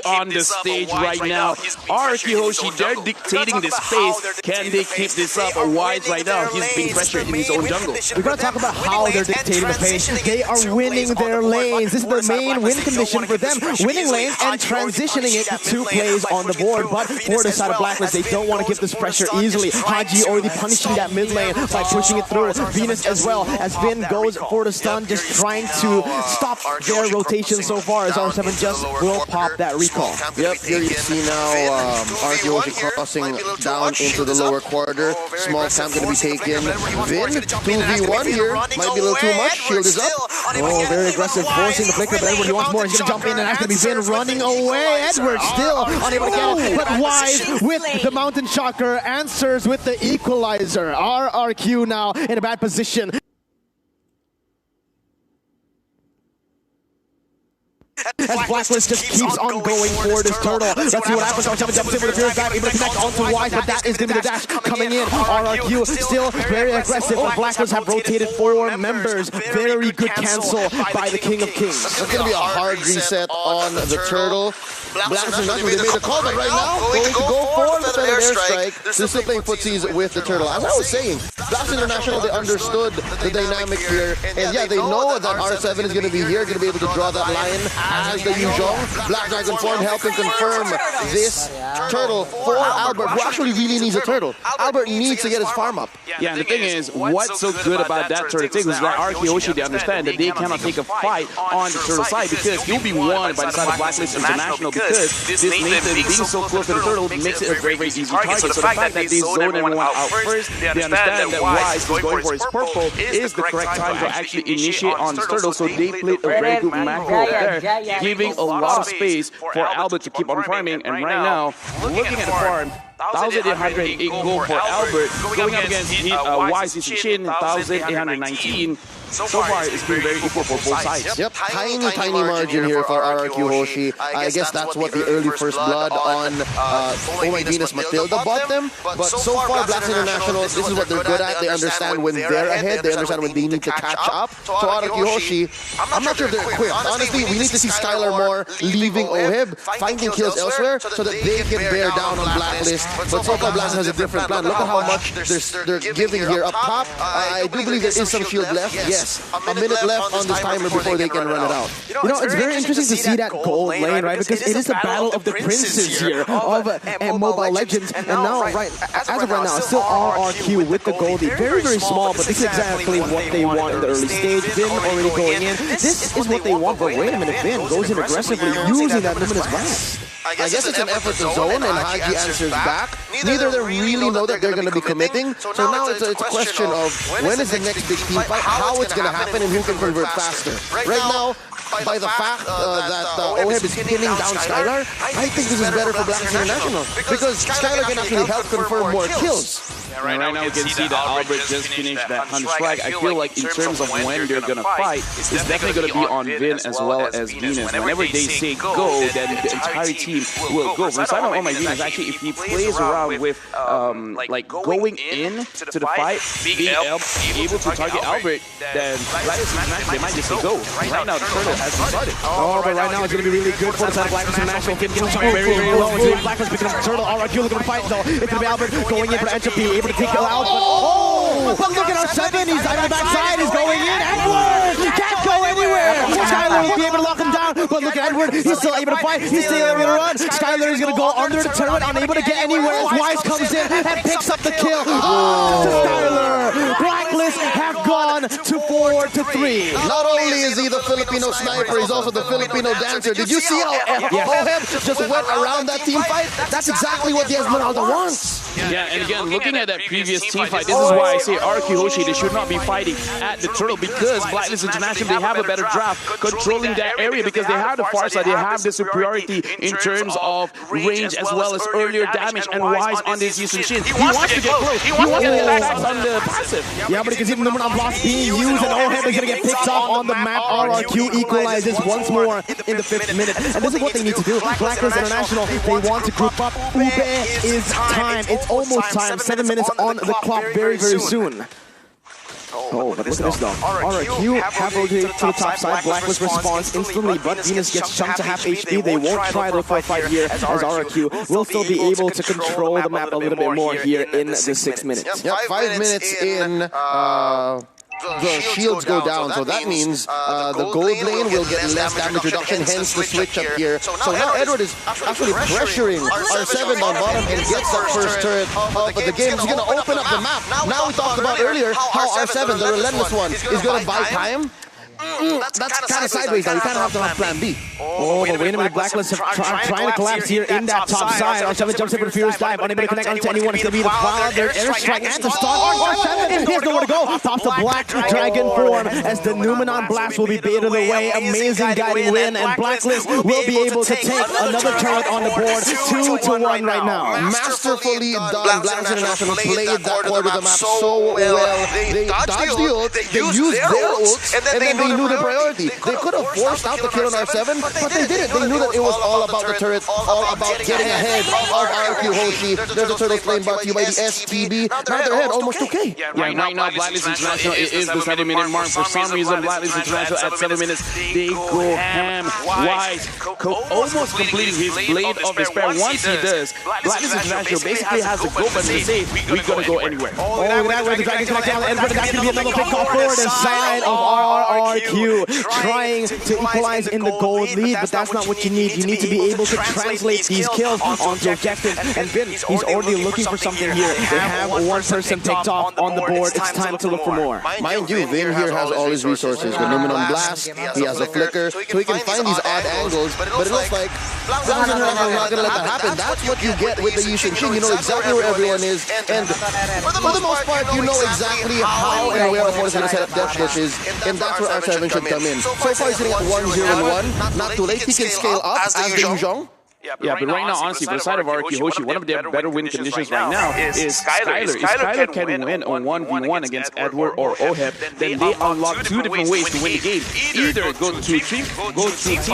on the stage right now. RRQ Hoshi, they're dictating this pace. Can they keep this up? Wise right now, he's being pressured in his own jungle. We're going to talk about how they're dictating the pace. They are winning their lanes. This is the main win condition for them. Winning lanes and transitioning it to plays on the board. But for the side of Blacklist, they don't want to give this pressure easily. Haji already punishing that mid lane by pushing it through. Venus as well, as Vin goes for the stun, just trying to stop their rotation so far, as R7 just will pop that recall. Yep, here you see now RRQ Hoshi crossing down into the lower quarter. Small camp going to be taken. Vin, 2v1 here. Might be a little too much. Shield is up. Oh, very aggressive, forcing the flicker, but Edward, he wants more. He's going to jump in, and that's going to be Vin running away. Edward still unable to get it, but Wise with the Mountain Shocker answers with the equalizer. RRQ now in a bad position. As Blacklist just keeps on going for this turtle. Let's see what happens. R7 jumps in with a Fear's Dive, able to connect onto Wise, but that is going to be the dash coming in. RRQ still very aggressive, but Blacklist have rotated 4 members. Very good cancel by the King of Kings. It's going to be a hard reset on the turtle. Blacklist are not going to make a call, but right now, going to go for the feather airstrike. They're still playing footsies with the turtle. As I was saying, Blacklist International, they understood the dynamic here. And yeah, they know that R7 is going to be here, going to be able to draw that line as the usual. Black Dragon form helping confirm this turtle for Albert, who actually really needs a turtle. Albert needs to get his farm up. Yeah, and the thing is, what's so good about that turtle thing is that RRQ Hoshi, they understand that they cannot take a fight on the turtle side because he'll be won by the side of Blacklist International, because this Nathan being so close to the turtle makes it a very, very easy target. So the fact that they zone everyone out first, they understand that Wise, who's going for his purple, is the correct time to actually initiate on the turtle. So they played a very good macro there, giving a lot of space for Albert to keep on farming. And right now, looking at the farm, 1,808 gold for Albert, going up against Wise Shin, 1,819. So far, it's been very equal for both sides. Yep, tiny margin here for RRQ Hoshi. I guess that's what the early first blood on Oh My Venus Matilda bought them. But so far, Blacks International, this is what they're good at. They understand when they're ahead. They understand when they need to catch up. So RRQ Hoshi, I'm not sure if they're equipped. Honestly, we need to see Skylar more leaving OHIB, finding kills elsewhere so that they can bear down on Blacklist. But so far, Blacklist has a different plan. Look at how much they're giving here up top. I do believe there is some shield left. Yes, a minute left on this timer before they can run it out. You know, it's very interesting to see that gold lane, right? Because it is the battle of the princes here of Mobile Legends. And now, right, as of right now, still RRQ with the Goldie. Very, very small, but this is exactly what they want in the early stage. Vin already going in. This is what they want, but wait a minute, Vin goes in aggressively using that luminous blast. I guess it's an effort to zone, and Haji answers back. Neither of them really know that they're going to be committing. So now it's a question of when is the next big team fight, how it's going to happen, and who can convert faster. Right now, by the fact that OHIB is pinning down Skylar, I think this is better for Blacks International, because Skylar can actually help confirm more kills. Right now we can see that Albert just finished that 100 strike. I feel like in terms of when they're going to fight, it's definitely going to be on Vin as well as Venus. Whenever they say go, then the entire team will go. From the side of Oh My Venus, actually, if he plays around with like going in to the fight, being able to target Albert, then they might just say go. Right now the turtle has started. Oh, but right now it's going to be really good for the side of Blacklist International. Getting very, very low. Blacklist picking up the turtle. RRQ looking to fight though. It's going to be Albert going in for the entropy, able to take it out. But look at R7. He's on the backside. He's going in. Edward can't go anywhere. Skylar will be able to lock him down. But look at Edward. He's still able to fight. He's still able to run. Skylar is going to go under the turret, unable to get anywhere as Wise comes in and picks up the kill. Skylar. Blacklist have gone to 4-3. Not only is he the Filipino sniper, he's also the Filipino dancer. Did you see how OHIB just went around that team fight? That's exactly what the Esmeralda wants. Yeah, and again, looking at that previous team fight, this is why I say RRQ Hoshi, they should not be fighting at the turtle, because Blacklist International, they have a better draft controlling that area, because they have the far side, they have the superiority in terms of range as well as earlier damage, and Wise on this Houston Shin. He wants to get close. He wants to get attacks on the passive. Yeah, but because even the number of blocks being used, and OHIB is going to get picked off on the map. RRQ equalizes once more in the 5th minute. And this is what they need to do. Blacklist International, they want to group up. Ube is time. It's almost time. 7 minutes on the clock very, very soon. Oh, but look at this though. RRQ have rotated to the top side. Blacklist responds instantly, but Venus gets jumped to half HP. They won't try to look for a fight here, as RRQ will still be able to control the map a little bit more here in the 6 minutes. Yep, 5 minutes in. The shields go down, so that means the gold lane will get less damage reduction, hence the switch up here. So now Edward is actually pressuring R7 on bottom and gets that first turret of the game. He's going to open up the map. Now we talked about earlier how R7, the relentless one, is going to buy time. That's kind of sideways now. You kind of have to have plan B. Oh, but wait a minute. Blacklist trying to collapse here in that top side. R7 jumps in with a furious dive, unable to connect onto anyone. It's going to be the cloud. Their airstrike and the stun. R7, he has nowhere to go. Pops the black dragon form as the Numenon blast will be baited away. Amazing guiding win, and Blacklist will be able to take another turret on the board. 2-1 right now. Masterfully done. Blacklist International played that part of the map so well. They dodged the ult, they used their ults, and then they knew the priority. They could have forced out the kill on R7, but they didn't. They knew that it was all about the turret, all about getting ahead of RRQ Hoshi. There's a turtle flame brought to you by the STB. Now they're ahead almost 2K. Yeah, right now Blacklist International is the 7-minute mark. For some reason, Blacklist International at 7 minutes, they go ham. Wise almost completing his Blade of Despair. Once he does, Blacklist International basically has to go, but they say, we're going to go anywhere. Oh, that way the Dragon's connect down, and that's going to be another big call forward inside of RRQ, trying to equalize in the gold lead, but that's not what you need. You need to be able to translate these kills onto objectives, and Vin, he's already looking for something here. They have one person picked off on the board. It's time to look for more. Mind you, Vin here has all his resources. The Numenon Blast, he has a Flicker, so he can find these odd angles, but it looks like Blacklist International is not going to let that happen. That's what you get with the Yushin Shin. You know exactly where everyone is, and for the most part, you know exactly how and where opponents are going to set up death bushes, and that's where R7 should come in. So far he's sitting at 1-0-1, not too late. He can scale up as the Yuzhong. Yeah, but right now, honestly, for the side of RRQ Hoshi, one of their better win conditions right now is Skyler. If Skyler can win on 1v1 against Edward or OHEP, then they unlock two different ways to win the game. Either go to team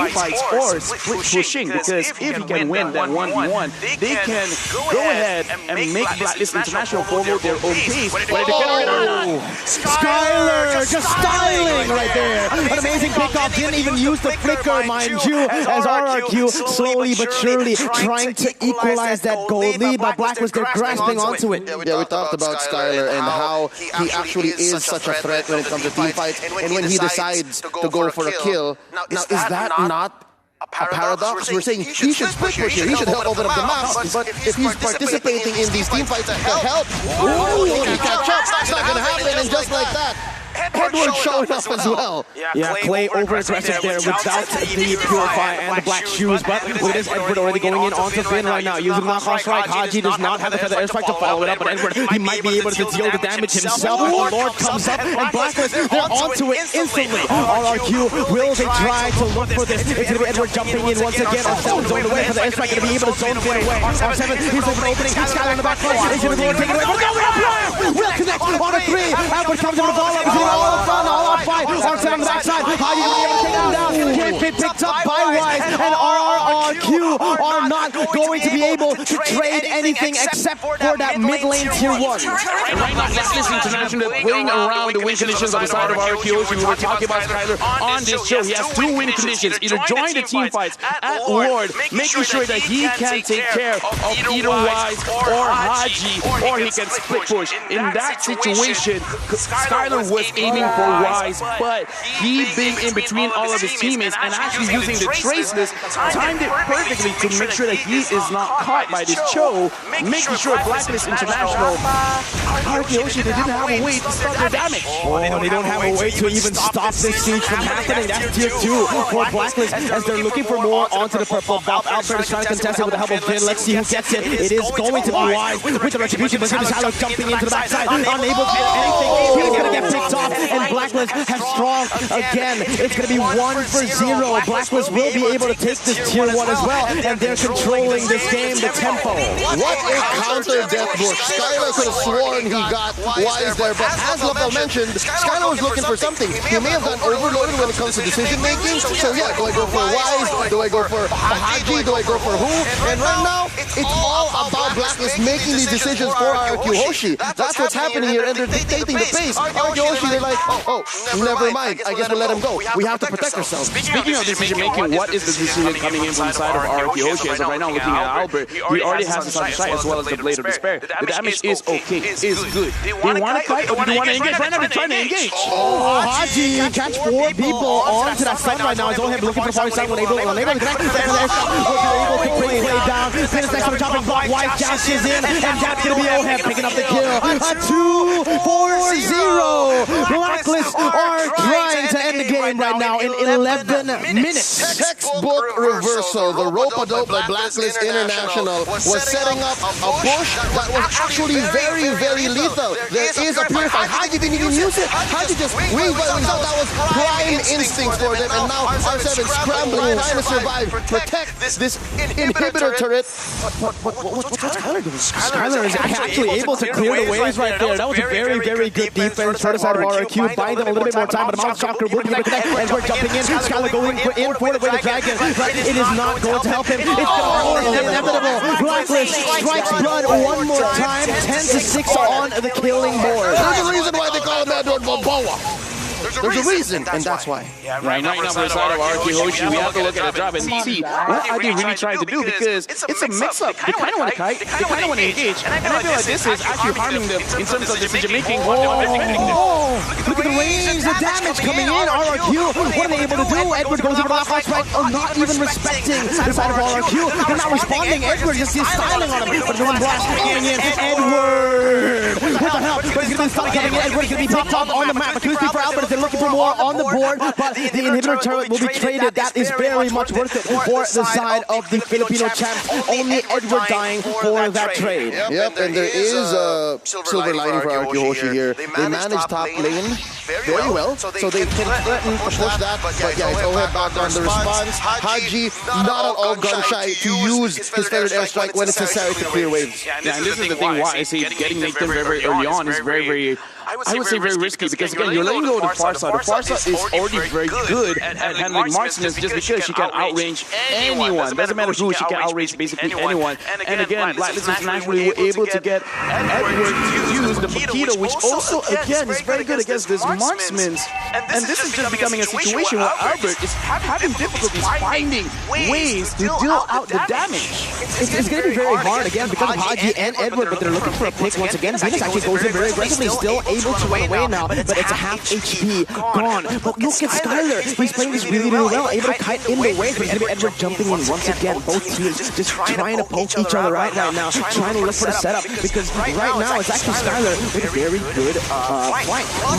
fights or split pushing, because if he can win that 1v1, they can go ahead and make Blacklist International follow their own pace. Skyler just styling right there. An amazing pickoff. Didn't even use the flicker, mind you, as RRQ slowly but surely trying to equalize that gold lead, but Blacklist, they're grasping onto it. Yeah, we talked about Skyler and how he actually is such a threat when it comes to team fights, and when he decides to go for a kill. Now, is that not a paradox? We're saying he should split push here, he should help open up the map, but if he's participating in these team fights to help, he catch up, that's not going to happen, and just like that, Edward showing up as well. Yeah, Clay over-aggressive there without the Purify and the black shoes, but with this Edward already going in onto Finn right now, using knockoff strike. Haji does not have the feather airstrike to follow it up, but Edward, he might be able to deal the damage himself. The Lord comes up, and Blacklist, they're onto it instantly. RRQ, will they try to look for this? It's going to be Edward jumping in once again. R7 zoned away for the airstrike, going to be able to zone Finn away. R7, he's open opening, Skyler in the back front. Is going to be Lord taking away, but no, will connect on a 3. Edward comes in with the ball up. All out fight. R7 on the backside. How are you going to be able to take him down? Can't be picked up by Wise, and RRQ are not going to be able to trade anything except for that mid lane tier 1. And right now, Blacklist International playing around the win conditions on the side of RRQ Hoshi. We were talking about Skyler on this show. He has 2 win conditions. Either join the team fights at Lord, making sure that he can take care of either Wise or Haji, or he can split push. In that situation, Skyler was aiming for Wise, but he being in between all of his teammates and actually using the traceless, timed it perfectly to make sure that he is not caught by this Cho, making sure Blacklist International, RRQ Hoshi, they didn't have a way to stop their damage. Oh, they don't have a way to even stop this siege from happening. That's tier 2 for Blacklist, as they're looking for more onto the purple buff. Albert is trying to contest it with the help of Vin. Let's see who gets it. It is going to be Wise with the retribution, but Tyler jumping into the backside, unable to get anything. He's going to get picked off, and Blacklist have strong again. It's going to be 1-0. Blacklist will be able to take this tier 1 as well, and they're controlling this game, the tempo. What a counter death bush. Skyler could have sworn he got Wise there, but as Lapel mentioned, Skyler was looking for something. He may have gotten overloaded when it comes to decision making, so yeah, do I go for Wise? Do I go for Haji? Do I go for who? And right now, it's all about Blacklist making these decisions for RRQ Hoshi. That's what's happening here, and they're dictating the pace. RRQ Hoshi they're like, oh, never mind. I guess we'll let him go. We have to protect ourselves. Speaking of decision making, what is the decision coming in from the side of RRQ? As of right now, looking at Albert, he already has the Sunshine Strike as well as the Blade of Despair. The damage is okay, is good. Do you want to fight or do you want to engage? Right now, they're trying to engage. Oh, Haji catch 4 people onto that stun right now. He's only looking for party stun when able to connect. Able to quick play down. Finish next to the chopping block. White dashes in, and that's going to be Oheb picking up the kill. A 2-4-0. Blacklist are trying to end the game right now in 11 minutes. Textbook reversal. The rope-a-dope by Blacklist International was setting up a bush that was actually very, very lethal. There is a purify. Haji didn't even use it. Haji just waved by himself. That was prime instinct for them. And now R7 scrambling, trying to survive, protect this inhibitor turret. What's Skyler doing? Skyler is actually able to clear the waves right there. That was a very, very good defense. Try to side of RRQ, buying them a little bit more time, but the Mount Shocker will be able to connect. And we're jumping in. Skyler going in for the way the dragon, but it is not going to help him. It's inevitable. Blacklist strikes blood one more time. 10-6 on the killing board. There's a reason why they call him Edward Balboa. There's a reason, and that's why. Right now, for the side of RRQ Hoshi, we have to look at the drop and see what are they really trying to do, because it's a mix-up. They kind of want to kite, they kind of want to engage, and I feel like this is actually harming them in terms of decision-making. Oh, look at the range, the damage coming in. RRQ, what are they able to do? Edward goes over the last strike, not even respecting the side of RRQ. They're not responding. Edward just is styling on him, but the one blast coming in. Edward, what the hell? But he's going to be stuck coming in. Edward's going to be picked up on the map. Ikuti for Albert. They're looking for more on the board, but the inhibitor turret will be traded. That is very much worth it for the side of the Filipino champs. Only Edward dying for that trade. Yep, and there is a silver lining for RRQ Hoshi here. They managed top lane very well, so they can threaten to push that, but yeah, it's Oheb back on the response. Haji, not at all gun-shy to use his feathered airstrike when it's necessary to clear waves. Yeah, and this is the thing why I say getting Nathan very early on is very, I would say very risky, because again, you're letting go of the Farsa. The Farsa is already very good at handling marksmanship just because she can outrange anyone. Doesn't matter who, she can outrange basically anyone. And again, Blacklist International were able to get Edward to use the P.A.Y.P.A.L, which also, again, is very good against this marksman. And this is just becoming a situation where Albert is having difficulties finding ways to deal out the damage. It's going to be very hard, again, because of Haji and Edward, but they're looking for a pick once again. Venus actually goes in very aggressively, still able to run away now, but it's a half HP gone. But look at Skyler. He's playing this really well, able to kite in the way, but it's going to be Edward jumping in once again. Both teams just trying to poke each other out right now, trying to look for the setup, because right now it's actually Skyler with a very good fight.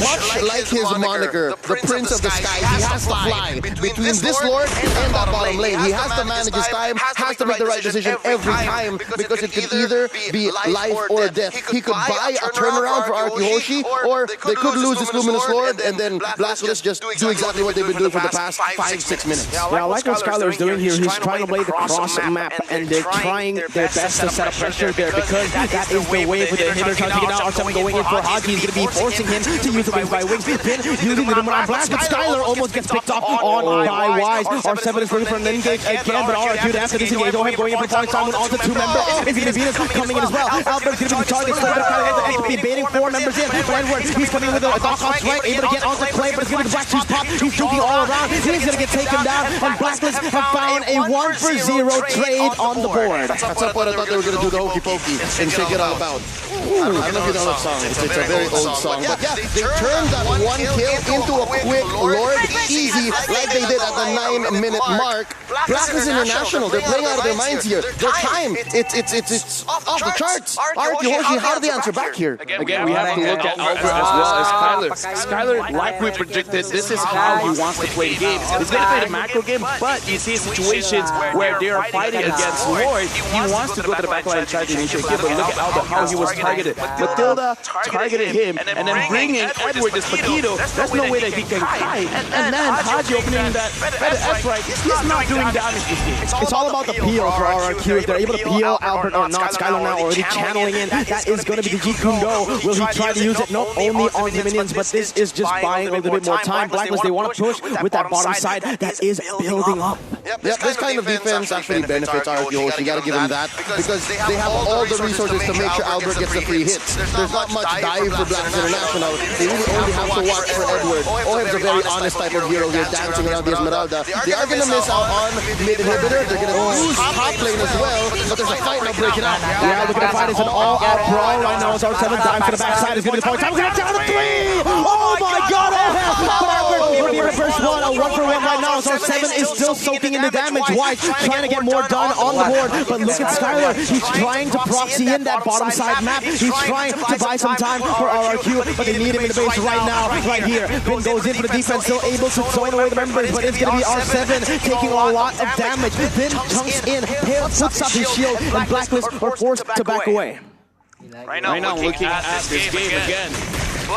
Much like his moniker, the Prince of the Sky, he has to fly between this Lord and that bottom lane. He has to manage his time, has to make the right decision every time, because it could either be life or death. He could buy a turnaround for RRQ Hoshi, or they could lose this Luminous Lord, and then Blacklist just do exactly what they've been doing for the past 5-6 minutes. Yeah, I like what Skyler is doing here. He's trying to play the cross map, and they're trying their best to set up pressure there, because that is the way for the inhibitor trying to get out. R7 going in for Haji. He's going to be forcing him to use the wings by wings. Then using the Luminous Blast, but Skyler almost gets picked off on by Wise. R7 is looking for an engage again, but RRQ has to disengage. Oheb going in for Falling Simon onto 2 members. It's going to be Venus coming in as well. Albert's going to be the target. Still going to kind of get the XP, baiting 4 members in. But Edward, he's coming in with a knockout strike, able to get onto Clay, but it's going to be the Black Shoes pop. He's juking all around. He's going to get taken down, and Blacklist have found a 1-for-0 trade on the board. At some point I thought they were going to do the hokey pokey and shake it all about. I don't know if you know that song. It's a very old song, but yeah, they turned that 1 kill into a quick Lord easy, like they did at the 9-minute mark. Blacklist International, they're playing out of their minds here. Their time, it's off the charts. RRQ Hoshi, how do they answer back here? Again, we have to look at Albert as well as Skyler. Skyler, like we predicted, this is how he wants to play the game. He's going to play the macro game, but you see situations where they are fighting against Lord. He wants to go to the backline and try to initiate kill, but look at Albert, how he was targeted. Matilda targeted him, and then bringing Edward this Paquito, there's no way that he can kite. And then Haji opening that S-right, he's not doing damage this game. It's all about the P.A.L for RRQ. If they're able to P.A.L Albert or not, Skyler now already channeling in. That is going to be the Jeet Kune Do. Will he try to use it? no, only on the minions, but this is just buying a little bit more time. BLACKLIST, they want to push with that bottom side that is building up. Yep, this kind of defense actually benefits RRQ. You gotta give them that because they have all the resources to make sure Albert gets the free hits. There's not much dive for BLACKLIST International. They really only have to watch for Edward. Oheb's a very honest type of hero here, dancing around the Esmeralda. They are gonna miss out on mid inhibitor. They're gonna lose top lane as well, but there's a fight now breaking out. Yeah, look at the fight. It's an all-out brawl right now. It's R7 dives to the backside. It's gonna be the point. Time to get down to 3. Oh my God! Oheb! But Albert will be the first one. A 1-for-1 right now. So R7 is still soaking in the damage. White trying to get more done on the board, but look at Skylar. He's trying to proxy in that bottom side map. He's trying to buy some time for RRQ, but they need him in the base right now, right here. Vin goes in for the defense, still able to zone away the members, but it's going to be R7 taking a lot of damage. Vin chunks in, P.A.Y.P.A.L puts up his shield, and BLACKLIST are forced to back away. Right now looking at this game again.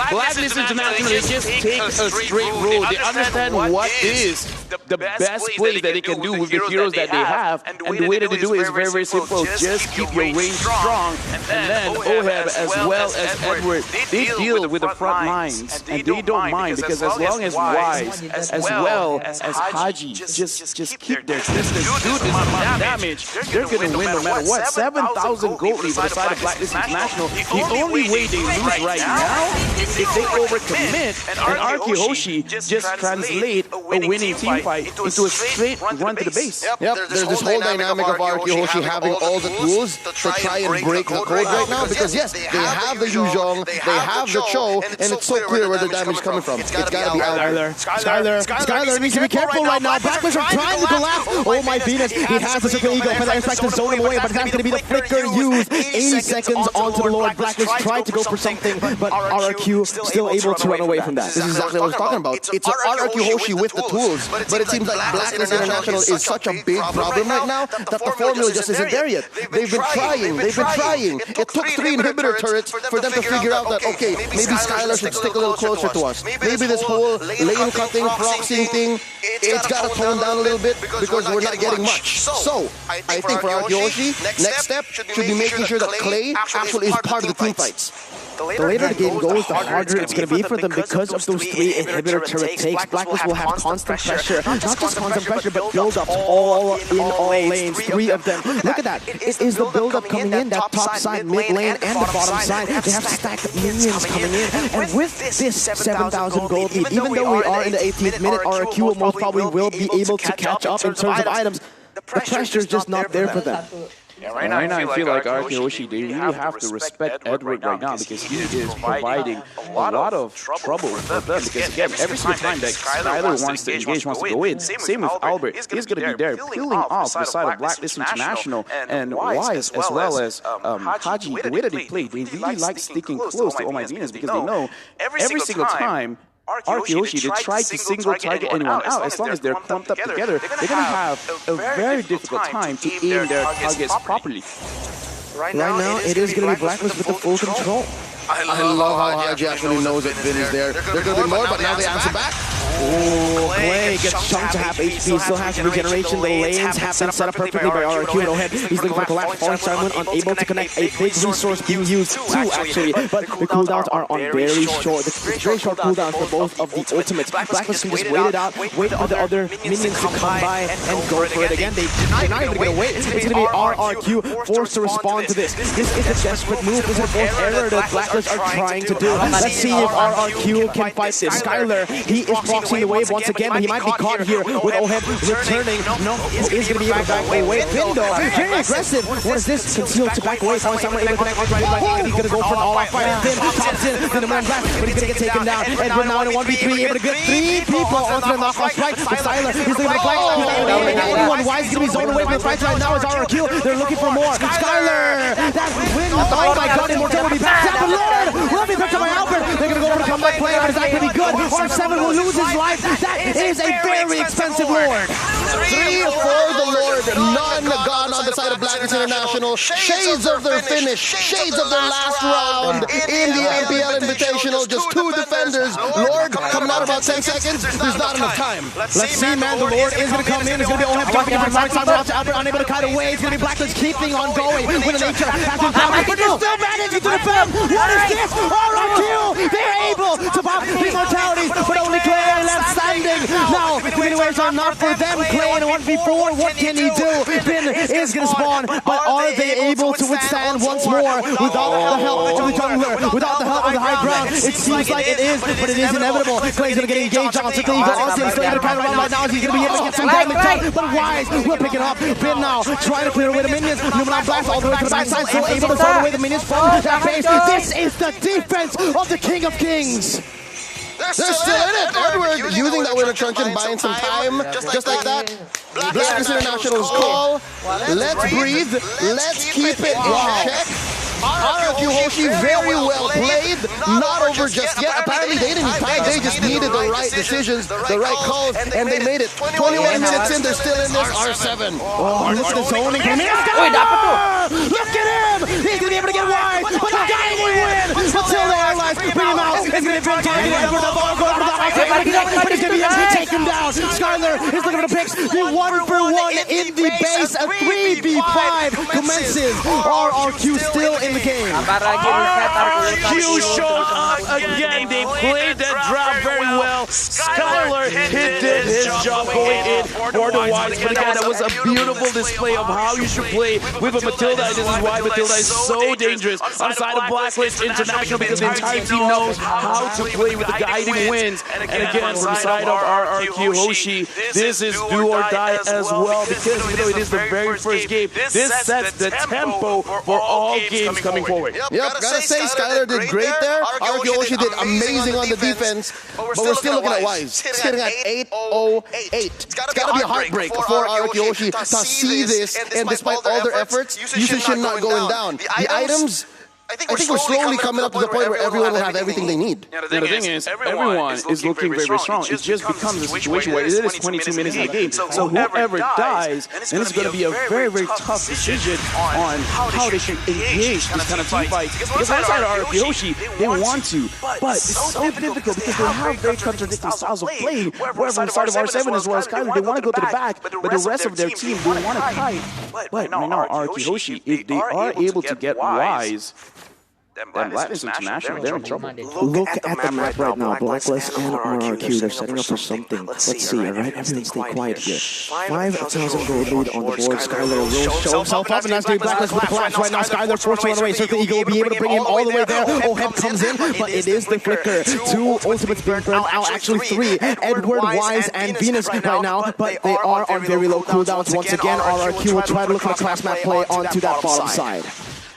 BLACKLIST International, they just take a straight road. They understand what is the best play that they can do with the heroes that they have, and the way that they do it is very, very simple. Just keep your range strong, and then Oheb as well as Edward, they deal with the front lines, and they don't mind, because as long as Wise, as well as Haji, just keep their distance, do this amount of damage, they're going to win no matter what. 7,000 gold lead by the side of BLACKLIST International. The only way they lose right now, if they overcommit and RRQ Hoshi just translate a winning team fight into a straight run to the base. Yep, there's this whole dynamic of RRQ Hoshi having all the tools to try and break the code right now, because yes, they have the Yuzhong, they have the Cho, and it's so clear where the damage is coming from. It's gotta be Albert. Skylar needs to be careful right now. BLACKLIST are trying to collapse. Oh my Venus, he has the Super Eagle. Feather Inspect to zone him away, but that's going to be the flicker used. 80 seconds onto the Lord. BLACKLIST tried to go for something, but RRQ still able to run away from that. This is exactly what I was talking about. It's RRQ Hoshi with the tools, but it seems like BLACKLIST International is such a big problem right now that the formula just isn't there yet. They've been trying. It took 3 inhibitor turrets for them to figure out that, okay, maybe Skylar should stick a little closer to us. Maybe this whole lane cutting, proxying thing, it's got to tone down a little bit because we're not getting much. So, I think for RRQ Hoshi, next step should be making sure that Clay actually is part of the team fights. The later the game goes, the harder it's going to be for them because of those 3 inhibitor turret takes. BLACKLIST will have constant pressure, not just constant pressure, but build-ups all in all lanes, 3 of them. Look at that, it is the build-up coming in, that top side, mid lane, and the bottom side. They have stacked minions coming in, and with this 7,000 gold lead, even though we are in the 18th minute, RRQ most probably will be able to catch up in terms of items. The pressure is just not there for them. Yeah, right now I feel like RRQ Hoshi, they really have to respect Edward right now, because he is providing a lot of trouble for them. Because again, every single time that Skylar wants to engage, wants to go in, same with Albert, he's going to be there peeling off the side of BLACKLIST International, and Wise as well as Haji. The way that they play, they really like sticking close to Oh My Venus, because they know every single time RRQ Hoshi, they try to single target anyone out. As long as they're clumped up together, they're going to have a very difficult time to aim their targets properly. Right now, it is going to be BLACKLIST with the full control. I love how Haji actually knows that Vin is there. They're going to be more, but now they answer back. Oh, Clay gets chunked to half HP, still has regeneration. The lanes have been set up perfectly by RRQ and Oheb. He's looking for a collapse. Falling Star unable to connect. A big resource being used too, actually. But the cooldowns are on very short. The very short cooldowns for both of the ultimates. BLACKLIST can just wait it out, wait for the other minions to come by and go for it again. They're not even going to wait. It's going to be RRQ forced to respond to this. This is a desperate move. This is a fourth error that BLACKLIST are trying to do. Let's see if RRQ can fight this. Skylar, he is proxying the wave once again, but he might be caught here with Oheb returning. No, he is going to be able to back away. Pindo, very aggressive. What is this? Concealed to back away. Falling Star able to connect onto the right. He's going to go for an all-out fight. Finn pops in, then the man blast, but he's going to get taken down. Edward now in a 1v3, able to get 3 people onto the knockoff strike. But Skylar, he's looking for fight. He's not able to get anyone. Wise is going to be zoned away from the fight right now. It's RRQ. They're looking for more. Skylar, that win. Oh my God, Immortality back. But Lord, will be picked up by Albert. They're going to go for the comeback play, but it's not going to be good. R7 will lose his life. That is a very expensive Lord. 3 for the Lord. None got run on the side of Blacklist International. Shades of their finish, shades of their last round in the P.A.Y.P.A.L Invitational. Just two defenders. Lord coming out about 10 seconds. There's not enough time. Let's see, man. The Lord is going to come in. It's going to be Omlet dropping from right side to Albert, unable to kite away. It's going to be Blacklist keeping on going. With a nature, has to drop, but they're still managing to defend. What is this? RRQ! They're able to pop the immortality, but only Clay left standing. Now, the mini-waves are not for them. Clay in a 1v4. What can he do? Finn is going to spawn, but are they able to withstand once more without the help of the jungler, without the help of the high ground? It seems like it is, but it is inevitable. Clay's going to get engaged on. So the Eagle Austin is still able to kind of run right now. He's going to be able to get some damage done, but Wise will pick it up. Finn now trying to clear away the minions. Numenal Blast all the way to the backside, still able to throw away the minions from that base. This is the defense of the King of Kings. They're still in it. Edward using that winner truncheon, buying some time, just like that. Blacklist International's call. Let's breathe. Let's keep it in check. RRQ Hoshi very well played. Not over just yet. Apparently they didn't need time. They just needed the right decisions, the right calls, and they made it. 21 minutes in, they're still in this R7. Oh, look at the zoning. Look at him! He's going to be able to get Wise, but the guy will win! Until the allies bring him out. It's going to be a target. Edward the ball going for the high side, but he's going to be able to take him down. Skyler is looking for the picks. The 1-for-1 in the base. A 3v5 commences. RRQ still in the game. RRQ showed up again. They played that drop very well. Skyler, he did his job going in for the Wise. But again, that was a beautiful display of how you should play with a Matilda. This is why Matilda is so dangerous on the side of Blacklist International, because the entire team knows how to play with the guiding winds. And again, from the side of RRQ Hoshi, this is do or die as well, because you know it is the very first game. This sets the tempo for all games coming forward. Yep, gotta say Skyler did great there. RRQ Hoshi did amazing on the defense, but we're still looking at Wise. Sitting at 8-0-8. It's gotta be a heartbreak for RRQ Hoshi to see this, and despite all their efforts, usage should not going down. The items, I think we're slowly coming up to the point where everyone will have everything they need. The thing is, everyone is looking very, very strong. It just becomes a situation where it is 22 minutes in the game. So whoever dies, then it's going to be a very, very tough decision on how they should engage this kind of team fight. Because on the side of RRQ Hoshi, they want to, but it's so difficult because they have very contradicting styles of playing. Whereas on the side of R7 as well as Skyler, they want to go to the back, but the rest of their team, they want to kite. But right now, RRQ Hoshi, if they are able to get Wise, then Blacklist International, they're in trouble. Look at the map right now. Blacklist and RRQ, they're setting up for something. Let's see, alright? Everyone stay quiet here. 5,000 gold lead on the board. Skyler will show himself up, and that's the Blacklist with the collapse right now. Skyler forced to run away. Circle Eagle will be able to bring him all the way there. Oheb comes in, but it is the flicker. 2 ultimates being burned out, actually 3. Edward, Wise, and Venus right now, but they are on very low cooldowns. Once again, RRQ will try to look for a class map play onto that bottom side.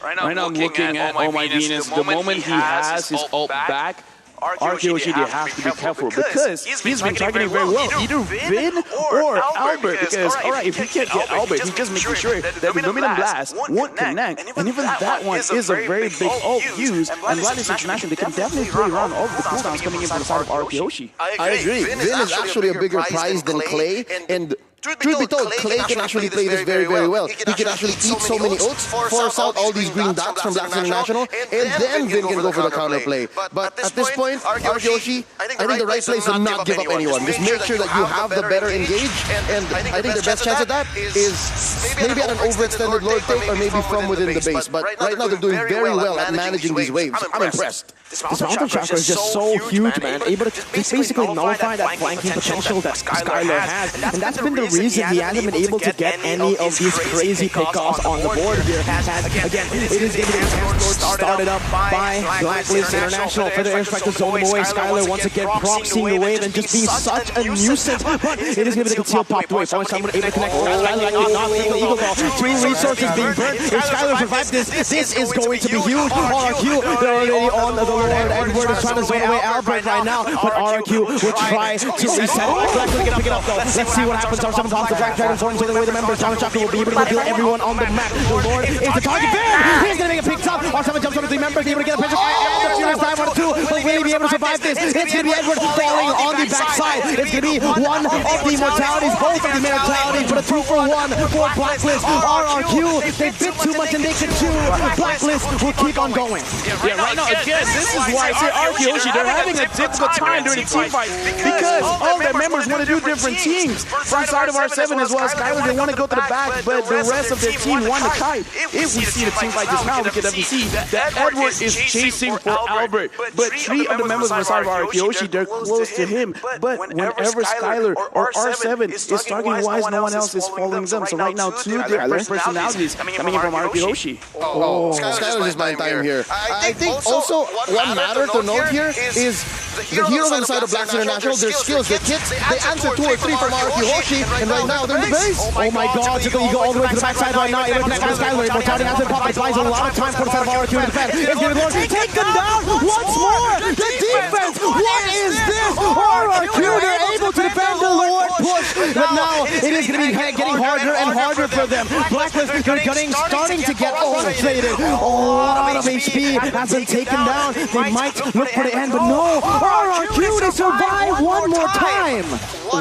Right now I'm looking at Oh My Venus. The moment he has his ult back, RRQ Hoshi, they have to be careful because he's been targeting very well. Either Vin or Albert, because, alright, if he can't get Albert, he's just making sure that the Luminum Blast won't connect, and even that one is a very big ult use, and Blacklist International, they can definitely play around all of the cooldowns coming in from the side of RRQ Hoshi. I agree. Vin is actually a bigger prize than Clay, and truth be told, Clay can actually play this very, very well. He can actually eat so many ults, force out all these green dots from Blacklist International, and then Vin can go for the counter play. But at this point, RRQ Hoshi, I think the right play is to not give up anyone. Just make sure that you have the better engage, and I think their best chance at that is maybe at an overextended Lord take or maybe from within the base. But right now they're doing very well at managing these waves. I'm impressed. This mountain tracker is just so huge, man. Able to basically nullify that flanking potential that Skyler has. And that's been the reason he hasn't been able to get any of these crazy pickoffs on the board here. Again, it is going to be started up by Blacklist International for the airstrike to zone them away. Skyler once again proxying the wave and just being such a nuisance. But it is going to be the concealed popped away. Finally, someone able to connect. Skyler not taking the Eagle Ball. 2 resources being burnt. If Skyler survives this is going to be huge. RRQ, they're already on the Lord. Edward is trying to zone away Albert right now, but RRQ will try to reset. Blacklist gonna pick it up though. Let's see what happens. R7 pops the Black Dragon, zoning away the members. Challenge Chopper will be able to kill everyone on the map. The Lord is the target. Bam! He's gonna make a pick top. down. R7 jumps on the 3 members, able to get a pressure fire, and the Furious dive on the 2, but will he be able to survive this? It's going to be Edward falling on the backside. It's going to be one of the mortalities, both of the mortalities, but a 2-for-1 for Blacklist. RRQ, they bit too much and they can chew. Blacklist will keep on going. Yeah, right now, again, this is why I say RRQ, they're having a difficult time during the team fight because all their members want to do different teams. From side of R7 as well as Skyler, they want to go to the back, but the rest of their team want to kite. If we see the team fight just now, we can definitely see that Edward is chasing for Albert, but 3 of the members on the side of RRQ, they're close to him. But whenever Skyler or R7 is targeting wise, no one else is following them. So right now, 2 different personalities coming in from RRQ. Skyler's just my time here. I think also one matter to note here is the heroes on the side of Blacks International, their skills, their kits, they answer 2 or 3 from RRQ, and right now they're in the base. Oh my god, Chico Eagle all the way to the backside right now, able to connect on Skyler. Immortality has been popped, buys a lot of time for the side of RRQ to defend. It's going to taken down once more. The defense, what is this? RRQ, they're able to defend the Lord push, but now it is going to be getting harder and harder for them. Blacklist, they're starting to get frustrated. A lot of HP has been taken down. They might look for the end, but no. RRQ, they survive one more time.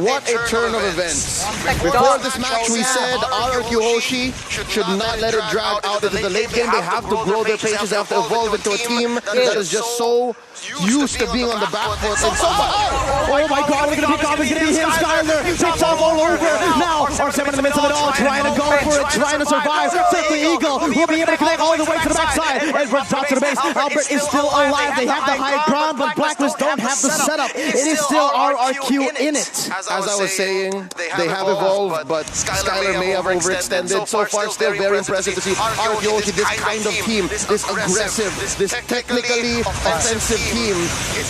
What a turn of events. Before this match, we said RRQ Hoshi should not let it drag out into the late game. They have to grow their paces, they have to evolve into a team that is just so used to being on the back foot. And so oh my god, we're going to pick off. It's going to be him, Skyler. Picks off all over. Now, R7 in the midst of it all, trying to go for it, trying to survive. Certainly Eagle will be able to connect all the way to the backside. Edward drops to the base. Albert is still alive. They have the high ground, but Blacklist don't have the setup. It is still RRQ in it. As I was saying, they have evolved, but Skyler may have overextended. So far, still very impressive to see RRQ Hoshi, this kind of team, this aggressive, this technically offensive team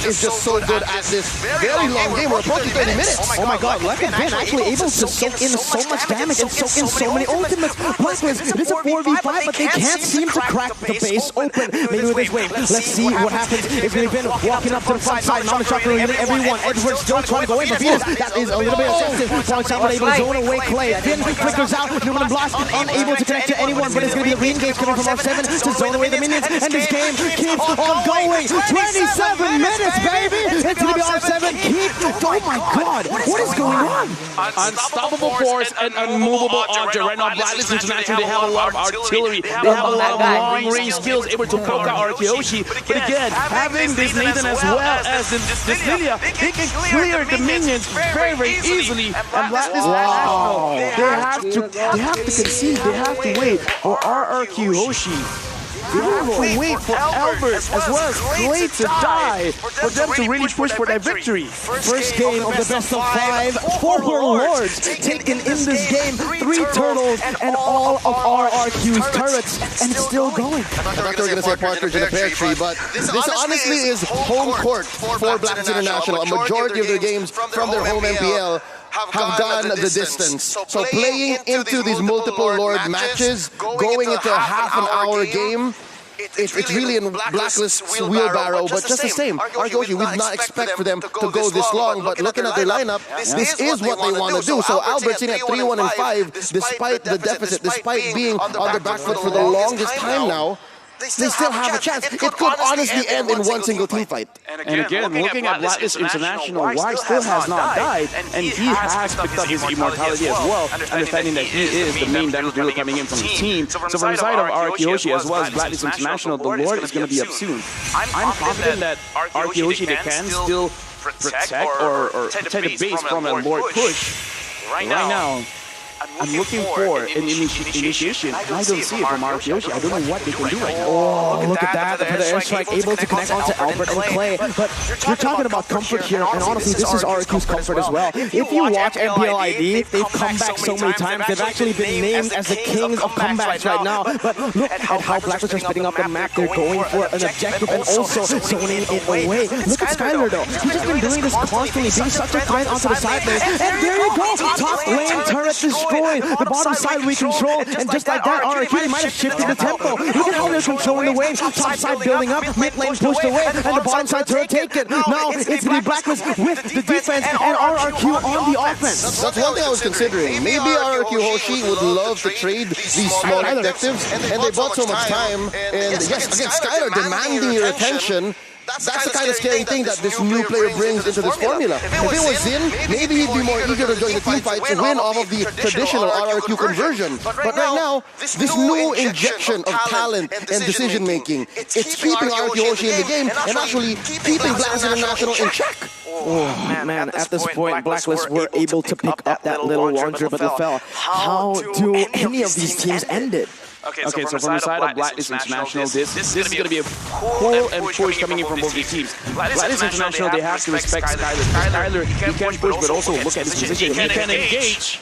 is just so good at this very long game. We're approaching 30 minutes. Oh my god, Leopard Ben actually able to soak in so much damage and soak in so many ultimates. Blacklist, it is a 4v5, but they can't seem to crack the base open. Maybe with this wave. Let's see what happens. If they've been walking up to the front side, Mountain Shocker hitting everyone. Edward still trying to go in, but Venus, that is a little bit excessive. Points out, able to zone away Clay. Finn flickers out, Newman Blast, unable to connect to anyone, but it's going to be a re-engage coming from R7 to zone away the minions, and this game keeps on going. 27 minutes, baby! It's going to be R7. Oh my god, what is going on? Unstoppable force and unmovable object. Right now, Blacklist International, they have a lot of artillery. They have a lot of long-range skills able to poke out RRQ Hoshi. But again, having this Nathan as well as this Lilia, they can clear the minions very, very easily. And Blacklist International, they have to concede. They have to wait for RRQ Hoshi. They have to wait for Albert as well as Clay to die for them to really push for that victory. First game of the best of 5, 4 Lords taken in this game, 3 turtles and all of RRQ's turrets, and it's still going. I thought they were going to say partridge in a pear tree, but this honestly is home court for Blacklist International. A majority of their games from their home MPL have gone the distance. So playing into these multiple Lord matches, going into a half-an-hour game, it's really in Blacklist's wheelbarrow, but just the same. RRQ Hoshi, we did not expect for them to go this long, but looking at their lineup, this is what they want to do. So Albert's in at 3-1 and 5, despite the deficit, despite being on their back foot for the longest time now. They still have a chance. It could honestly end in one single team fight. And again, looking at Blacklist International, Y still has not died, and he has picked up his immortality as well, understanding that he is the main damage dealer coming in from the team. So from the side of RRQ Hoshi as well as Blacklist International, the Lord is going to be up soon. I'm confident that RRQ Hoshi, they can still protect or protect the base from a Lord push. Right now, I'm looking for an initiation. I don't see it from RRQ Hoshi. I don't know what they can do right now. Oh, look at that. The airstrike able to connect onto Albert and Clay. But you're talking about comfort here, and honestly, this is RRQ's comfort as well. If you watch MPLID, they've come back so many times. They've actually been named as the kings of comebacks right now. But look at how Blacklist are splitting up the map. They're going for an objective and also zoning it away. Look at Skyler though. He's just been doing this constantly, being such a threat onto the side lane. And there you go. Top lane turret destroyed. destroying the bottom side we control, and just like that, RRQ might have shifted the tempo. Look at how they're controlling the wave. Top side building up, mid lane pushed away, and the bottom side turret taken. Now it's going to be BLACKLIST with the defense and RRQ on the offense. That's one thing I was considering. Maybe RRQ Hoshi would love to trade these small objectives, and they bought so much time. And yes, again, S.A.W.E.R.I.A demanding your attention. That's the kind of scary thing that this new player brings into this formula. If it was Xin, maybe he'd be more eager to join the team fight to win off of the traditional RRQ conversion. But right now, this new injection of talent and decision-making, it's keeping RRQ Hoshi in the game and actually keeping BLACKLIST International in check. Oh, man, at this point, BLACKLIST were able to pick up that little launcher, but they fell. How do any of these teams end it? Okay, so from the side of BLACKLIST International, this is going to be a pull and push coming in from both these teams. BLACKLIST International, they have to respect S.A.W.E.R.I. He can push, but also look at his position. He can engage.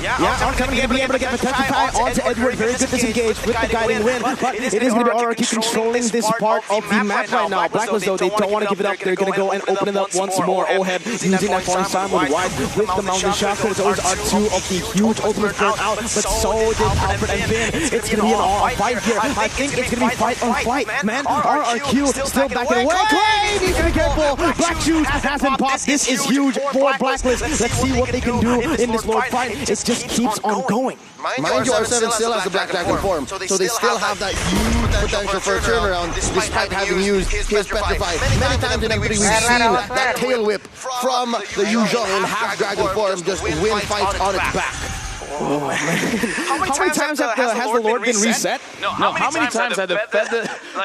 Yeah, Oncoming going to be able to get the Pepify onto Edward. Very good disengage with the guiding wind, but it is going to be RRQ controlling this part of the map right now. BLACKLIST, though, they don't want to give it up. They're going to go and open it up once more. O.H.E.B using that falling side with wide with the mountain shaft. Those are two of the huge ultimates thrown out, but so did Alfred and Finn. It's going to be a fight here. I think it's going to be fight on fight, man. RRQ still backing away. Clay needs to be careful. Black Shoes hasn't popped. This is huge for BLACKLIST. Let's see what they can do in this Lord fight. It just keeps on going. Mind you, R7 still has the Black Dragon form, so they still have that huge potential for a turnaround, despite having used his Petrify. Many times in M3 we've seen that tail whip from the Yu Zhong in half dragon form just win fights on its back. Oh, man. How many times has the Lord been reset? No, how many times have the feather, how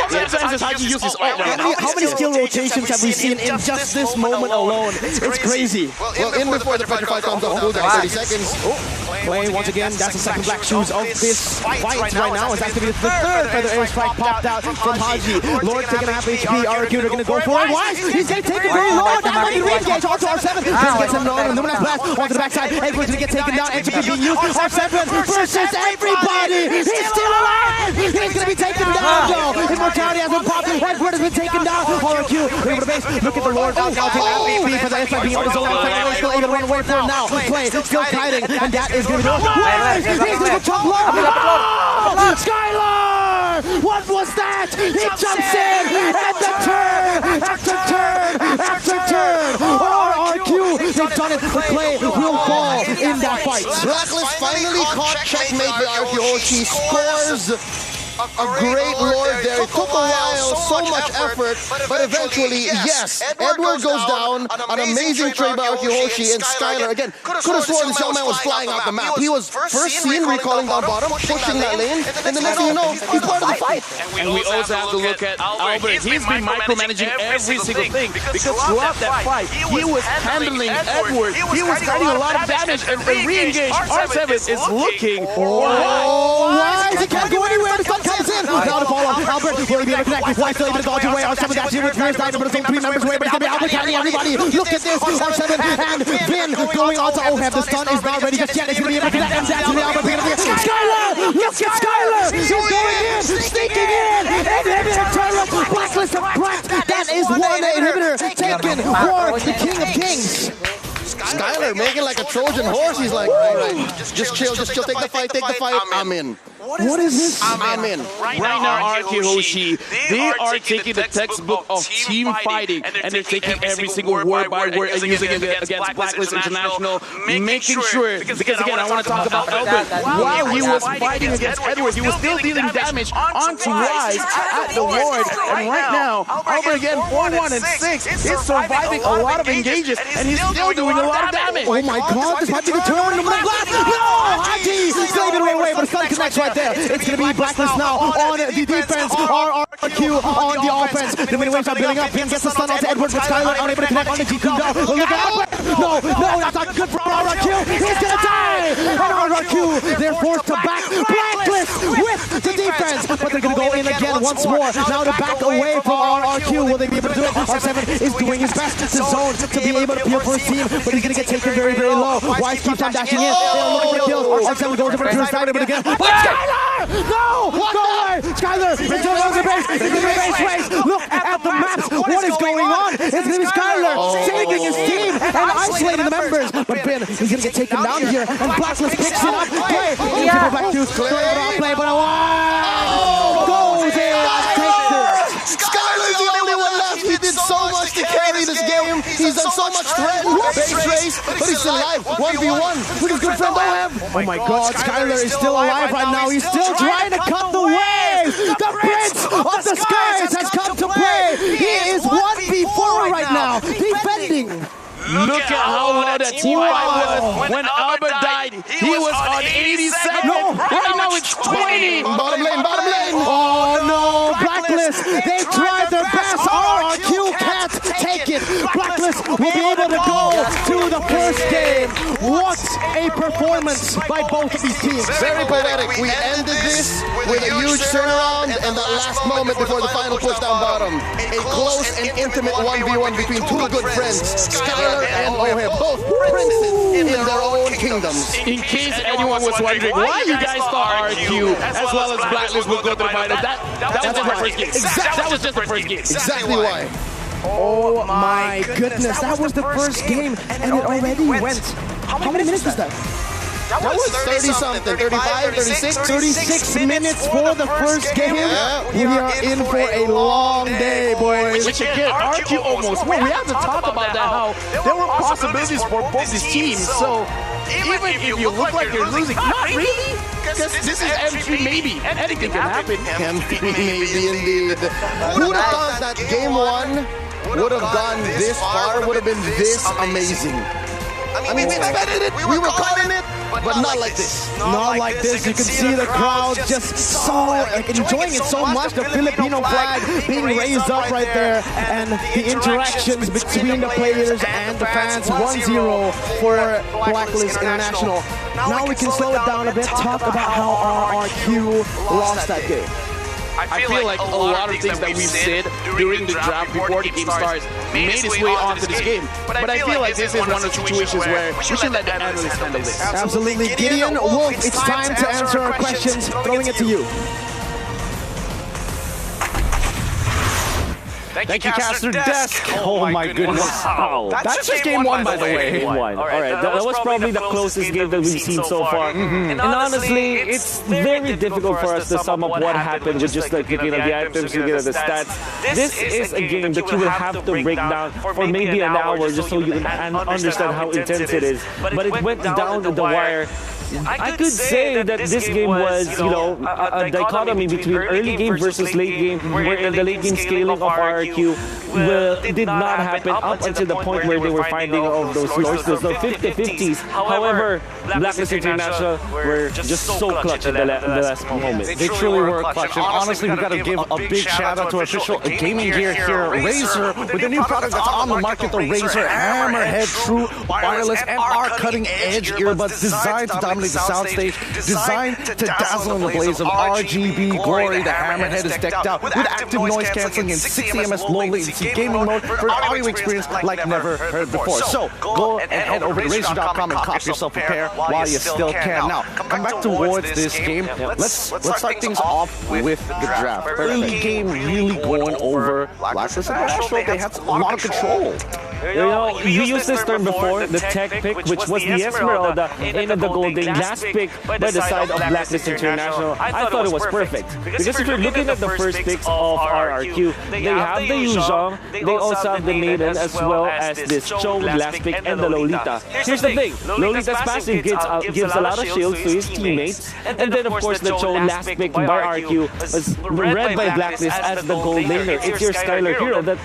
many times has Haji used his ult right now? How many skill rotations have we seen in just this moment alone? It's crazy. Well, in before the Petrify comes off cooldown, 30 seconds. Clay, once again, that's the second Black Shoes of this fight right now. It's actually the third feather air strike popped out from Haji. Lord taking half HP, RRQ, they're going to go for it. Why? He's going to take it very low. That might be re-engage onto R7. This gets him low, and Luminous Blast onto the backside. Edward's going to get taken down. Entropy being used. R7 versus everybody. He's still alive. He's going to be taken down, though. Immortality hasn't popped. Edward has been taken down. RRQ, able to base. Look at the Lord. Out MVP for the air strike being able to zone out. Still able to run away from now. Clay still kiting, and that is going to be he's going to jump low. Skylar! What was that? He jumps in, and the turn after turn after turn. RRQ, they've done it. The Clay will fall in that fight. BLACKLIST finally caught checkmate by RRQ Hoshi. Scores a great Lord there. It took a while, so much effort, but eventually, yes, Edward goes down. An amazing trade by RRQ Hoshi, and S.A.W.E.R.I. again could have sworn this young man was flying out the map. He was first seen recalling down bottom, pushing that lane, and the next thing you know, he's part of the fight. And we also have to look at Albert. He's been micromanaging every single thing, because throughout that fight, he was handling Edward. He was guiding a lot of damage, and re-engage. R7 is looking. Why? He can't go anywhere. The sun comes in. Now the follow on. Albert will he be able to connect. Why still able to dodge away? R7 actually with Pierce died, but it's only 3 members away. But it's going to be Albert carrying everybody. Look at this. R7 and Finn going on to O.H.E.B. The stun is not ready just yet. It's going to be able to connect. And that's the Albert. Skylar! Look at Skylar! He's going in. Sneaking in. Inhibitor turret. BLACKLIST have cracked. That is one inhibitor taken for the King of Kings. S.A.W.E.R.I. making like a Trojan horse. He's like, all right, just chill, take the fight, I'm in. What is this? I'm in. Right now, RRQ Hoshi, they are taking the textbook of team fighting, and they're taking every single word by word and using it against BLACKLIST International, making sure, because again, I want to talk about Albert. While he was fighting against Edward, he was still dealing damage onto Wise at the Lord, and right now, Albert again, 4-1 and 6, is surviving a lot of engages, and he's still doing a lot of damage. Oh my god, this might be the turn. No, Haji! Saving away, but it's not connects right there. It's going to be BLACKLIST now on the defense. RRQ on the offense. The mini waves are building up. Finn gets the stun onto Edward, but S.A.W.E.R.I. unable to connect on the G2 down. Look at Albert! No, that's not good for RRQ. He's going to die! And RRQ, they're forced to back BLACKLIST with the defense, but they're going to go in again once more. Now to back away from RRQ. Will they be able to do it? R7 is doing his best to zone to be able to peel for his team, but he's going to get taken very, very low. Wise keeps on dashing in. They're looking for kills. R7 goes over to S.A.W.E.R.I. but again. But S.A.W.E.R.I. fire! No! No way! Skyler into the base! Into the base race! Look at the maps! What is going on? It's going to be Skyler saving his team and isolating the members. But Ben, he's going to get taken down here, and BLACKLIST picks it up. Play! He's going to go back to play, but goes in! Skyler's the only one left. He did so much to carry this game. He's done so much threat, base race, but he's still alive. 1v1 with his good friend Oheb. Oh my god, Skyler is still alive right now. He's still trying to cut the wave. The Prince of the Skies has come to play. He is 1v4 right now, defending. Look at how low that team was. When Albert died, he was on 87. No, right now it's 20. Bottom lane, bottom lane. Oh no, BLACKLIST, they tried their best. RRQ can't take it. BLACKLIST will be able to go to the first game. What a performance by both of these teams. Very poetic. We ended this with a huge turnaround and that last moment before the final push down bottom. A close and intimate 1v1 between two good friends, Skyler and Oheb, both princes in their own kingdoms. In case anyone was wondering why you guys thought RRQ as well as BLACKLIST would go to the final, that was just the first game. That was just the first game. Exactly why. Oh my goodness, that was the first game and it already went. How many minutes was that? That was 30-something, 35, 36? 36 minutes for the first game. We are in for a long day, boys. Which again, RRQ almost won. We have to talk about that, how there were possibilities for both these teams. So even if you look like you're losing, not really, because this is M3 maybe. Anything can happen. M3 maybe indeed. Who would have thought that game one would have gone this far, would have been this amazing? I mean, we expected it, we were calling it, but not like this. Not like this. You can see the crowd just so enjoying it so much. The Filipino flag being raised up right there, and the interactions between the players and the fans. 1-0 for BLACKLIST International. Now we can slow it down a bit. Talk about how RRQ lost that game. I feel like a lot of things that we've said during the draft before the game starts made its way onto this game. But I feel like this is one of the situations where we should let the analysts handle this. Absolutely. Gideon, Wolf, it's time to answer our questions. Throwing it to you. Thank you, Caster Desk. Oh my goodness. Wow. That's just game one, by the way. Game one. All right, that was probably the closest game that we've seen so far. And honestly, it's very difficult for us to sum up what happened with just like looking at the items, looking at the stats. This is a game that you will have to break down for maybe an hour just so you can understand how intense it is. But it went down to the wire. I could say that this game was, you know, a dichotomy between early game versus late game, where the late game scaling of RRQ did not happen up until the point where they were finding of those lords, those 50-50s. However, BLACKLIST International were just so clutch in the last moment. They truly were clutch, and honestly, we got to give a big shout out to our official gaming gear here, Razer, with the new product that's on the market, the Razer Hammerhead True Wireless and our cutting-edge earbuds designed to dominate the soundstage, designed to dazzle in the blaze of RGB glory. The Hammerhead is decked out with active noise cancelling and 60 ms low latency gaming mode for an audio experience like never heard before. So go and head over to Razer.com and cop yourself a pair while you still can. Now, come back towards this game. Let's start things off with the draft. Early game really going over BLACKLIST International. They had a lot of control. You know, you used this term before, the tech pick, which was the Esmeralda in the golden last pick by the side of BLACKLIST International. I thought it was perfect. Because if you're looking at the first picks of RRQ, they have the Yuzhong, they also have the Maiden, as well as this Cho last pick and the Lolita. Here's the thing, Lolita's passive gives a lot of shields to his teammates, and then of course the Cho last pick by RRQ was read by BLACKLIST as the gold laner. It's your Skylar hero that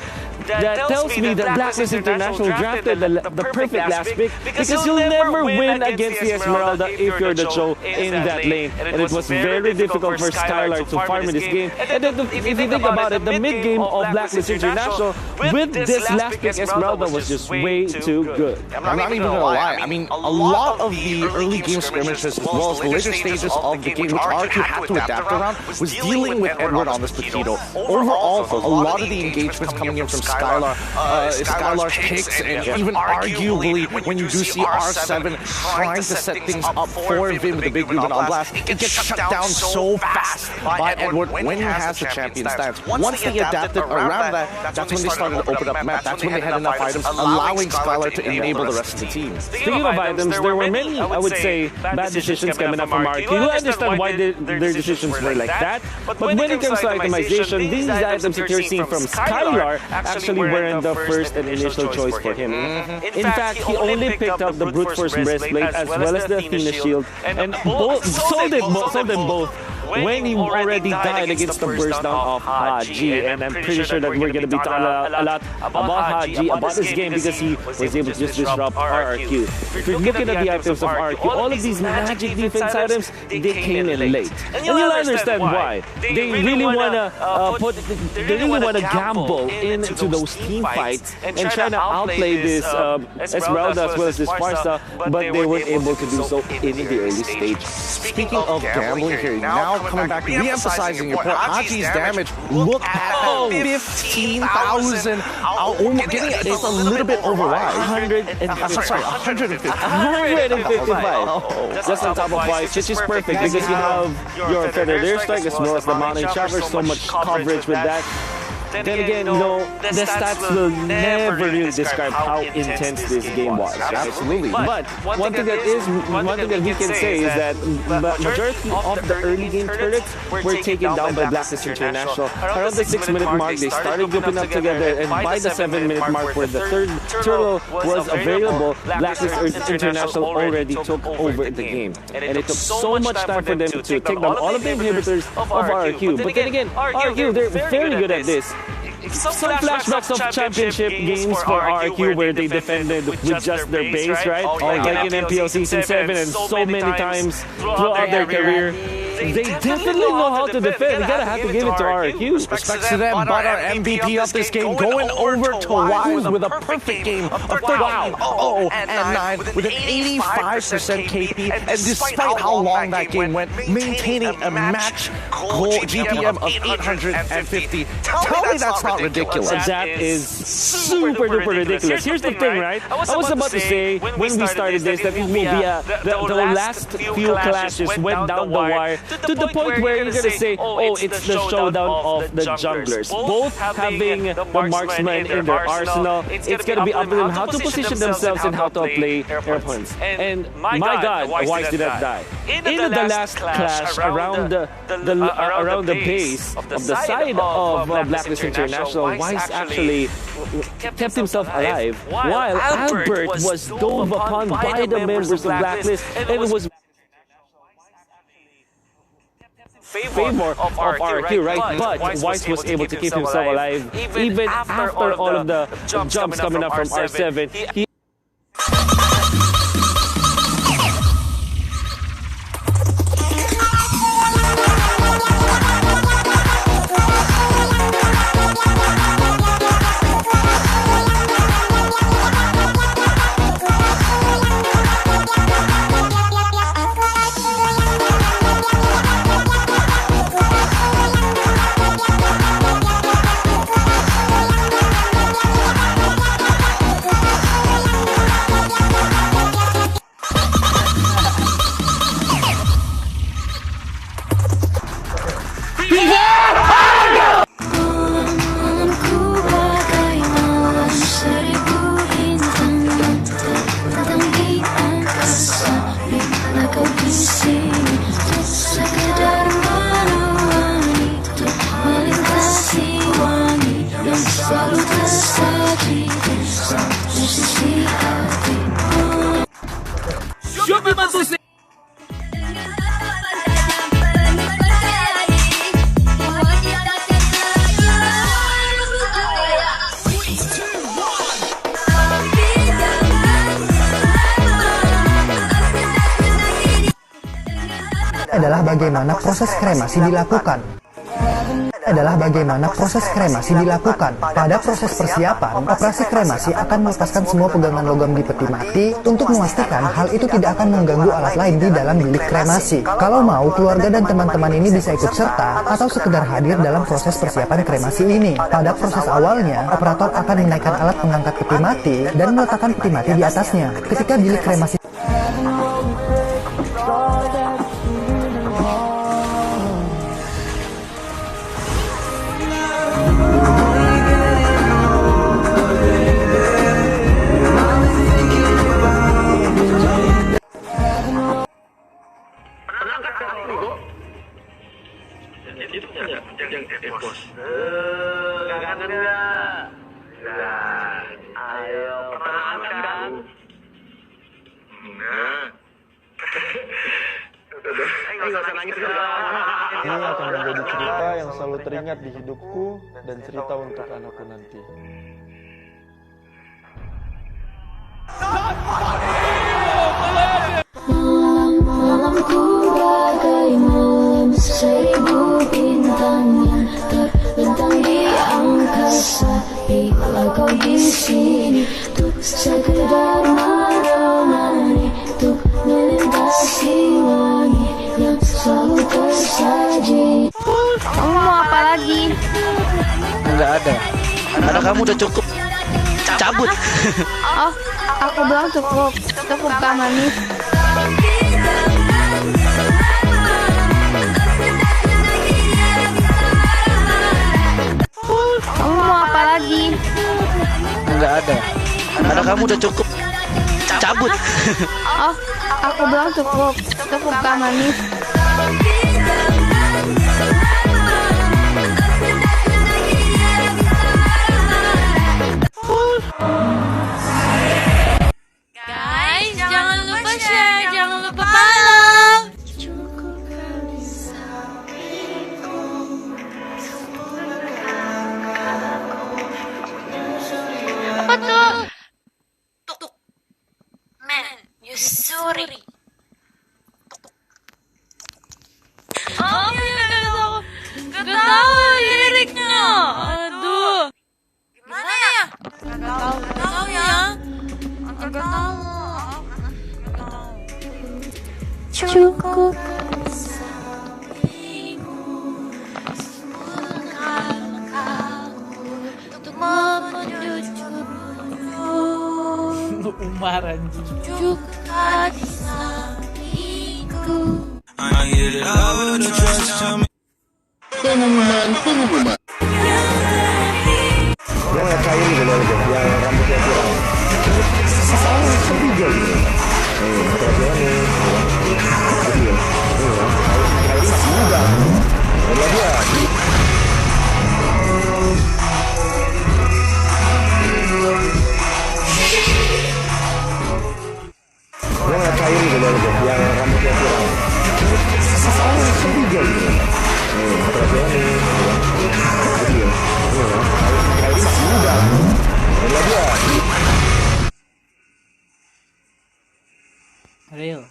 tells me that BLACKLIST International drafted the perfect last pick, because you'll never win against the Esmeralda if you're the Cho in that lane. And it was very difficult for Skylar to farm in this game. And then if you think about it, the mid game of BLACKLIST International with this last pick Esmeralda was just way too good. I'm not even gonna lie. I mean, a lot of the early game skirmishes as well as the later stages of the game, which RRQ had to adapt around, was dealing with Edward on this Paquito. Overall, a lot of the engagements coming in from Skylar S.A.W.E.R.I.A picks, and even arguably when you do see R7 trying to set things up for Vin with the big Ruben on blast, it gets shut down so fast by Edward when he has the champion stance. Once they adapted around that, that's when they started to open up map. That's when they had enough items, allowing S.A.W.E.R.I.A to enable the rest of the team. Speaking of items, there were many, I would say, bad decisions coming up from RRQ. You understand why their decisions were like that, but when it comes to itemization, these items that you're seeing from S.A.W.E.R.I.A actually weren't the first and initial choice for him. In fact, he only picked up the brute force breastplate as well as the Athena shield, and sold them both when he already died against the burst down of Haji. And I'm pretty sure that we're going to be talking a lot about Haji, about this game, because he was able to just disrupt RRQ. If you're looking at the items of RRQ, all of these magic defense items, they came in late. And you'll understand why. They really want to gamble into those team fights and try to outplay this S.A.W.E.R.I.A as well as this Farsa, but they weren't able to do so in the early stage. Speaking of gambling here, now coming back, re-emphasizing your point, Haji's damage, look at 15,000, getting it just a little bit over wide. 155. Just on top of Wise, which is perfect because you have your Feathered Airstrike as well as the Mountain Chopper, so much coverage with that. Then again, you know, the stats will never really describe how intense this game was. Absolutely. But one thing that we can say is that the majority of the early game turrets were taken down by BLACKLIST International. Around the 6-minute mark, they started grouping up together, and by the 7-minute mark, where the third turtle was available, BLACKLIST International already took over the game. And it took so much time for them to take down all of the inhibitors of RRQ. But then again, RRQ, they're very good at this. Some flashbacks of championship games for RRQ where they defended with just their base, right? Like in MPL Season 7 and so many times throughout their career. They definitely know how to defend. You gotta have to give it to RRQ. Respects to them, but our MVP of this game going over to Wise with a perfect game of 13-0 and 9 with an 85% KP, and despite how long that game went, maintaining a match goal GPM of 850. Tell me that's not ridiculous. That is super duper ridiculous. Here's the thing, right? I was about to say when we started this that it may be the last few clashes went down the wire to the point where you're gonna say, oh, it's the showdown of the junglers. Both having the marksman in their arsenal, it's gonna be up to them how to position themselves and how to play their opponents. And my God, Wise did not die. In the last clash around the base of the side of BLACKLIST International, Wise actually kept himself alive, while Albert was dove upon by the members of BLACKLIST and was favor of RRQ, right? But Wise was able to keep himself alive even after all of the jumps coming up from R7. Adalah bagaimana proses kremasi dilakukan. adalah bagaimana proses kremasi dilakukan. Pada proses persiapan, operasi kremasi akan melepaskan semua pegangan logam di peti mati untuk memastikan hal itu tidak akan mengganggu alat lain di dalam bilik kremasi. Kalau mau, keluarga dan teman-teman ini bisa ikut serta atau sekedar hadir dalam proses persiapan kremasi ini. Pada proses awalnya, operator akan menaikkan alat pengangkat peti mati dan meletakkan peti mati di atasnya. Ketika bilik kremasi ini akan menjadi cerita yang selalu teringat di hidupku dan cerita untuk anakku nanti. Malamku bagai malam seribu bintang yang terbentang di angkasa. Bila kau di sini untuk sekedar menemani, untuk melintasi langit yang selalu tersaji. Kamu mau apa lagi? Enggak ada. Karena kamu udah cukup. Cabut. Oh, aku bilang cukup. Cukup kan, manis? Kamu mau apa lagi? Enggak ada. Karena kamu udah cukup. Cabut. Oh, aku bilang cukup. Cukup kan, manis? Guys, jangan lupa share, jangan lupa follow. Apa tuh? Tuk. Man, Yusuri. Oh, gak tahu liriknya. Aduh. Gimana ya? Gak tahu ya. Gak tahu. Cukup. Untuk menuju Umar anjing. cukup di sampingku. Pengumuman. yang lihat saya ini dulu aja, yang rambutnya viral. Sepi gitu. Perhatian nih. Jadi ya. Ini masih muda. Lihat dia. Yang lihat saya ini dulu aja, yang rambutnya viral. Sepi gitu. Perhatian nih. Jadi ya. Ini masih muda. Lihat dia. Real.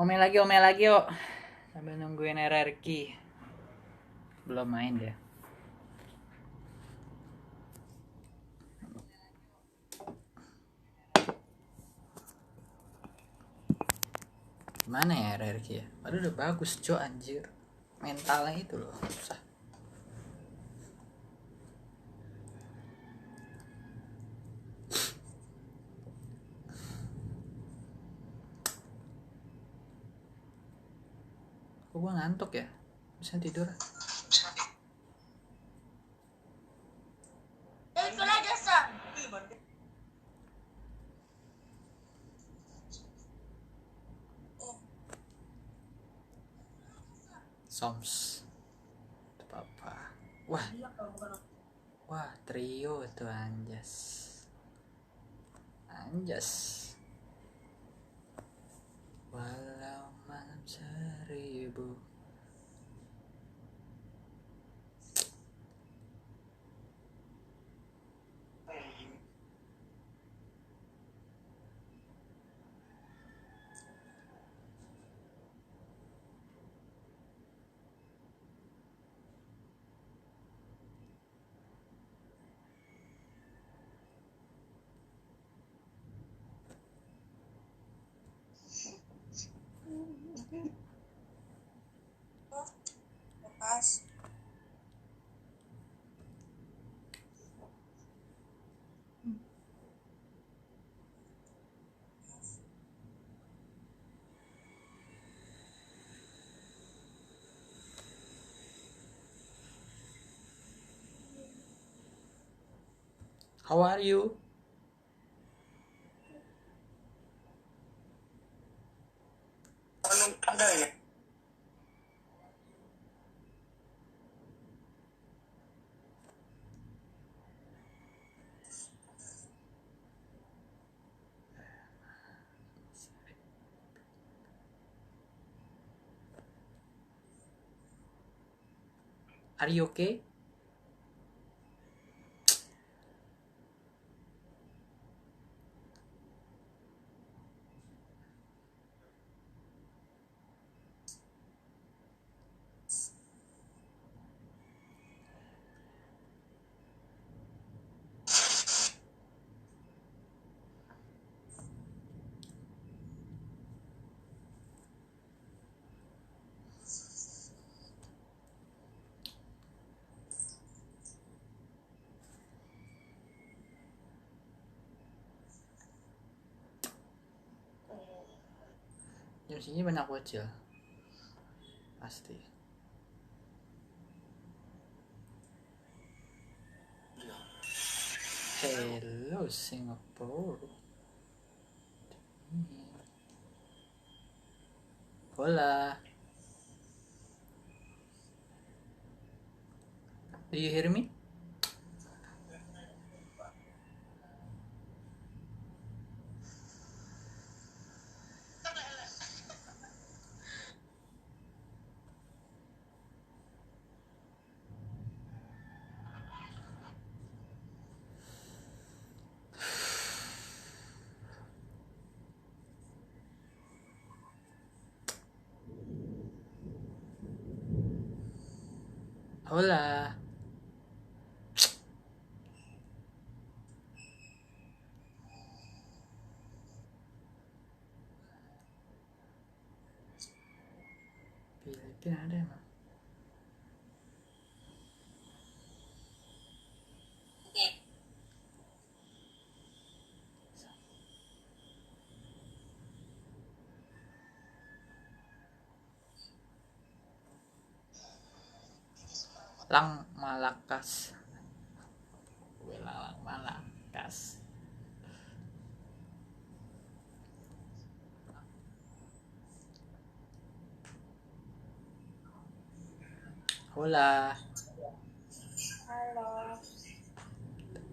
Omel lagi yuk. Sambil nungguin RRQ. Belum main dia. Mana ya RRQ ya? Padahal udah bagus cok anjir. Mentalnya itu loh susah. Kok gue ngantuk ya? Bisa tidur. Soms. Apa? Wah, trio tuh anjas. Walau malam 1000. How are you? Are you okay? Jam sini banyak bocil. Pasti. Hello Singapore. Hola. Do you hear me? Hola. Filipina ada emang. Lang Malakas. Lang Malakas. Hola. Halo.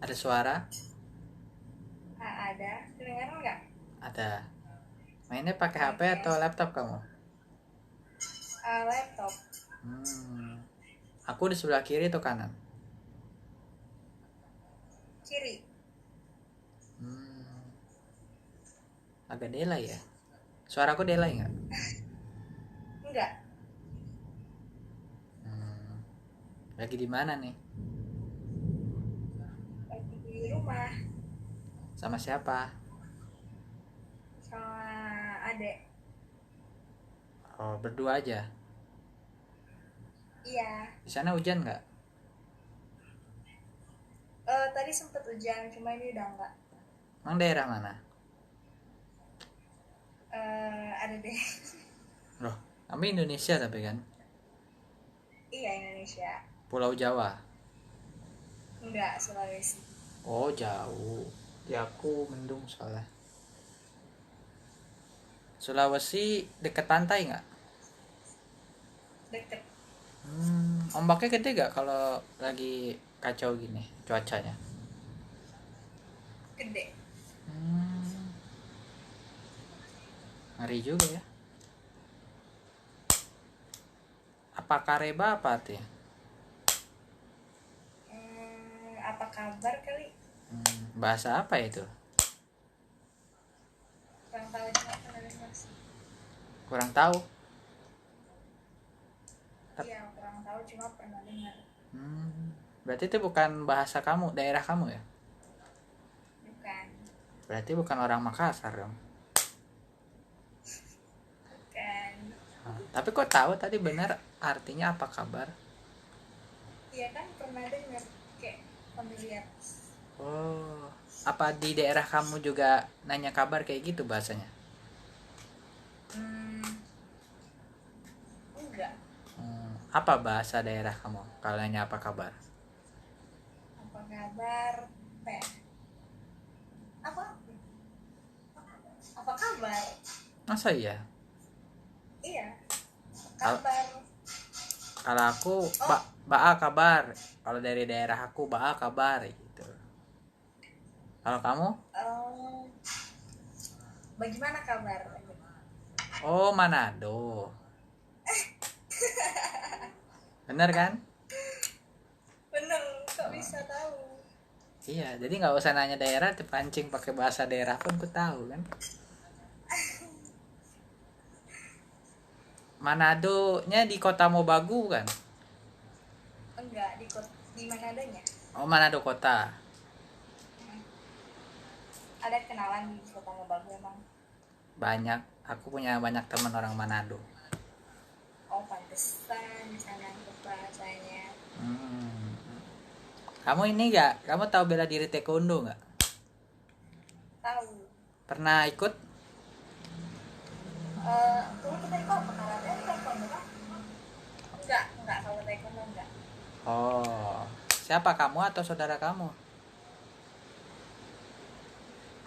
Ada suara? Ada. Kedengaran nggak? Ada. Mainnya pakai HP atau laptop kamu? Laptop. Aku di sebelah kiri atau kanan? Kiri. Agak delay ya? Suaraku delay nggak? Enggak. Lagi di mana nih? Lagi di rumah Sama siapa? sama adek. Oh, berdua aja. Iya. Di sana hujan nggak? Tadi sempet hujan, cuma ini udah enggak. Emang daerah mana? Ada deh. Loh, kami Indonesia tapi kan? Iya, Indonesia. Pulau Jawa? Enggak, Sulawesi. Oh, jauh. Ya aku mendung soalnya. Sulawesi deket pantai nggak? Deket. Ombaknya gede nggak kalau lagi kacau gini cuacanya? Gede. Ngeri juga ya. Apa kareba apa tuh ya? Apa kabar kali? Bahasa apa itu? Kurang tahu, cuma pernah dengar sih. Kurang tahu. Iya, kurang tahu, cuma pernah dengar. Berarti itu bukan bahasa kamu, daerah kamu ya? Bukan. Berarti bukan orang Makassar dong. Bukan. Tapi kok tahu tadi benar artinya apa kabar? Iya kan pernah dengar, kayak familiar. Oh, apa di daerah kamu juga nanya kabar kayak gitu bahasanya? Enggak. Apa bahasa daerah kamu kalau nanya apa kabar? Apa kabar? Apa kabar? Masa iya? Iya. Kabar. Kalau aku Ba kabar. Kalau dari daerah aku Ba kabar gitu. Kalau kamu? Bagaimana kabar? Oh, Manado. Bener kan? Bener, kok bisa tahu? Iya, jadi nggak usah nanya daerah, dipancing pakai bahasa daerah pun ku tahu kan. Manado-nya di kota Mobagu kan? Enggak, di Manado-nya. Oh, Manado kota. Ada kenalan di kota Mobagu emang? Banyak, aku punya banyak teman orang Manado. Oh, pantesan sana bahasanya. Kamu ini nggak? Kamu tahu bela diri taekwondo nggak? Tahu. Pernah ikut? Dulu kita ikut karate taekwondo kan? Enggak kalau taekwondo enggak. Oh, siapa kamu atau saudara kamu?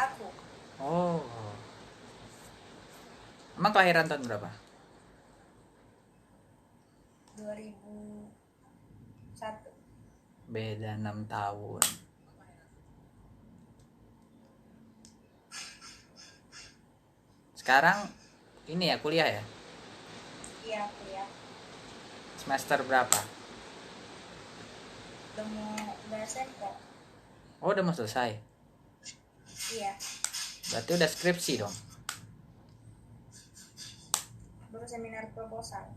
Aku. Oh, emang kelahiran tahun berapa? 2001. Beda 6 tahun. Sekarang ini ya kuliah ya? Iya, kuliah. Semester berapa? Udah semester. Oh, udah mau selesai. Iya. Berarti udah skripsi dong. Baru seminar proposal.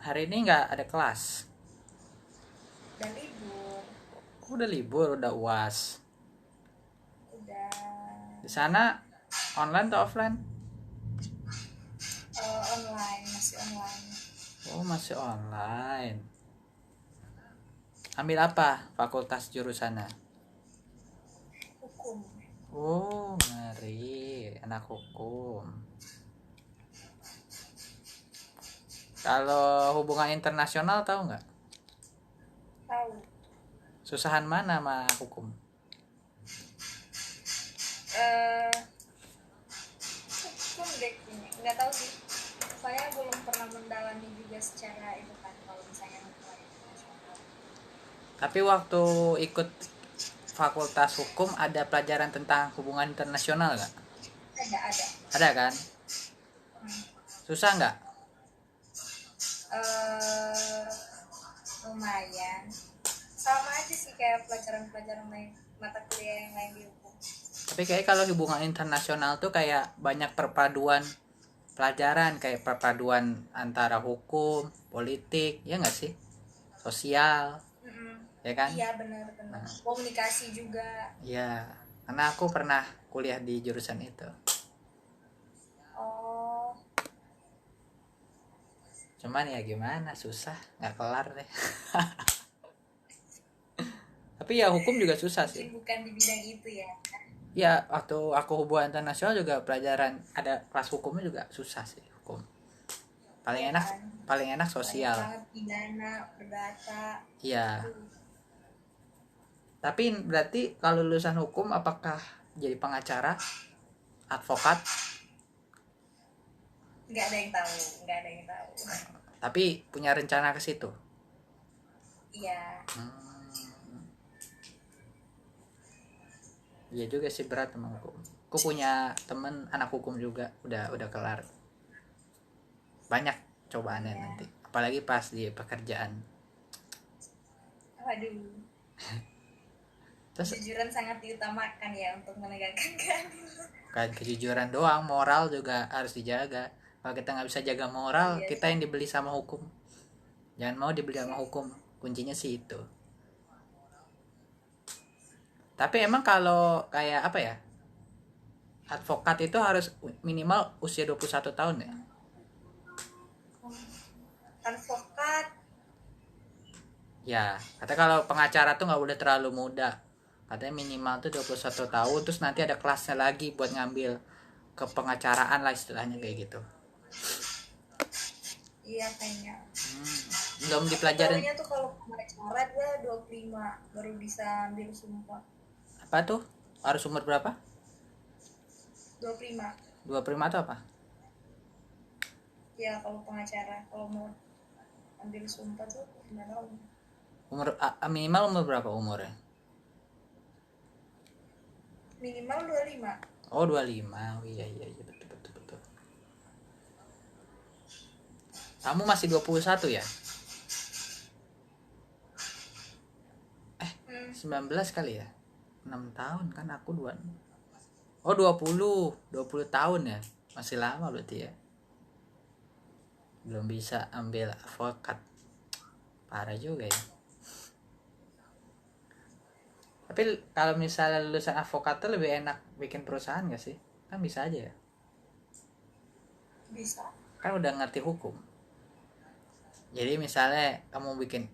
Hari ini nggak ada kelas. Udah libur. Udah libur, udah UAS. Udah. Di sana online atau offline? Online, masih online. Oh, masih online. Ambil apa fakultas jurusannya? Hukum. Oh, ngeri, anak hukum. Kalau hubungan internasional tahu nggak? Tahu. Susahan mana sama hukum? Hukum deh ini. Nggak tahu sih. Saya belum pernah mendalami juga secara itu kan kalau misalnya hubungan internasional. Tapi waktu ikut fakultas hukum ada pelajaran tentang hubungan internasional nggak? Ada. Ada kan? Susah nggak? Lumayan. Sama aja sih kayak pelajaran-pelajaran lain, mata kuliah yang lain di hukum. Tapi kayak kalau hubungan internasional tuh kayak banyak perpaduan pelajaran kayak perpaduan antara hukum, politik, ya nggak sih? Sosial, ya kan? Iya benar-benar. Komunikasi juga. Iya, karena aku pernah kuliah di jurusan itu. Oh. Cuman ya gimana, susah, nggak kelar deh. Tapi ya hukum juga susah sih. Bukan di bidang itu ya. Ya, waktu aku hubungan internasional juga pelajaran ada kelas hukumnya juga susah sih hukum. Paling enak, paling enak sosial. Banget pidana, perdata. Iya. Tapi berarti kalau lulusan hukum apakah jadi pengacara, advokat? Nggak ada yang tahu, nggak ada yang tahu. Tapi punya rencana ke situ. Iya. Iya juga sih, berat emang hukum. Aku punya temen anak hukum juga, udah kelar. Banyak cobaannya nanti, apalagi pas di pekerjaan. Waduh. Terus kejujuran sangat diutamakan ya untuk menegakkan keadilan. Kan kejujuran doang, moral juga harus dijaga. Kalau kita nggak bisa jaga moral, kita yang dibeli sama hukum. Jangan mau dibeli sama hukum, kuncinya sih itu. Tapi emang kalau kayak apa ya, advokat itu harus minimal usia 21 tahun ya? Advokat? Ya, katanya kalau pengacara tuh nggak boleh terlalu muda. Katanya minimal tuh 21 tahun, terus nanti ada kelasnya lagi buat ngambil ke pengacaraan lah istilahnya kayak gitu. Iya kayaknya. Belum dipelajarin. Kayaknya tuh kalau pengacara dia 25 baru bisa ambil sumpah. Apa tuh? Harus umur berapa? 25. 25 itu apa? Ya kalau pengacara, kalau mau ambil sumpah tuh gimana? Umur minimal umur berapa umurnya? Minimal 25. Oh 25. Oh iya betul. Kamu masih 21 ya? 19 kali ya? 6 tahun kan aku 2. Oh 20 tahun ya? Masih lama berarti ya? Belum bisa ambil advokat. Parah juga ya. Tapi kalau misalnya lulusan advokat tuh lebih enak bikin perusahaan gak sih? Kan bisa aja ya? Bisa. Kan udah ngerti hukum. Jadi misalnya kamu bikin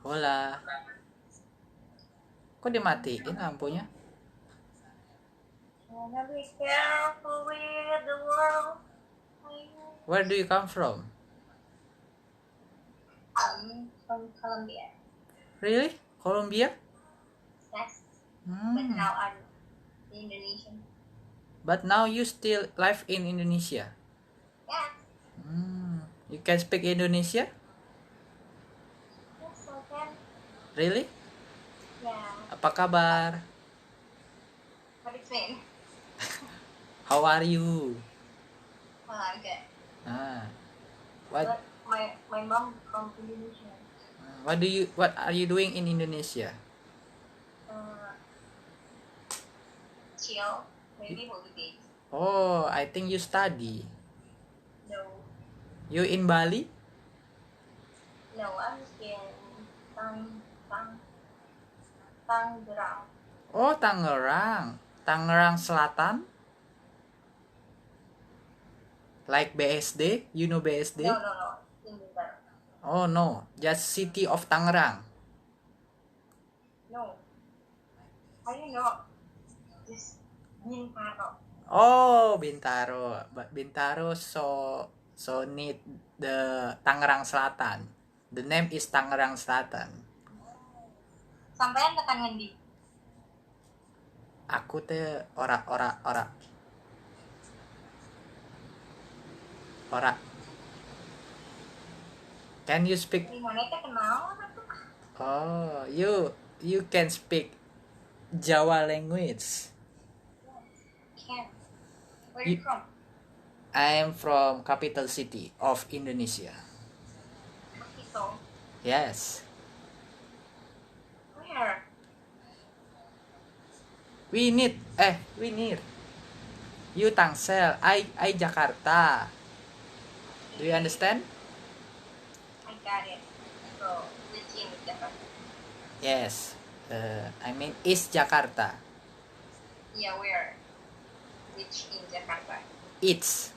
Holla. Kok dimatiin lampunya? Where do you come from? From Colombia. Really? Colombia? Yes. But now I'm in Indonesia. But now you still live in Indonesia? Yeah. You can speak Indonesia? Yes, I can. Really? Yeah. Apa kabar? What is it? How are you? I'm good. What? But my mom from Indonesia. What are you doing in Indonesia? Chill, maybe holidays. Oh, I think you study. No. You in Bali? No, I'm in Tangerang. Oh, Tangerang. Tangerang Selatan? Like BSD? You know BSD? No. In Bintaro. Oh no, just city of Tangerang. No. How you know? Just Bintaro. Oh, Bintaro. But Bintaro so need the Tangerang Selatan. The name is Tangerang Selatan. Sampean tekan ngendi? Aku teh ora. Can you speak? Oh, you can speak Jawa language. Can. Where you from? I am from capital city of Indonesia. Capital. Yes. Where? We need. You Tangsel, I Jakarta. Do you understand? I got it. So, which in Jakarta? Yes. I mean East Jakarta. Yeah, where? Which in Jakarta? It's.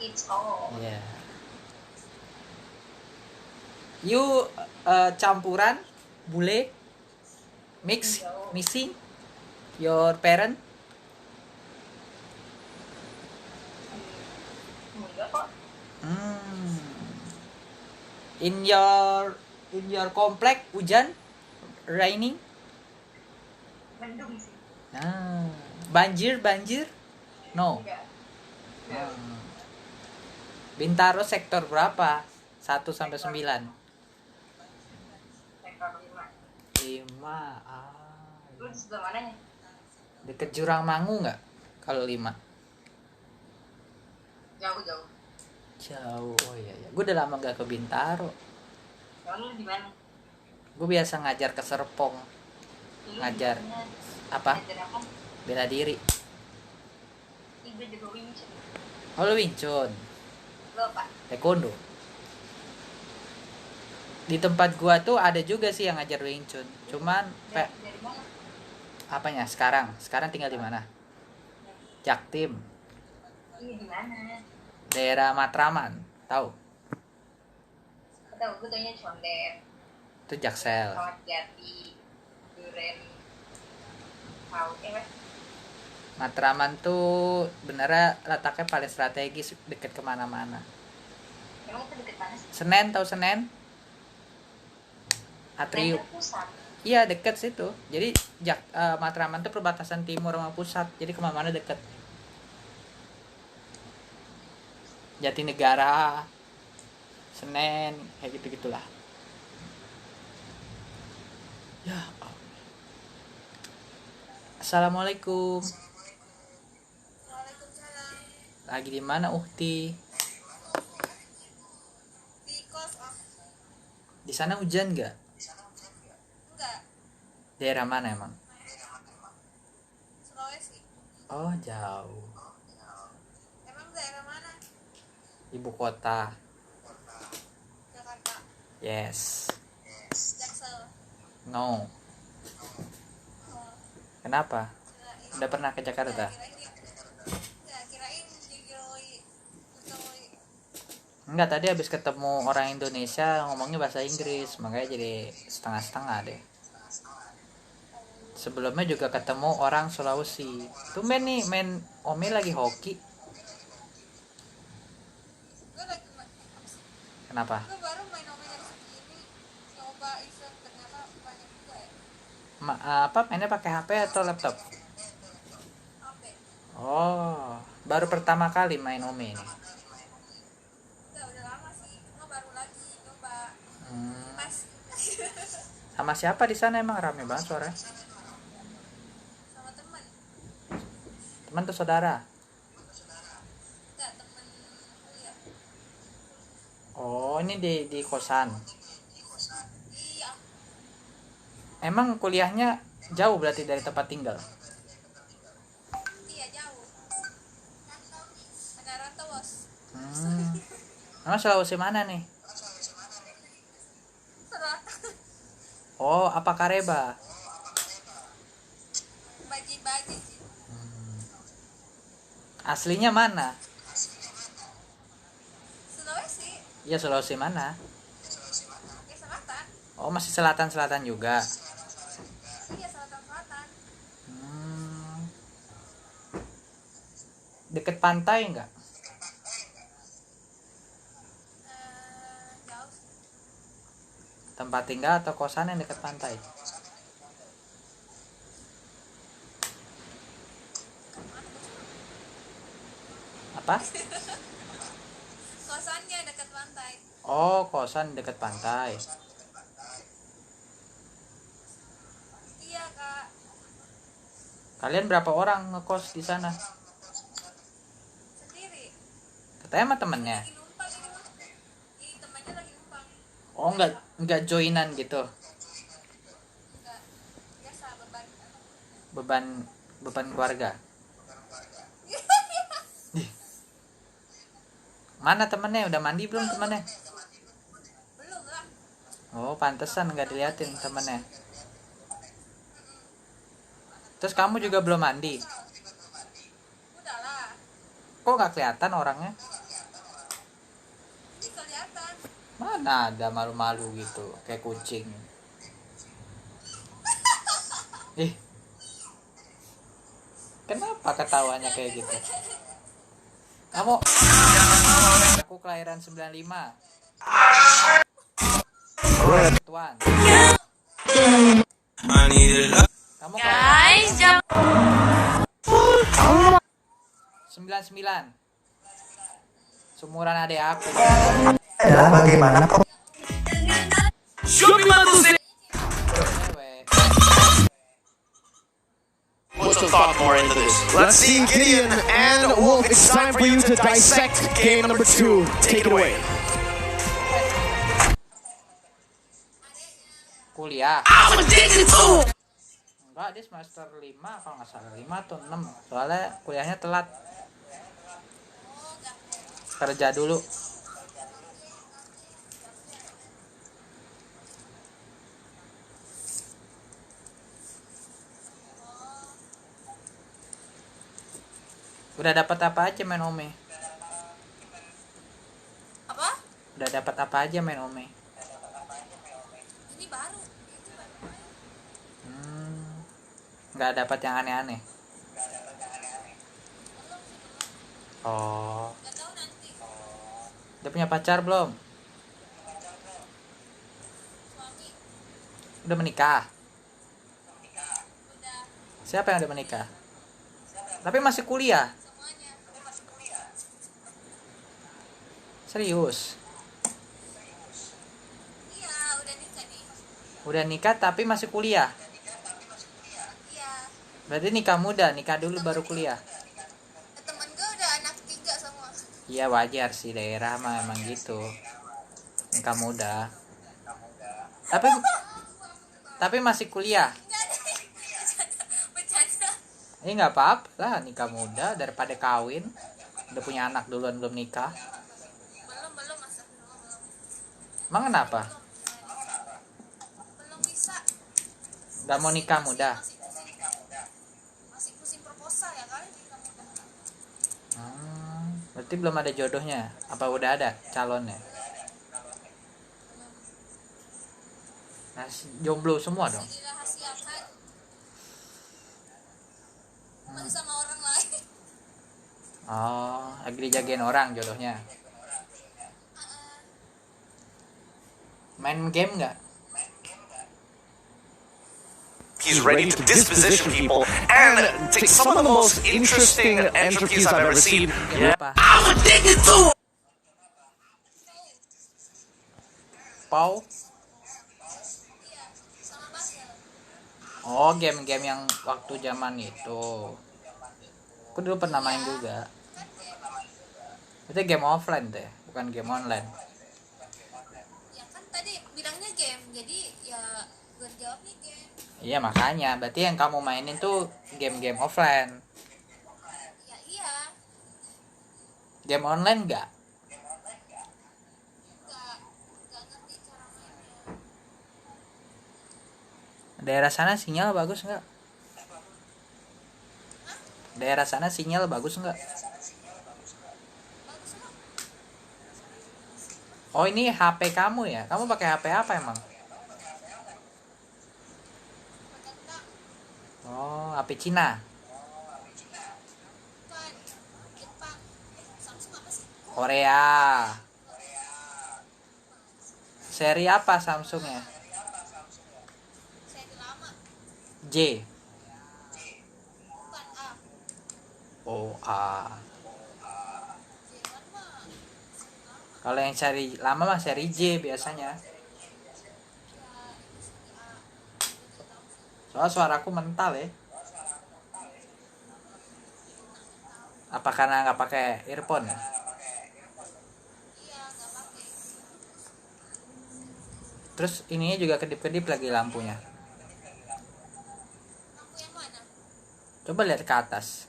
It's all. Yeah. You campuran, bule, mix, missing, your parent? Enggak kok. In your komplek hujan, raining? Mendung sih. Banjir? No. Enggak. Bintaro sektor berapa? 1 sampai 9. Sektor 5. 5. Lu di sebelah mananya? Deket Jurang Mangu nggak? Kalau 5. Jauh. Jauh. Oh iya. Gue udah lama gak ke Bintaro. Lu di mana? Gue biasa ngajar ke Serpong. Ngajar apa? Ngajar apa? Bela diri. Ibu juga Wing Chun. Oh lu Wing Chun. Lo apa? Taekwondo. Di tempat gua tuh ada juga sih yang ngajar Wing Chun. Cuman Dari mana? apanya sekarang? Sekarang tinggal di mana? Jaktim. Iya di mana? Daerah Matraman. Tahu? Tahu, gue tanya Condet. Itu Jaksel. Ramat Jati, Duren. Tahu, Mas? Matraman tuh benernya letaknya paling strategis, deket kemana-mana. Emang itu deket mana sih? Senen, tahu Senen? Atrium. Iya deket situ. Jadi Matraman tuh perbatasan timur sama pusat. Jadi kemana-mana deket. Jatinegara, Senen, kayak gitu-gitulah. Ya. Assalamualaikum. Waalaikumsalam. Lagi di mana Uhti? Di kos, Di sana hujan nggak? Enggak. Daerah mana emang? Sulawesi. Oh jauh. Emang daerah mana? Ibu kota. Jakarta. Yes. Jaksel. No. Kenapa? Udah pernah ke Jakarta? Kirain di Giroi. Enggak, tadi habis ketemu orang Indonesia ngomongnya bahasa Inggris, makanya jadi setengah-setengah deh. Sebelumnya juga ketemu orang Sulawesi. Tumben nih main Ome lagi hoki. Kenapa? Gue baru main Omlet dari segini. Nyoba event ternyata banyak juga ya. Apa mainnya pakai HP atau laptop? HP. Oh, baru pertama kali main Ome ini. Udah lama sih, cuma baru lagi nyoba. Pas. Sama siapa di sana emang rame banget suaranya? Sama temen. Teman tuh saudara? Enggak, temen kuliah. Oh, ini di kosan. Iya. Emang kuliahnya jauh berarti dari tempat tinggal? Iya, jauh. Ada rantau, Bos. Emang Sulawesi mana nih? Selatan. Oh, apa Kareba? Baji-baji sih. Aslinya mana? Sulawesi. Ya Sulawesi mana? Ya, selatan. Oh, masih selatan-selatan juga. Iya, selatan-selatan. Deket pantai nggak? Jauh sih. Tempat tinggal atau kosan yang deket pantai? Apa? Kosannya dekat pantai. Oh, kosan deket pantai. Iya, Kak. Kalian berapa orang ngekos di sana? Sendiri. Katanya sama temennya. Lagi numpang ini mah. Ih, temannya lagi numpang. Oh, nggak joinan gitu. Enggak. Biasa beban. Beban keluarga. Mana temennya? Udah mandi belum temennya? Belum lah. Oh, pantesan nggak diliatin temennya. Terus kamu juga belum mandi? Udah lah. Kok nggak kelihatan orangnya? Ini kelihatan. Mana ada malu-malu gitu, kayak kucing. Ih, kenapa ketawanya kayak gitu? Kamu, aku kelahiran 95. Tuan. Kamu Guys, jangan 99. Sumuran adik aku. Adalah bagaimana Put some thought more into this. Let's see Gideon and Wolf. It's time for you to dissect game number 2. Take it away. Kuliah. Enggak, dia semester 5 kalau nggak salah, 5 atau 6. Soalnya kuliahnya telat. Kerja dulu. Udah dapat apa aja main Ome? Apa? Udah dapat apa aja main Ome? Ini baru. Nggak dapat yang aneh-aneh. Oh. Gak tahu nanti. Udah punya pacar belum? Suami. Udah menikah? Udah. Siapa yang udah menikah? Tapi masih kuliah? Semuanya. Serius? Iya, udah nikah nih. Udah nikah tapi masih kuliah? Iya. Berarti nikah muda, nikah dulu baru kuliah? Temen gue udah anak 3 semua. Iya wajar sih, daerah mah emang gitu. Nikah muda. Tapi masih kuliah? Bercanda. Nggak apa-apa lah, nikah muda daripada kawin. Udah punya anak duluan belum nikah. Belum masa. Belum. Emang kenapa? Belum bisa. Gak mau nikah muda? Masih pusing proposal ya kali nikah muda. Berarti belum ada jodohnya? Apa udah ada calonnya? Nah, jomblo semua dong? Dirahasiakan. Masih sama orang lain. Oh, lagi dijagain orang jodohnya. Main game nggak? He's ready to disposition people and take some of the most interesting entropes I've ever seen. Apa? P.A.Y.P.A.L? Oh, game-game yang waktu zaman itu. Aku dulu pernah main juga. Itu game offline deh, bukan game online. Ya kan tadi bilangnya game, jadi ya gue jawab nih game. Iya makanya, berarti yang kamu mainin tuh game-game offline. Ya iya. Game online enggak? Nggak ngerti cara mainnya. Daerah sana sinyal bagus enggak? Daerah sana sinyal bagus enggak? Oh ini HP kamu ya? Kamu pakai HP apa emang? Oh, HP Cina. Bukan. Jepang. Samsung apa sih? Korea. Seri apa Samsungnya? Seri lama. J. Bukan A. Oh, A. Jerman mah. Kalau yang seri lama mah seri J biasanya. Soal suaraku mental ya. Apa karena nggak pakai earphone ya? Iya, nggak pakai. Terus ininya juga kedip-kedip lagi lampunya. Lampu yang mana? Coba lihat ke atas.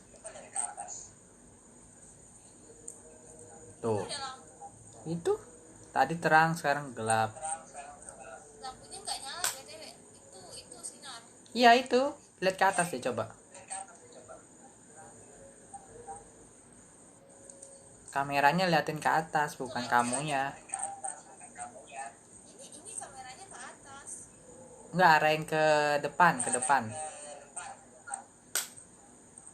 Tuh. Ada lampu. Itu tadi terang, sekarang gelap. Lampunya nggak nyala BTW. Itu sinar. Iya itu, lihat ke atas deh coba. Kameranya liatin ke atas, bukan kamunya. Ini kameranya ke atas. Enggak, arahin ke depan, ke depan.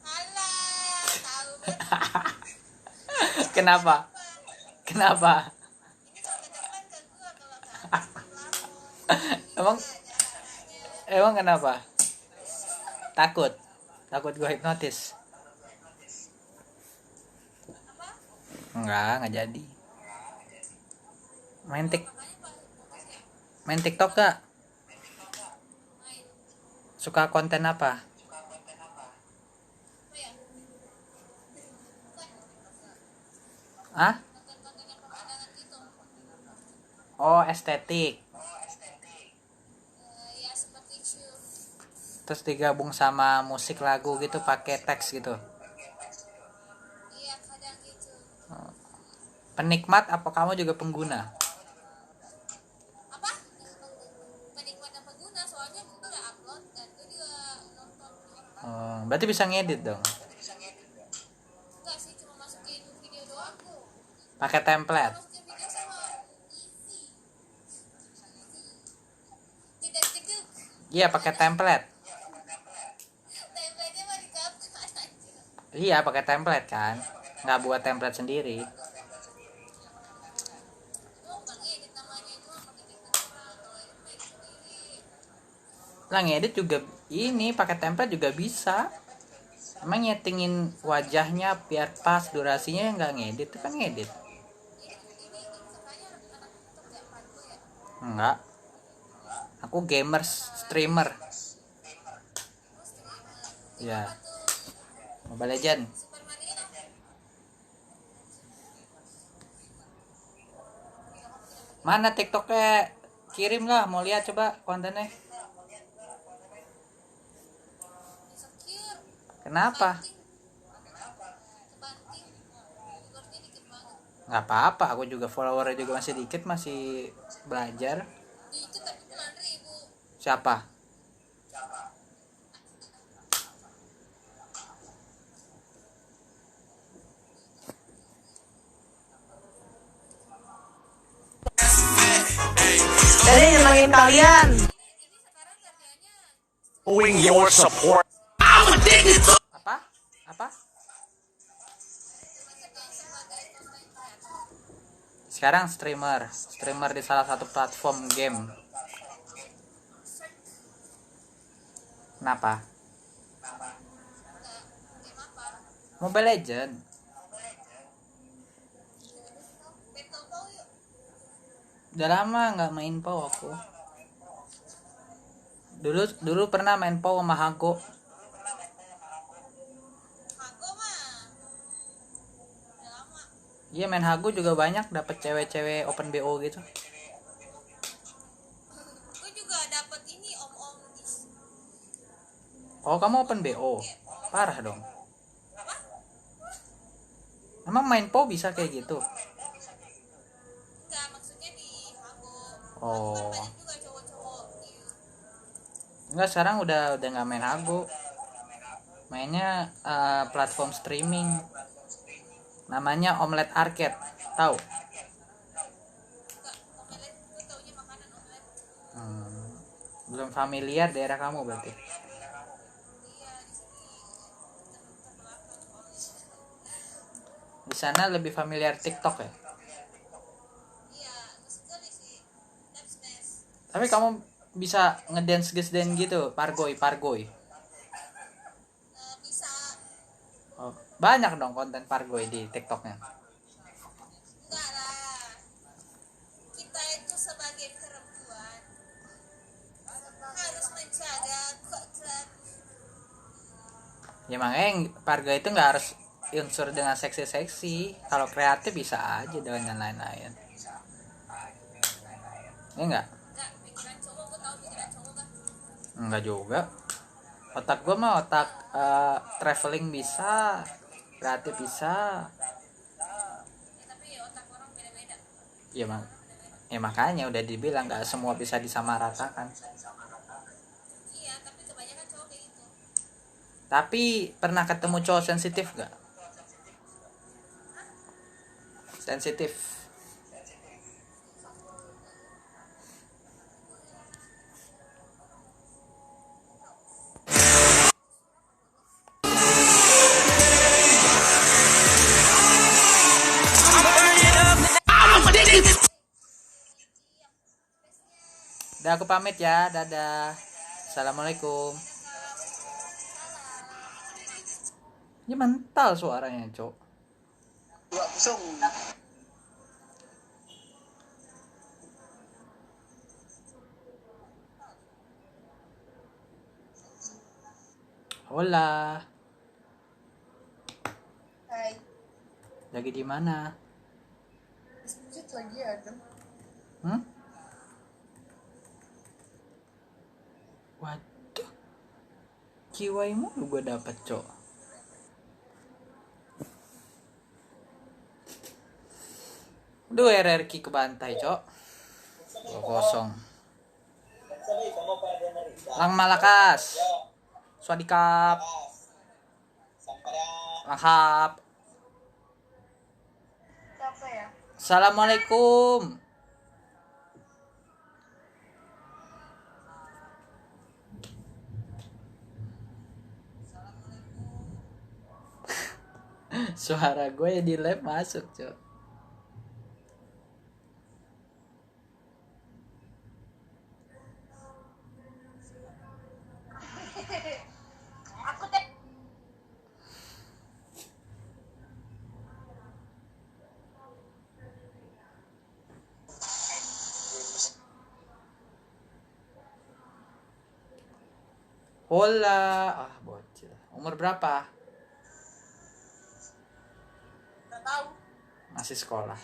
Alah, tahu banget. Kenapa? Kenapa? Ini kalau ke depan ke gua, kalau ke atas ke plafon. Emang kenapa? Takut gue hipnotis. Enggak jadi. Main TikTok gak? Suka konten apa? Hah? Oh, estetik. Ya seperti itu. Terus digabung sama musik lagu gitu, pakai teks gitu. Iya, kadang gitu. Penikmat apa kamu juga pengguna? Apa? Penikmat dan pengguna, soalnya gue udah upload dan gue juga nonton. Berarti bisa ngedit dong. Enggak sih, cuma masukin video doang kok. Pakai template. Masukin video sama easy. Tidak teguk. Iya, pakai template. Template-nya mah digabung aja. Iya, pakai template kan. Nggak buat template sendiri. Lah ngedit juga ini pakai template juga bisa. Emang nyetingin wajahnya biar pas, durasinya nggak ngedit, itu kan ngedit. Enggak. Aku gamers, streamer. Ya. Mobile Legend. Mana TikToknya? Kirim lah, mau lihat coba kontennya. Kenapa? Nggak apa-apa, aku juga followernya juga masih dikit, masih belajar. Siapa? Jadi nyenengin kalian. Showing your support. Apa? Sekarang streamer di salah satu platform game. Kenapa? Mobile Legend. Udah lama nggak main P.A.Y.P.A.L aku. Dulu pernah main P.A.Y.P.A.L sama Hago. Iya, main Hago juga banyak dapet cewek-cewek open BO gitu. Gue juga dapet ini om-om. Oh, kamu open BO? Parah dong. Emang main P.A.Y.P.A.L bisa kayak gitu? Enggak, maksudnya di Hago. Oh. Banyak juga cowok-cowok. Enggak, sekarang udah nggak main Hago. Mainnya platform streaming. Namanya Omlet Arcade, tahu? Belum familiar daerah kamu berarti. Di sana lebih familiar TikTok ya? Tapi kamu bisa ngedance gitu, pargoy. Oh, banyak dong konten pargoy di TikToknya. Enggak lah. Kita itu sebagai perempuan harus menjaga kodrat. Ya makanya pargoy itu nggak harus unsur dengan seksi-seksi. Kalau kreatif bisa aja dengan lain-lain. Ya enggak? Enggak, pikiran cowok, gue tahu pikiran cowok kan. Enggak juga. Otak gue mah otak traveling bisa, kreatif bisa. Ya, tapi otak orang beda-beda. Ya makanya udah dibilang nggak semua bisa disamaratakan. Iya, tapi kebanyakan cowok kayak gitu. Tapi pernah ketemu cowok sensitif nggak? Sensitif. Udah aku pamit ya, dadah. Assalamualaikum. Ini mental suaranya, Cok. Hola. Hai. Lagi di mana? Masjid lagi ada. Waduh. Kiwaimu gue dapet, Cok. Duh, RRQ kebantai, Cok. 2-0. Lang Malakas. Swadikap. Lahap. Siapa ya? Assalamualaikum. Suara gue di lab masuk, Cok. Aku teh. Hola. Ah, bocil. Umur berapa? Nggak tahu. Masih sekolah.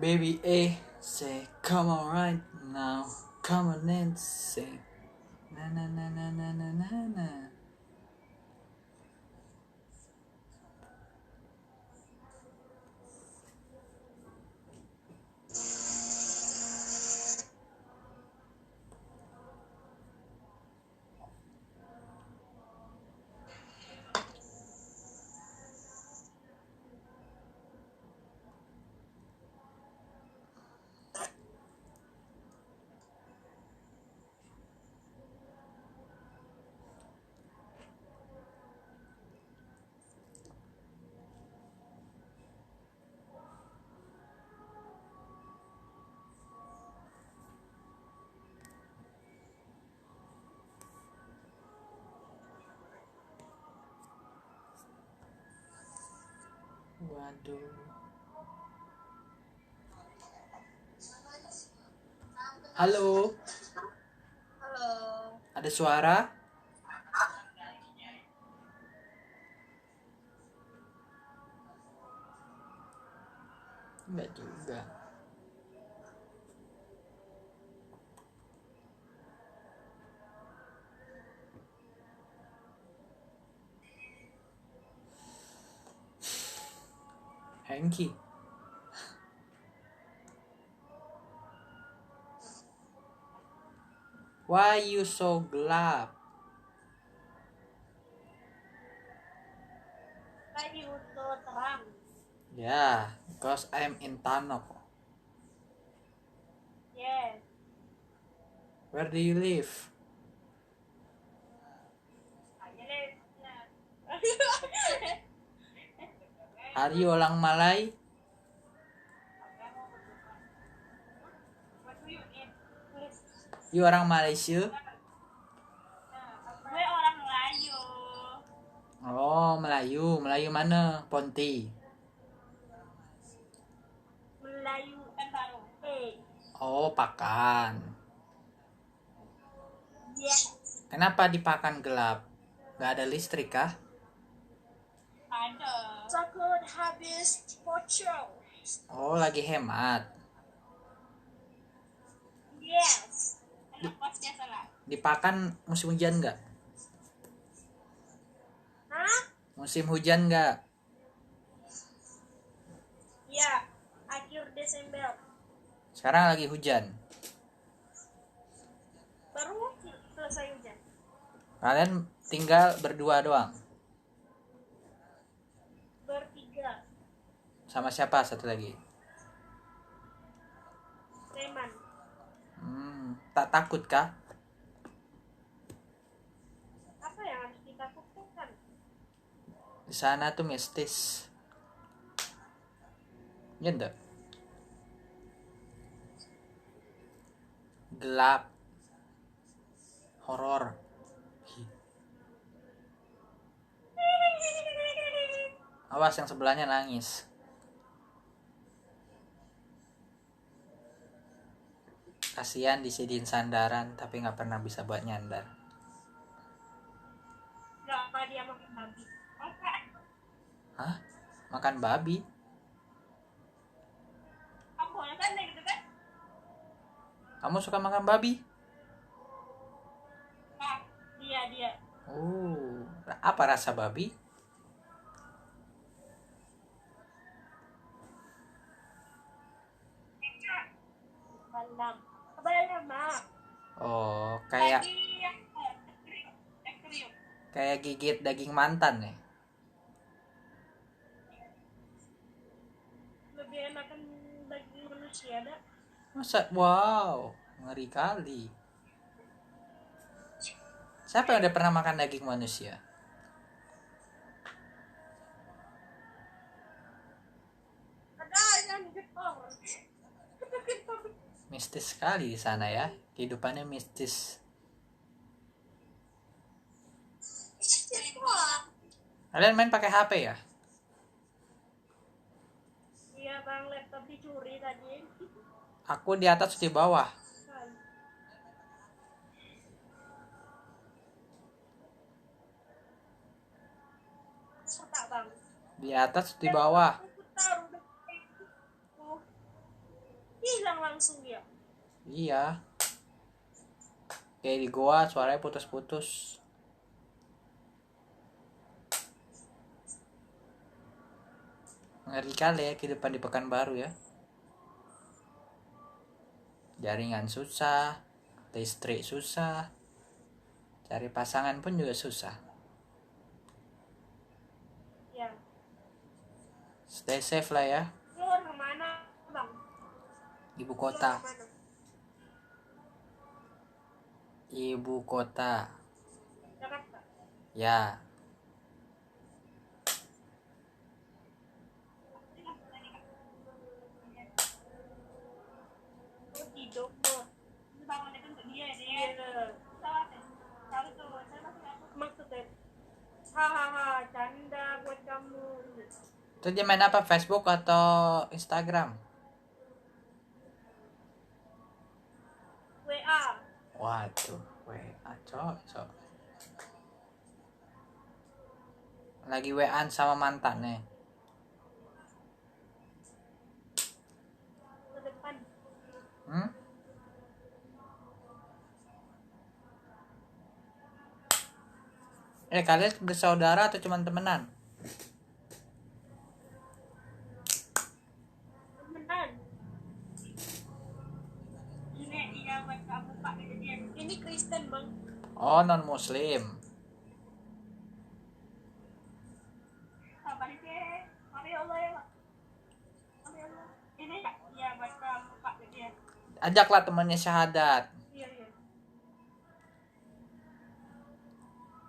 Baby A, say come on right now, come on and sing. Na na na na na na na na. Waduh. Halo. Halo. Ada suara? Enggak juga. Hanky. Why you so gelap? Tadi untuk terang. Yeah, because I'm in Tanok. Yes. Where do you live? Are you orang Malay? You orang Malaysia? Melayu mana? Ponti. Melayu Baru. Oh, Pakan. Yes. Kenapa di Pakan gelap? Gak ada listrik kah? Ada. Takut habis bocor. Oh, lagi hemat. Yes. Lepasnya salah. Di Pakan musim hujan nggak? Hah? Musim hujan nggak? Ya, akhir Desember. Sekarang lagi hujan. Baru selesai hujan. Kalian tinggal berdua doang. Bertiga. Sama siapa satu lagi? Preman. Tak takut kah? Apa yang harus ditakutkan? Di sana tuh mistis. Ya enggak? Gelap. Horor. Awas yang sebelahnya nangis. Kasihan disediin sandaran tapi nggak pernah bisa buat nyandar. Gak apa dia makan babi. Hah? Makan babi? Aku kan gitu kan? Kamu suka makan babi? Nah, dia. Oh, apa rasa babi? Balam, Mak. Oh, kayak gigit daging mantan ya? Lebih enakan daging manusia dah. Masa? Wow, ngeri kali. Siapa yang udah pernah makan daging manusia? Ada yang getol. Mistis sekali di sana ya. Kehidupannya mistis. Kalian main pakai HP ya? Iya bang, laptop dicuri tadi. Aku di atas di bawah. Suka bang. Di atas di bawah. Hilang langsung ya. Iya. Kayak di goa suaranya putus-putus. Ngeri kali ya kehidupan di Pekanbaru ya. Jaringan susah, listrik susah, cari pasangan pun juga susah. Ya. Stay safe lah ya. Lu orang mana bang? Ibu kota. Ibu kota. Jakarta. Ya. Hidup loh. Bangunnya kan untuk dia. Tahu tuh, saya masih aku maksudnya. Hahaha, canda buat kamu. Itu dia main apa? Facebook atau Instagram? WA. Waduh, WA cocok. Lagi WA-an sama mantannya. Ke depan. Kalian bersaudara atau cuma temenan? Temenan. Ini Kristen bang. Oh, non muslim. Ajaklah temannya syahadat. Iya.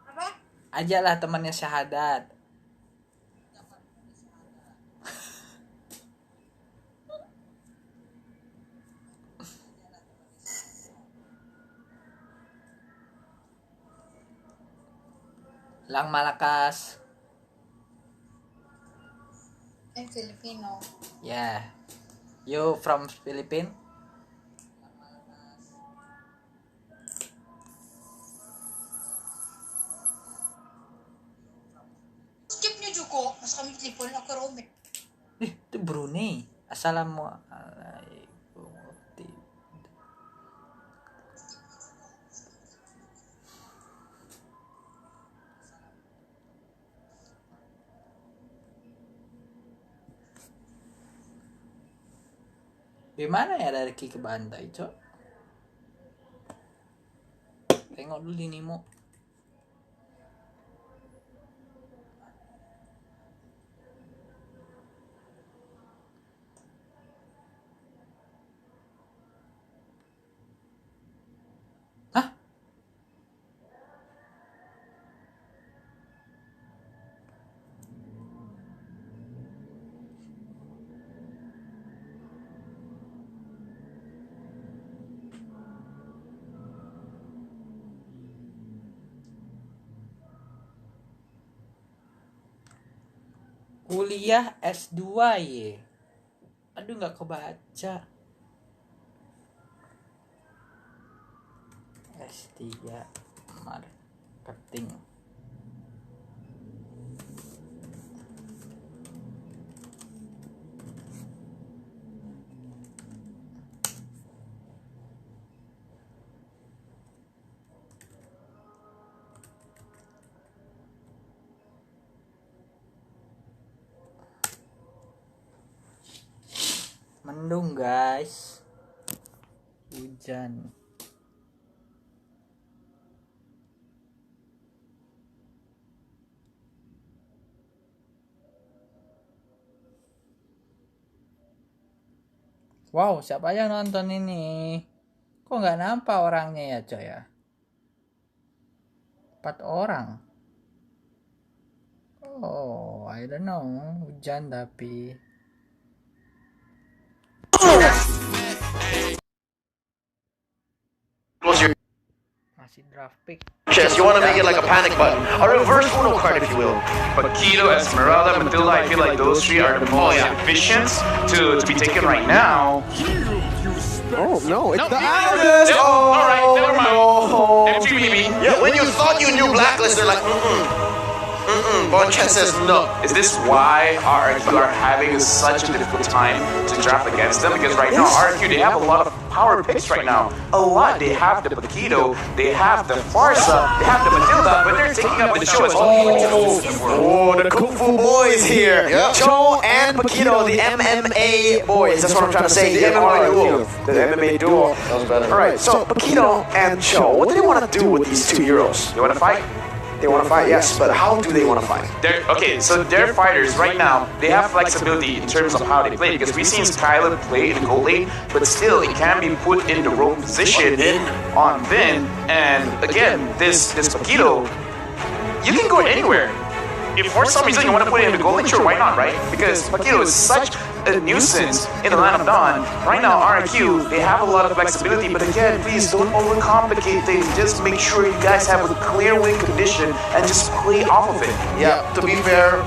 Apa? Ajaklah temannya syahadat. Lang Malakas. Filipino. Yeah. You from Philippines? Skip niyo Juko. Mas kami telefon ako Romet. Itu Brunei. Assalamualaikum. Gimana ya dari Ki ke Bantai, Cok? Tengok dulu dinimu. Hah? Kuliah S.A.W.E.R.I.A. Aduh, nggak kebaca. S3 marketing. Mendung guys, hujan. Wow, siapa yang nonton ini? Kok nggak nampak orangnya ya coy ya? 4 orang. Oh, I don't know, hujan tapi. Masih draft pick. Chess, you want to make it like a panic button, a reverse Uno card if you will. P.A.Y.P.A.L, S.A.W.E.R.I.A, Matilda, I feel like those three are the most efficient to be taken right now. Oh no, it's the Amigos! Oh, alright, never mind. No. MTBB. Yeah, when you thought you knew Blacklist, they're like, Bon Chess says no. Is this why RRQ are having such a difficult time to draft against them? Because right now, RRQ, they have a lot of power picks right now. A lot. They have the P.A.Y.P.A.L, they have the Farsa, they have the Matilda, but they're taking up the show as well. Oh, the Kung Fu boys here. Cho and P.A.Y.P.A.L, the MMA boys. That's what I'm trying to say. The MMA duo. The MMA duo. Alright, so P.A.Y.P.A.L and Cho, what do they want to do with these 2 Euros? You want to fight? They want to fight, yes, but how do they want to fight? Okay, so their fighters right now, they have flexibility in terms of how they play, because we've seen Skylar play in the gold lane, but still it can be put in the rogue position on Vin, and again, this P.A.Y.P.A.L, you can go anywhere. If for some reason you want to put it in the gold lane, sure, why not, right? Because P.A.Y.P.A.L is such a nuisance in the Land of Dawn. Right now, RRQ, they have a lot of flexibility, but again, please don't overcomplicate things. Just make sure you guys have a clear win condition and just play off of it. Yeah, to be fair,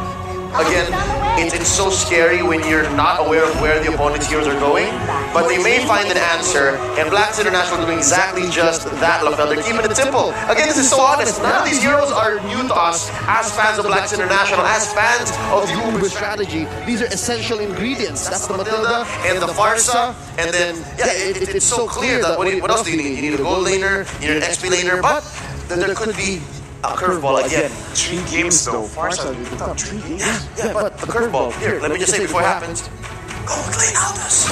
again, it's so scary when you're not aware of where the opponent's heroes are going, but they may find an answer, and Blacks International doing exactly just that, LaFell. They're keeping it simple. Again, this is so honest. None of these heroes are new to us as fans of Blacks International, as fans of the Uber strategy. These are essential ingredients. That's the Matilda and the Farsa, and then, yeah, it's so clear that what else do you need? You need a gold laner, you need an XP laner, but then there could be a curveball again. 3 games though. Farsa, we thought 3 games. Yeah, but the curveball. Here, let me just say before it happens. Gold lane Aldous.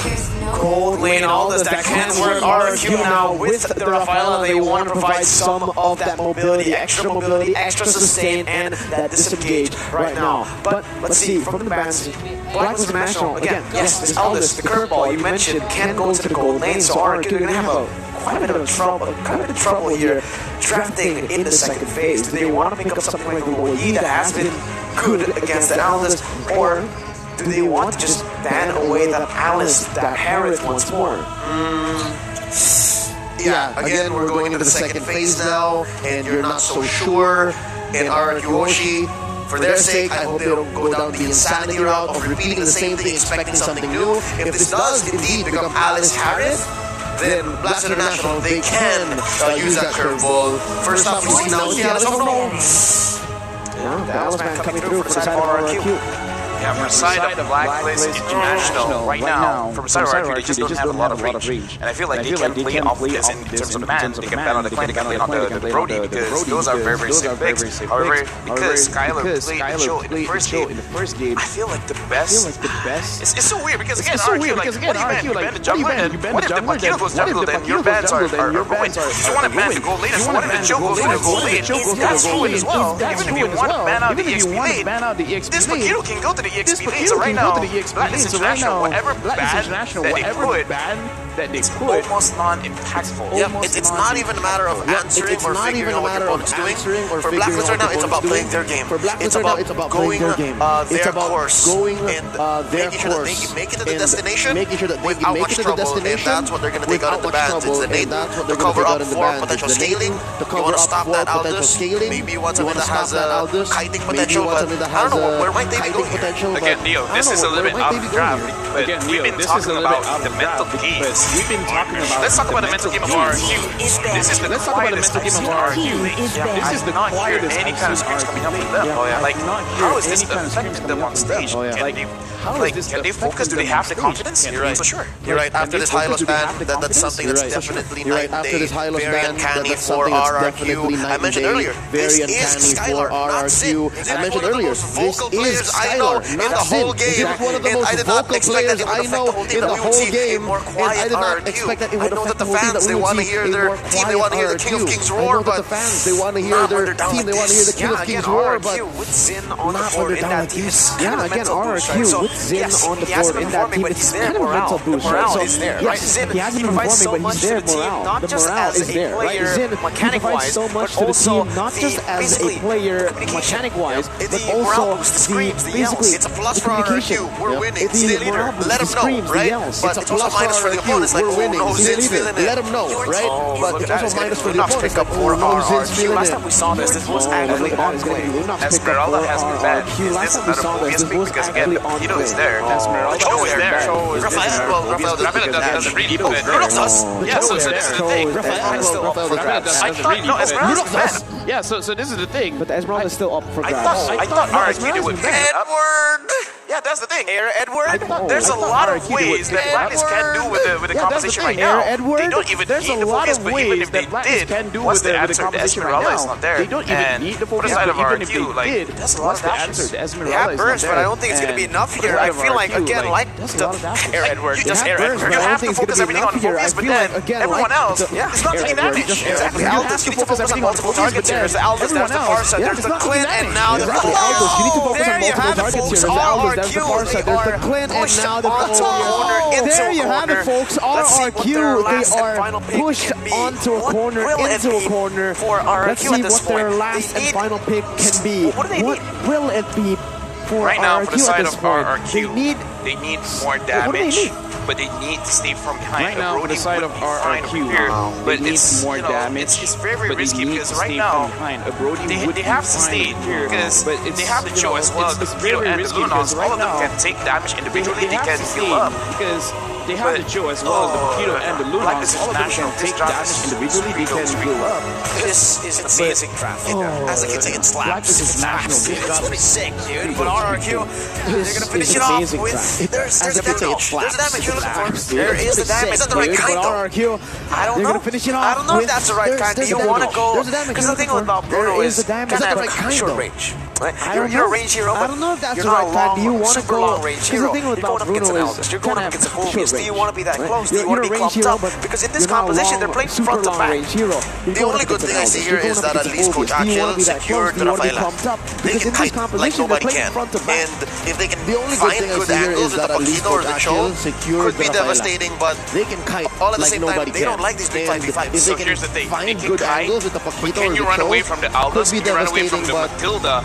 Gold lane Aldous, that can work. RRQ now with the R.A.A., they want to provide some of that mobility, extra sustain, and that disengage right now. But let's see, from the bands, BLACKLIST International, again, yes, this Aldous, the curveball you mentioned, can go to the gold lane, so RRQ are going to have quite a bit of trouble here drafting in the second phase. Do they want to pick up something like the Yi that has been good against the Alice, or do they want to just ban away that Alice, that Harith once more? Yeah, again, we're going into the second phase now, and you're not so sure and RRQ Hoshi. For their sake, I hope they don't go down the insanity route of repeating the same thing, expecting something new. If this does indeed become Alice-Harris, then BLACKLIST International, they can use that curveball. First up, we see now is the Alice of Norms. The Alice man coming through for the side of RRQ. Yeah, from the side of BLACKLIST International, right now, from the side of RRQ, they just don't have a lot of range. And I feel like they can play off this in terms of the man, they can ban on the clan, they can play on the Brody, because those are very, very safe picks. However, because Skylar played the show in the first game, I feel like the best. It's so weird, because again, RRQ, like, what do you ban? You ban the jungler, and what if the Pakito goes jungle, then your bans are ruined. If you want to ban the gold lane, if one of the Joe goes to the gold lane, that's ruined as well. Even if you want to ban out the EXP lane, this Pakito can go to the EXP lane, so right now, BLACKLIST International, whatever ban that they put, almost non-impactful. Yep, it's not even a matter of answering or figuring out what your opponent's doing. For BLACKLIST right now, it's about playing their game. It's about going their course and making sure that they make it to the destination without much trouble, and that's what they're going to take out of the bans. It's the nade to cover up for potential scaling. You want to stop that Aldous. Maybe you want something that has a kiting potential, but I don't know, where might they be going here? Again, Neo, this is a little bit out of the draft, but we've been talking about the mental games. We've been talking about. Let's talk about the mental game of RRQ. This is the quietest I've seen RRQ. This is the quietest any kind of scrims coming up with them. Like, how is this affecting them on stage? Can they focus? Do they have the confidence? You're right. For sure. You're right. After this Hylos ban, that's something that's definitely night and day. Very uncanny for RRQ. I mentioned earlier, this is Skylar, not Zin. Zin is one of the most vocal players I know in the whole game, and I did not expect that it would affect the whole team, that we would see a more quiet RRQ. I know that the fans, they want to hear their team, they want to hear the King of Kings roar, but they want to hear their team, they want to hear the King of Kings roar, but with Zin on the board in that team, yeah, again, RRQ with Zin on the board in that team, it's kind of a mental boost, right? So, yes, he hasn't been performing, but he's there, morale. The morale is there, right? Zin, he provides so much to the team, not just as a player mechanic-wise, but also it's a plus for RRQ. We're winning. Stay leader. Let them know, right? But it's also minus for the opponents. Like, oh no, Zin's feeling it. Let them know, right? But it's also minus for the opponents. Like, oh no, Zin's feeling it. Last time we saw this was actually on play. S.A.W.E.R.I.A has been banned. Is this another PSP? Because again, Pakito is there. S.A.W.E.R.A is there. Raphael doesn't really do it. Yeah, so this is the thing. Raphael is still up for grabs. I thought, no, S.A.W.E.R.A is banned. Yeah, so this is the thing. But Esmeralda is still up for grabs. I thought RRQ would pick it up. Edward! Yeah, that's the thing. Edward, there's a lot of ways that BLACKLIST can do with the composition right now. They don't even need the focus, but even if they did, what's the answer? The S.A.W.E.R.A is not there. They don't even need the focus, but even if they did, that's a lot of answer? The S.A.W.E.R.A They have burst, but I don't think it's going to be enough here. I feel like, again, like the Edward. Just Edward. You have to focus everything on focus, but then everyone else is not taking damage. Exactly. Aldous, you need to focus on multiple targets here. There's the Aldous, there's the Farsa, there's the Clint, and now the there you have it, folks. RRQ, the Clint, and now the there you have it, folks. RRQ, they are pushed onto a corner, into a corner. Let's see what their last and final pick can be. What will it be for right now, for the side of RRQ? They need more damage, but they need to stay from behind. Right now, for the side of RRQ, but it's more damage. It's very, very risky because right now they have to stay here because they have the Joe as well. The Pakito and the Lunons, all of them can take damage individually. They can heal up because they have the Joe as well as the Pakito and the Lunons. All of them can take damage individually. They can heal up. This is an amazing draft. As I can say, it slaps. It's pretty sick, dude. But RRQ, they're gonna finish it off with. There's a damage. There's a damage you're looking for. There is the damage. Is that the right kind though? I don't know. I don't know if that's the right kind. Do you want to go? Because the thing about Bruno is kind of short range. You're a range hero, but I don't know if that's the right time. Do you want to go? Because the thing about Bruno is you're going up against a Phobius. Do you want to be that close? Do you want to be clumped up? Because in this composition, they're playing front to back. The only good thing I see here is that at least Coach Achille secured Rafaela. They can kite like nobody can. And if they can find good angles with the Pakito or the Cho, could be devastating, but they can kite all at the same time, they don't like these big 5v5s. So here's the thing. Find good angles with the Pakito or the Cho, can you run away from the Aldous? Can you run away from the Matilda?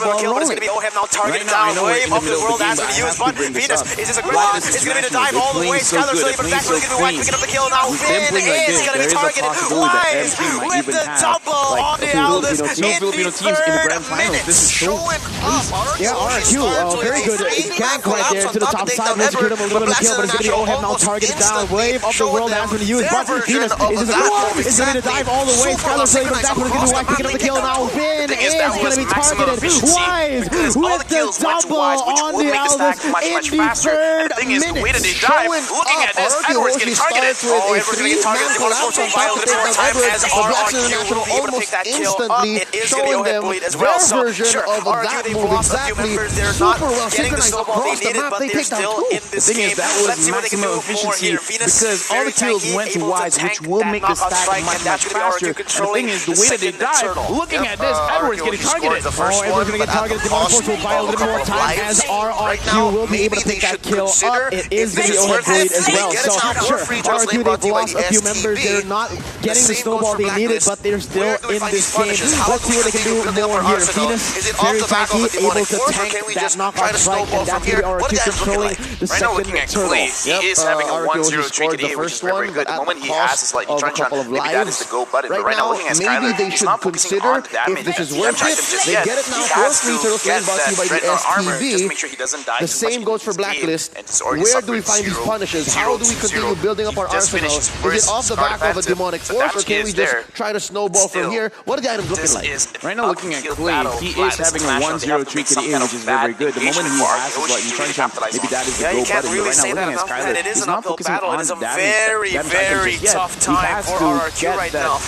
little bit of a kill, but it's going to be OHEM now targeting down. Wave of the world has been used, but Venus, is this a good one? It's going to be the dive all the way. Skylar slowly, but that's going to be White picking up the kill now. Finn is going to be targeted. Wise with the double on the Aldous in the third minute. Showing up. Yeah, RRQ, very good gank right there to the top side. Let's get him a little bit of kill, but it's going to be OHEM now targeted down. Wave of the world has been used, but Venus is going to dive all the way. Skylar slowly, but that's going to be White picking up the kill now. Finn is going to be targeted. Wise with the double on the Aldous in the third minute. Looking at this, Edwards getting targeted. Oh, Edwards going to get targeted. They want to go Vital a bit more time as RRQ will be able to pick that kill up. It is going to be OHEM bleed as well. So, sure, RRQ, they've lost a few members. They're not getting the snowball they needed, but they're still in this game. Let's see what they can do more here. Venus, because all the kills went to Wise, which will make the stack much faster. The thing is, the way that they dive, looking at this, Edward's getting targeted. Edward's going to get targeted. Demonic Force will buy a little more time as RRQ will be able to pick that kill up. It is going to be O-Head Blade as well. So, sure, RRQ, they've lost a few members. They're not getting the snowball they needed, but they're still in this game. Let's see what they can do more here. Venus, very tanky, able to tank that knockout strike, and that's going to be RRQ controlling the second turtle. He is having a 1-0 streak in the which is very good. The moment he has is like he's trying to maybe that is the go button. But right now, looking at Skyler, they should consider if this is worth it. They get it now for 3 turtles being brought to you by the STB. The same goes for Blacklist. Where do we find these punishes? How do we continue building up our arsenal? Is it off the back of a demonic force, or can we just try to snowball from here? What are the items looking like? Right now, looking at Clay, he is having a 1-0 streak to the end, which is very, very good. The moment he has is like, he's trying to maybe that is the go button. But right now, looking at Skyler, he's not focusing on damage. Very tough time for RRQ right now.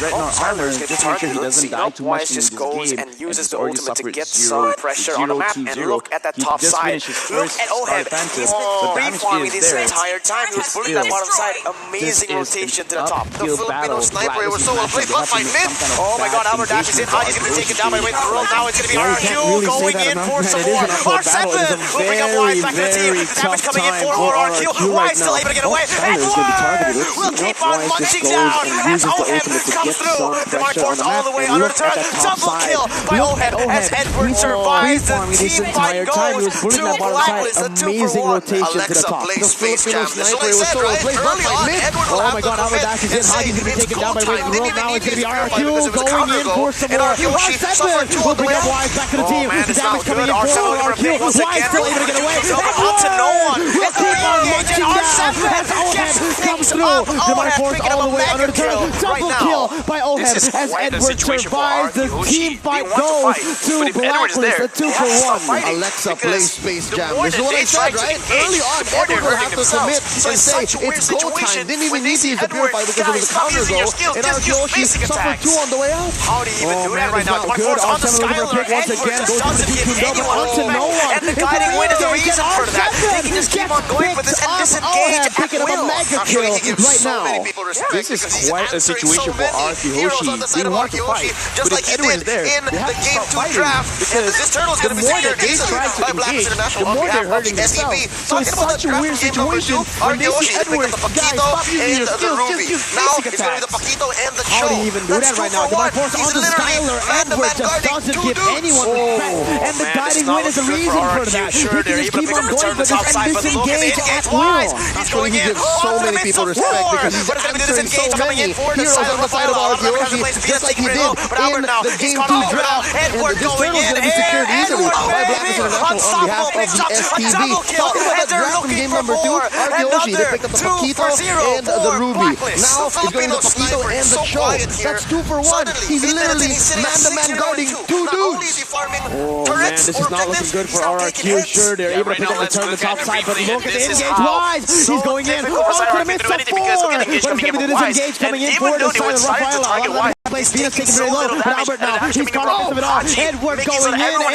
Armor, just to make sure he doesn't die too much in this goes game. and uses the ultimate to get some pressure on the map. And look at that top side. Look at O-Head. He's been free-farming this entire time. He was pulling that bottom side. Amazing rotation to the top. The Filipino sniper was so well played. Left by mid. Oh my god, Albert Dash is in high. He's going to be taken down by the way through the roll. Now it's going to be RRQ going in for some more. R7 will bring up Y back to the team. The damage coming in for RRQ. Y still able to get away. Edward will keep on munching down as O-Head comes through. The Mark Force all the way under the turret. Double kill by O-Head as Edward survives. The team fight goes to Blacklist. A 2-for-1. Alexa plays Space Jam. That's what I said, right? Early on, Edward will have to commit and say it's go time. They didn't need these verify because there was a counter go. And RRQ suffered 2 on the way out. Oh man, it's not good. R7 looking for a pick once again. Up to no one. And engaging R7 gets things up. O-Head picking up a mega kill right now. By O-Head as Edward survives. The team fight goes to Blacklist. A 2-for-1. Alexa plays Space Jam. This is what I said, right? Early on, Edward will have to commit and say it's go time. Didn't even need to use the Purify because it was a counter go. And RRQ suffered 2 on the way out. How do you even do that right now? Good on the Skyler. Edward just doesn't give anyone home. And the guiding wind is the reason for that. They can just keep on going with this and disengage at will. Right now, this is quite a situation for RRQ Hoshi. They want to fight, but if Edward is there, in the game 2 draft, and this turtle is going to be secured easily by Blacklist International on behalf of the SEB. Talking about the draft game number 2, RRQ Hoshi is picking up the Paquito and the Ruby. Now it's going to be the Paquito and the Cho. How do you even do that right now? The Force on the Skyler. Edward just doesn't give anyone respect. And the guiding wind is the reason for that. He can just keep on going for this and disengage at will. That's why he gives so many people respect because he's answering so many heroes on the side of RRQ Hoshi, just like he did in the game 2 draft. And this turtle is going to be secured easily by Blacklist International on behalf of the STB. Talking about that draft in game number 2, RRQ Hoshi, they picked up the Paquito and the Ruby. Now it's going to the Paquito and the Cho. That's 2-for-1. He's literally man-to-man guarding 2 dudes. Oh man, this is not looking good for RRQ. Sure, they're able to pick up the turn on the top side, but look at the engage wise. He's going in. Oh, could have missed a 4. But it's going to be the disengage coming in for the side of Raphael. Place Venus taking very low, but Albert now, he's caught off of it all. Edward going in, Edward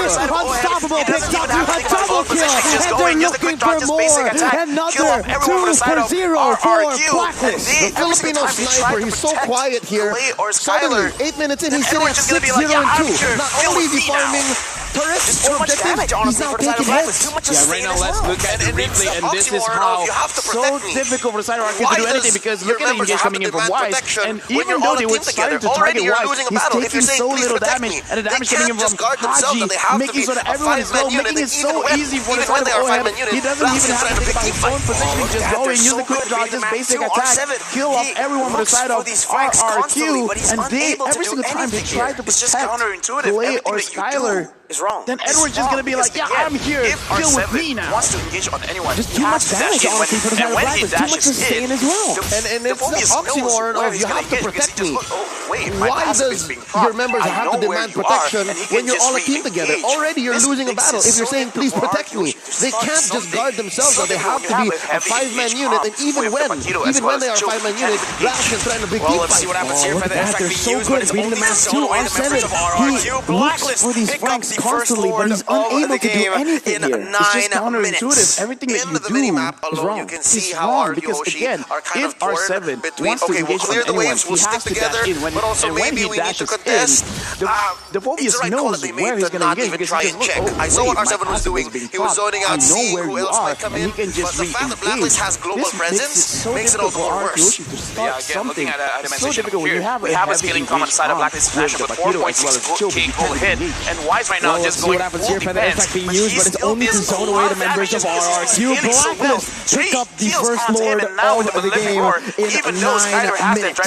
unstoppable, picks up a double kill, and they're looking for more. Another 2-for-0 for Blacklist. The Filipino sniper, he's so quiet here. Suddenly, 8 minutes in, he's sitting at 6-0-2. Not only is he farming turrets or objectives, he's now taking hits. Yeah, right now let's look at the replay, and this is how so difficult for the side of RRQ to do anything because look at the engage coming in from Wise, and even though they were starting to target Wise, he's taking so little damage, and the damage coming in from Haji, making sure that everyone is low, making it so easy for the side of O-Head. He doesn't even have to think about his own positioning, just go and use the quick draw, just basic attack, kill off everyone on the side of RRQ, and they, every single time they try to protect Play or Skyler, is wrong. Then Edward's just gonna be like, yeah, I'm here, deal with me now. Wants to engage on anyone. Just too much damage, honestly, for the side of Blacklist. Too much sustain as well. And it's the oxymoron of you have to protect me. Why does your members have to demand protection when you're all a team together? Already you're losing a battle if you're saying, please protect me. They can't just guard themselves now. They have to be a 5-man unit, and even when they are a 5-man unit, Blacklist can threaten a big team fight. Oh, look at that, they're so good at beating the mask too. R7, he looks for these flanks constantly, but he's unable to do anything here. It's just counterintuitive. Everything that you do is wrong. You can see it's how wrong RRQ because Hoshi again, are kind if of torn R7 between, wants to okay, we'll engage clear from the anyone, waves, we'll he has stick to dash together, in. but also maybe we need to contest. The Phobius knows where he's going to not engage even because try he and just check. look, I saw what R7 was doing. He was zoning out, seeing who else might come in. He can just but the fact that BLACKLIST has global presence makes it all the more worse. Yeah, again, looking at itemization difficult when here, you have we have a scaling common side of BLACKLIST International with 4.6k goal hit, and Wise right now just going full defense, being used, but it's only to zone away the members of RRQ. BLACKLIST pick up the first lord of the game in 9 minutes.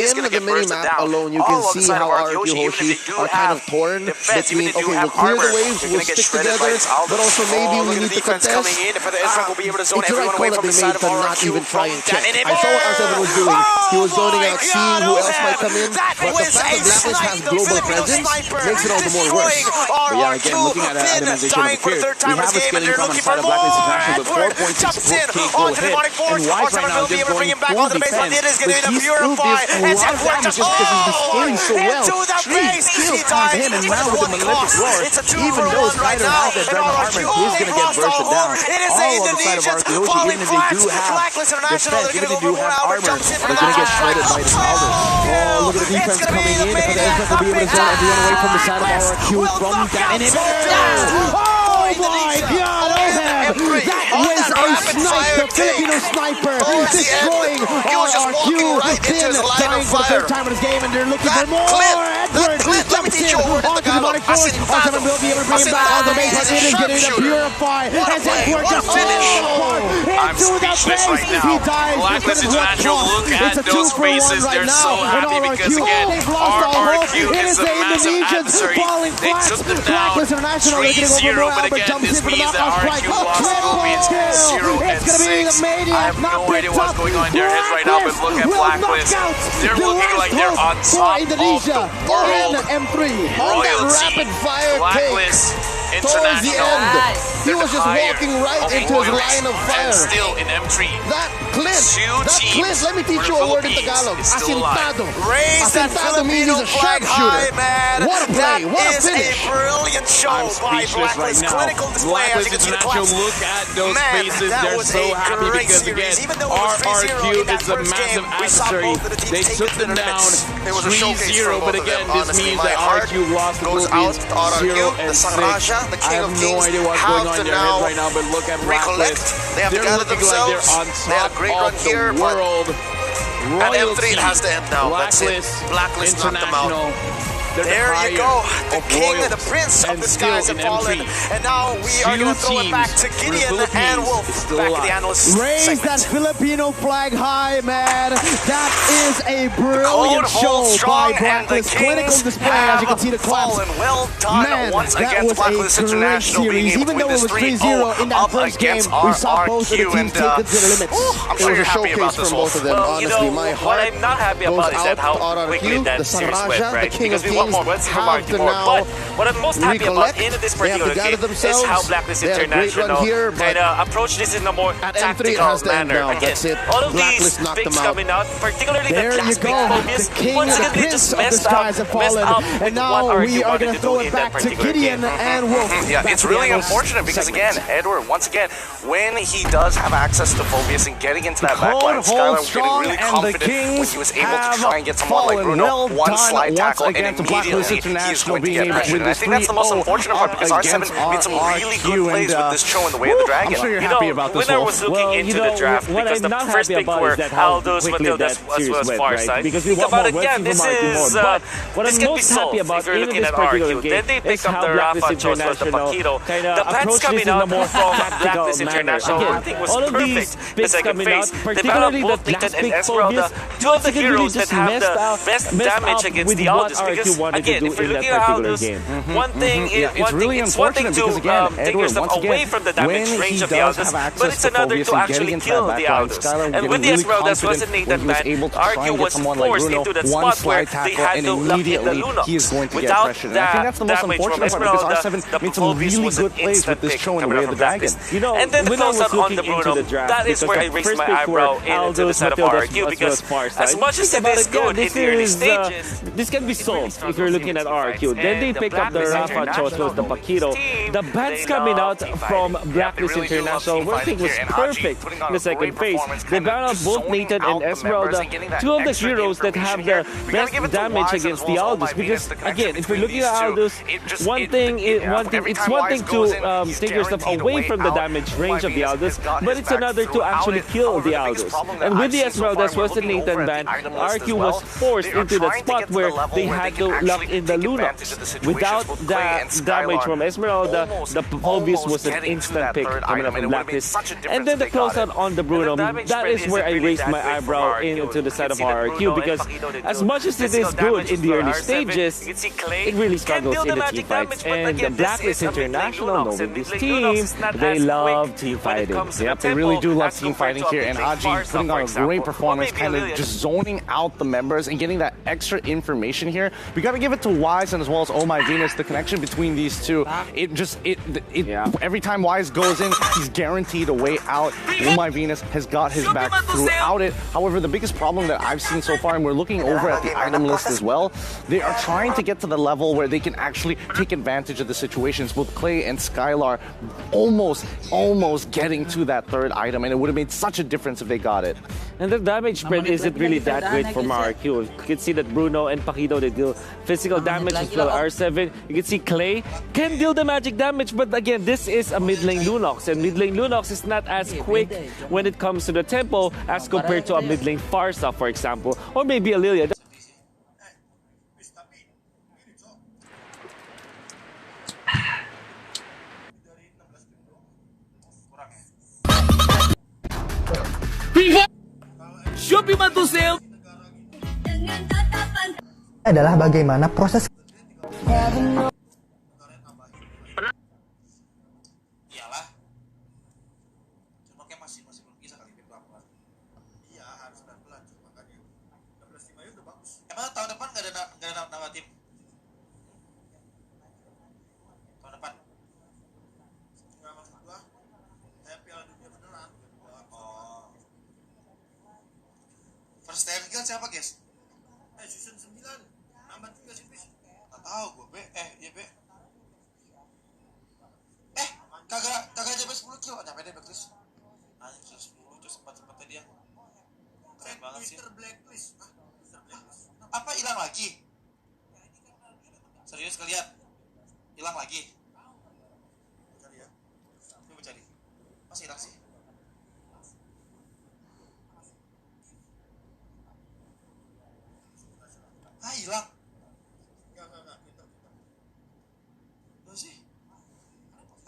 In the mini-map alone, you can see how RRQ Hoshi are kind of torn between, okay, we'll clear the waves, we'll stick together, but also maybe we need to contest. It's the right call that they made to not even try and check. I saw what R7 was doing. He was zoning out, seeing who else might come in, but the fact that BLACKLIST has global presence makes it all the more worse. But yeah, again, looking at itemization of the clear, we have a scaling common side of BLACKLIST International with 4.6k goal hit, and Wise right now just going full defense, but he still gives a lot of damage just because he's scaling so well. 3 kills on him, and now with the Malefic Roar, even though Spider has that Dragon Armor, he's going to get bursted down. All on the side of RRQ Hoshi, even if they do have defense, even if they do have armor, they're going to get shredded by the Alder. Oh, look at the defense coming in, but the Ezra will be able to zone everyone away from the side of RRQ from that inhibitor. Oh my god, Oheb! That was a sniper, Filipino sniper, destroying RRQ. Finn dying for the third time in his game, and they're looking for more. Edward jumps in onto the demonic force. R7 will be able to bring him back on the base, but it is getting to purify. As Edward just into the base. He dies. BLACKLIST International, look at those faces. They're so happy because again, RRQ is a massive adversary. They took them down 3-0, but again, this means that RRQ lost the Philippines 0-6. I have no idea what's going on in their heads right now, but look at BLACKLIST. They're looking like they're on top of the world. Royalty. BLACKLIST International. He was just walking right into his line of fire. And still in M3. That Clint, let me teach you a word in Tagalog. Asintado. Raise that Filipino flag high, man. What a play, what a finish. A brilliant show by BLACKLIST. Clinical display, as you can see the claps. Look at those faces. They're so happy because again, RRQ is a massive adversary. They took them down 3-0, but again, this means that RRQ lost the Philippines 0-6. The I king have of no kings idea what's going on in their heads right now, but look at BLACKLIST. They have They're gathered looking like they're on themselves. They had a top great run of here, the world. At M3 it has to end now. BLACKLIST knocked them out. There you go, the king, the prince of the skies have fallen, and now we are going to throw it back to Gideon and Wolf, back to the analyst Raise segment. that Filipino flag high, man. That is a brilliant show by BLACKLIST. Clinical display, as you can see the claps. Well done, Man, once that against was BLACKLIST a great International being series. able to Even win though it this was 3-0 3-0 in that first game, we saw both of the teams take it to the limits. I'm sure you're happy about this both of them. Honestly, my what heart I'm not happy about is that how quickly that series went, right? Because we want more, let's see from RRQ more. But what I'm most happy about in this particular game is how BLACKLIST International kind of approach this in a more tactical manner. Again, all of these picks coming out, particularly the last pick Phobius, once again they just messed up and now we are going to throw it back to Gideon and Wolf. Yeah, it's really unfortunate because again, Edward, once again, when he does have access to Phobius and getting into that backline, Skylar was getting really confident when he was able to try and get someone like Bruno, one slide tackle, and immediately he's going to get pressured. And I think that's the most unfortunate part because R7 made some really good plays with this show in the way of the Dragon. I'm sure you're happy about this, when I Wolf. was looking into the draft, because the first pick were Aldo's Matilda's was far side. Because we want more wins this is but what this I'm can be most solved happy about if you're in looking this at particular RRQ. game Then they is pick up how the BLACKLIST Rafa choice with the International Paquito. The pets coming out from BLACKLIST International, I think was all of these perfect. The picks second coming phase, out, they found particularly both the Nathan last and pick Esmeralda, Phobius, two of the heroes that have the best damage against the Aldous. Because again, if you're looking at Aldous, one thing it's one thing to take yourself away from the damage range of the Aldous, but it's another to actually kill the Aldous. And with the Esmeraldas wasn't Nathan Man, RRQ was forced into that spot where they had to lock in the Lunox. Without that damage from Esmeralda, the Phobius was an instant pick coming out from BLACKLIST. And then the close out on the Bruno, that is where I raised my eyebrow into the side of RRQ, because as much as it is good in the early stages, this can be solved if you're looking at RRQ. Then they pick up the Rafa Chotos, the Paquito. The bats coming out from Blacklist International, where I think was perfect in the second phase. They ban out both Nathan and S.A.W.E.R.I.A, two of the heroes that have the best damage against the Aldous. Because again, if you're looking at Aldous, it's one thing to take yourself away from the damage range of the Aldous, but it's another to actually kill the Aldous. And with the S.A.W.E.R.A, as well as the Nathan ban, RRQ was forced into that spot where they had to lock in the Lunox. Without that damage from S.A.W.E.R.A, the Phobius was an instant pick coming up from Blacklist. And then the closeout on the Bruno, that is where I raised my eyebrow into the side of RRQ, because as much as it is good in the early stages, it really struggles in the team fights. And the Blacklist International, knowing this team, they love team fighting. Yep, they really do love team fighting here, and Haji putting on a great performance, kind of just zoning out the members and getting that extra information here. We got to give it to Wise and as well as Oh My Venus. The connection between these two, every time Wise goes in, he's guaranteed a way out. Oh My Venus has got his back throughout it. However, the biggest problem that I've seen so far, and we're looking over at the item list as well, they are trying to get to the level where they can actually take advantage of the situations. Both Clay and Skylar almost getting to that third item, and it would have made such a difference if they got it. And the damage spread isn't really that great from RRQ. You can see that Bruno and Paquito, they deal physical damage as well. R7, you can see Clay can deal the magic damage, but again, this is a mid lane Lunox, and mid lane Lunox is not as quick when it comes to the tempo as compared to a mid lane Farsa, for example, or maybe a Lilia. Adalah bagaimana proses Emang tahun depan nggak ada nama tim? Tahun depan? Nggak, maksud gua P.A.Y.P.A.L dunia beneran. Oh. First time guild siapa guys? Season 9 nambah 3 sih bis. Nggak tahu gua iya be. Kagak nyampe 10 kill, nyampe deh blacklist. Anjir 10 terus sempat-sempatnya dia. Keren banget sih. Blacklist. Apa hilang lagi? Serius kalian? Hilang lagi? Cari ya. Coba cari. Masih hilang sih? Hilang. Enggak. Kita. Apa sih?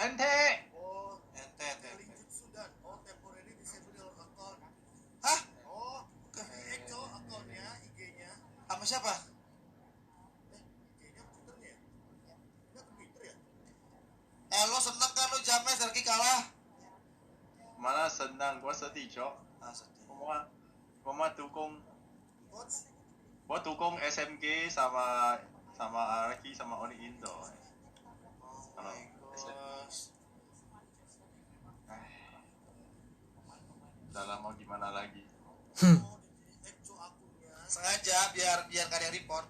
Ente. Oh, ente. Sudah. Oh, temporary disable account. Hah? Oh, ke-hack akunnya, IG-nya. Sama siapa? IG-nya Twitternya ya? Ini Twitter ya? Lo seneng kan lo James lagi kalah? Mana senang, gua sedih, Cok. Sedih. Gua dukung SMG sama RRQ sama Oni Indo. Udah mau gimana lagi? Sengaja biar gak ada yang report.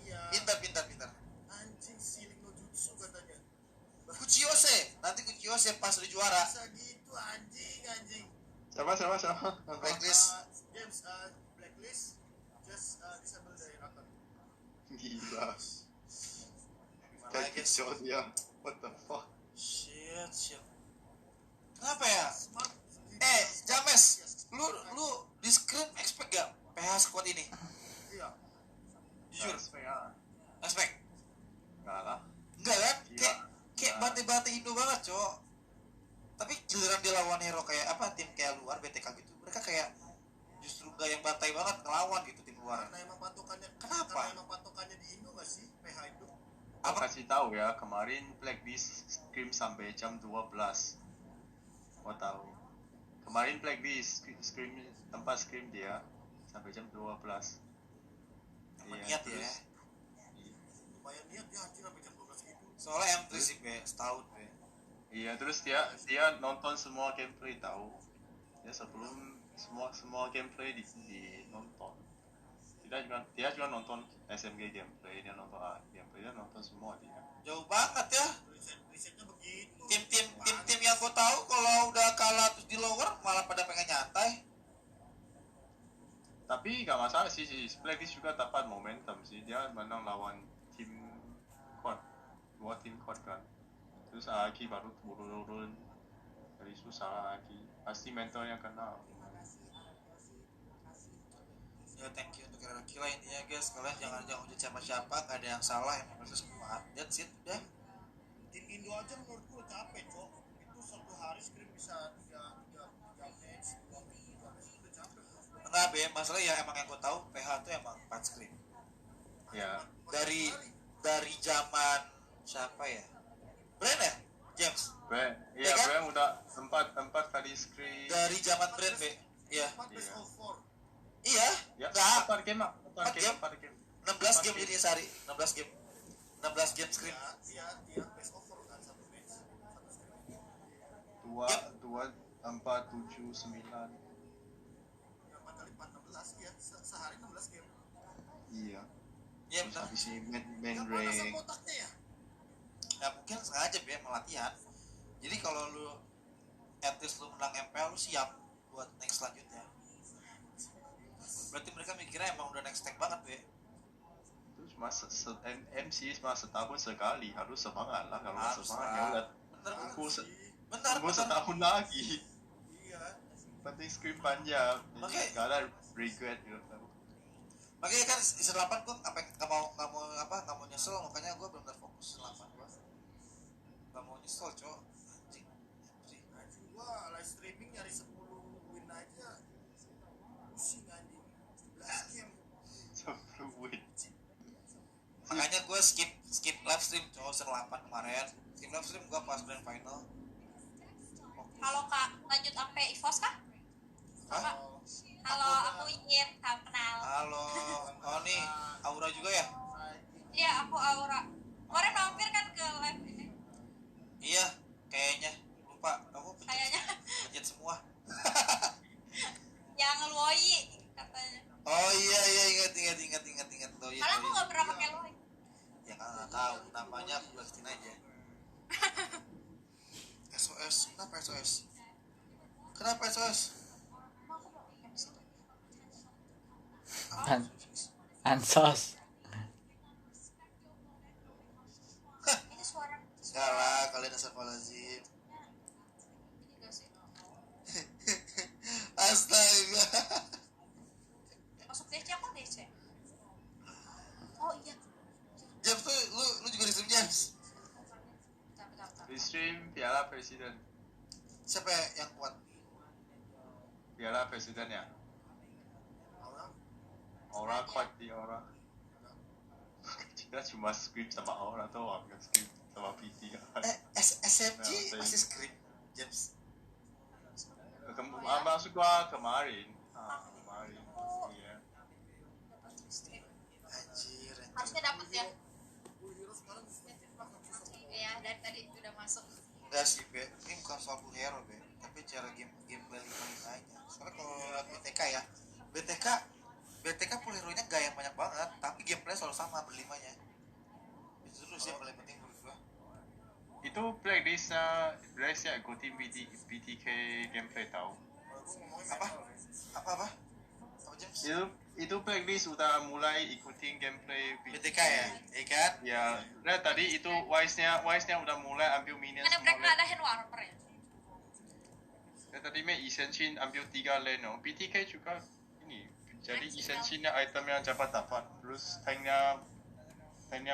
Iya. Pintar. Anjing siling no jutsu katanya. Kuchiyose, nanti Kuchiyose pas udah juara. Bisa gitu anjing. Siapa? Blacklist. James, Blacklist just disable dari account. Gila. Kayak shot ya. What the fuck? Shit. Kenapa ya? James, lu di screen expect gak PH squad ini? Iya. Jujur. Expect. Enggak lah. Enggak kan? Kayak bate-bate Indo banget, Cok. Tapi giliran dia lawan hero kayak tim kayak luar BTK gitu, mereka kayak justru gak yang bantai banget ngelawan gitu tim luar. Karena emang patokannya. Kenapa? Karena emang patokannya di Indo gak sih PH itu? Aku kasih tahu ya, kemarin Blacklist scrim sampai jam 12. Gua tahu. Kemarin Blacklist scrim tempat scrim dia sampai jam 12. Niat ya. Lumayan niat ya anjir sampai jam 12 gitu. Soalnya M3 sih setahun Iya, terus dia nonton semua gameplay tahu. Ya sebelum semua gameplay di nonton. dia juga nonton SMG gameplay, dia nonton gameplay, dia nonton semua dia. Jauh banget ya. Risetnya begitu. Tim yang gue tahu kalau udah kalah terus di lower malah pada pengen nyantai. Tapi gak masalah sih, Blacklist juga dapat momentum sih. Dia menang lawan tim quad, 2 tim quad kan. Terus RRQ baru turun, jadi susah lagi. Pasti mentornya kenal. Ya thank you untuk RRQ lah intinya guys. Kalian jangan hujat siapa-siapa, gak ada yang salah, emang proses kuat. That's it, udah. Tim Indo aja menurutku capek, Cok. Itu satu hari scrim bisa 3 match, 2 match udah capek. Enggak, Be, masalah ya emang yang gue tahu PH tuh emang 4 scrim. Ya. Dari zaman siapa ya? Brand ya? James? Brand, iya ya kan? Brand udah 4 kali scrim. Dari zaman Brand, Be. Iya. Iya. Ya, enggak. 4 game. 16 game jadinya sehari. 16 game. 16 game scrim. Dia best of 4 kan satu match. Satu scrim. 2 4 7 9. Ya 4 kali 4 16 ya. Sehari 16 game. Iya. Iya, terus benar. habis ini main Yang mana rank. kotaknya ya? Ya mungkin sengaja Be melatihan. Jadi kalau lu at least lu menang MPL lu siap buat next selanjutnya. Berarti mereka mikirnya emang udah next tag banget, Be. Itu cuma MC cuma setahun sekali, harus semangat lah. Kalau nggak semangat ya udah tunggu setahun lagi. Iya. Penting screen panjang, nggak ada regret gitu. Makanya kan season 8 gue nggak mau nyesel, makanya gue benar-benar fokus season 8 gue. Nggak mau nyesel, Cok. Anjing gua live streaming nyari 10 win aja pusing anjing. 11 game 10 win. Makanya gue skip live stream Cok season 8 kemarin. Skip live stream gue pas grand final. Halo Kak, lanjut sampai EVOS kah? Hah? Halo, aku ingin kenal. Halo. Oh nih, Aura juga ya? Iya, aku Aura. Kemarin mampir kan ke live ini. Iya, kayaknya. Lupa, aku Kayaknya. pencet semua. Yang Loi katanya. Oh iya ingat lo ya. Malah aku nggak pernah pakai Loi. Ya kan nggak tahu, namanya aku balikin aja. SOS, kenapa SOS? Kenapa SOS? Ansos. Ini suara. Salah, kalian astagfirullahaladzim. Astaga. Masuk DC apa DC? Oh iya. James tuh, lu juga di stream James? Di stream Piala Presiden. Siapa yang kuat? Piala Presiden ya. Aura kuat di Aura. Kita cuma script sama Aura doang, kan script sama PT kan. SMG masih script James. Masuk gua kemarin. Kemarin. Iya. Anjir. Harusnya dapat ya. Iya, dari tadi udah masuk. Enggak sih, Be. Ini bukan soal full hero, Be. Tapi cara gameplay aja. Soalnya kalau BTK ya, BTK full hero-nya gak yang banyak banget, tapi gameplay selalu sama berlimanya. Itu terus yang paling penting menurut gua. Itu blacklistnya ikutin BTK gameplay tahu. Apa James? Itu blacklist udah mulai ikutin gameplay BTK ya, iya kan? Ya, nah tadi itu wise-nya udah mulai ambil minion Karena mereka ada hand warper ya. Ya tadi Isenshin ambil 3 lane, BTK juga ini. Jadi Isenshinnya itemnya cepat dapat, terus tanknya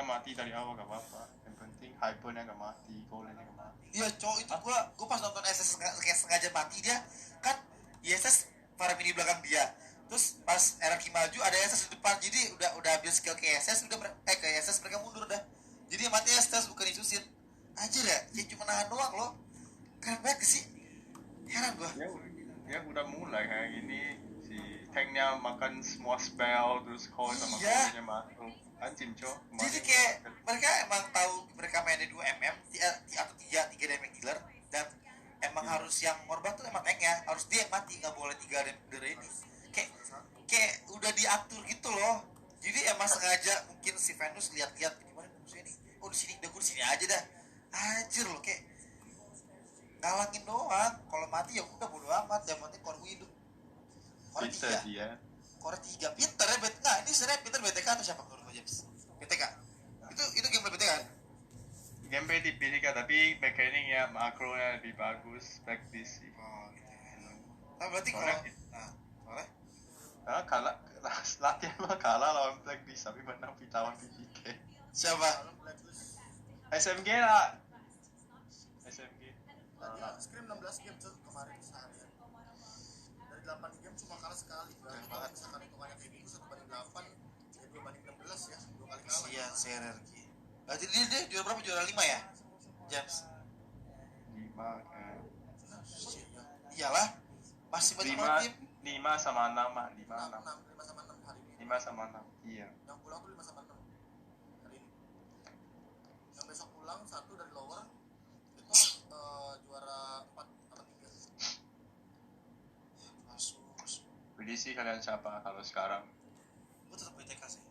mati dari awal gak apa-apa. Yang penting hypernya gak mati, golenya gak mati. Iya cowok itu gua pas nonton SS sengaja mati dia kan ISS para mini belakang dia. Terus pas RRQ maju ada SS di depan, jadi udah ambil skill ke SS ke SS mereka mundur dah. Jadi yang mati SS bukan disusit. Anjir ya, dia cuma nahan doang loh. Keren banget sih. Heran gua. Ya udah mulai kayak gini. Tanknya makan semua spell, terus core sama core-nya masuk. Anjing cok. Jadi kayak mereka emang tahu mereka mainnya 2mm atau 3 damage dealer, dan emang harus yang korban tuh emang tanknya harus dia yang mati, nggak boleh 3 damage dealer ini. Kayak udah diatur gitu loh. Jadi emang sengaja mungkin si Venus lihat-lihat gimana musuhnya nih. Oh di sini, udah gue di sini aja dah. Anjir loh kayak ngalangin doang. Kalau mati ya udah bodo amat. Yang penting core gue hidup. Core 3. Core 3 pinter ya bet. Nah ini sebenarnya pinter BTK atau siapa menurut lo James? BTK. Itu gameplay BTK kan? Gameplay di BTK tapi mekaniknya makronya lebih bagus BLACKLIST sih. Oh gitu ya. Nah berarti kalau oleh? Kalah latihan mah kalah lawan BLACKLIST tapi menang lawan BTK. Siapa? SMG lah. SMG. Scrim 16 game tuh kemarin seharian. Dari 8 game cuma kalah sekali. Berarti kalau misalkan hitungannya kayak gitu 1/8 ya 2/16 ya. 2 kali kalah. Iya, RRQ. Berarti dia juara berapa? Juara 5 ya? James? 5 kan. Iyalah. Masih banyak banget tim. 5 sama 6 mah. 5 sama 6 hari ini. 5 sama 6. Iya. Yang pulang tuh 5 sama 6 hari ini. Yang besok pulang 1 dari lower itu juara 4 atau 3. Masuk. Prediksi kalian siapa kalau sekarang? Gue tetap BTK sih.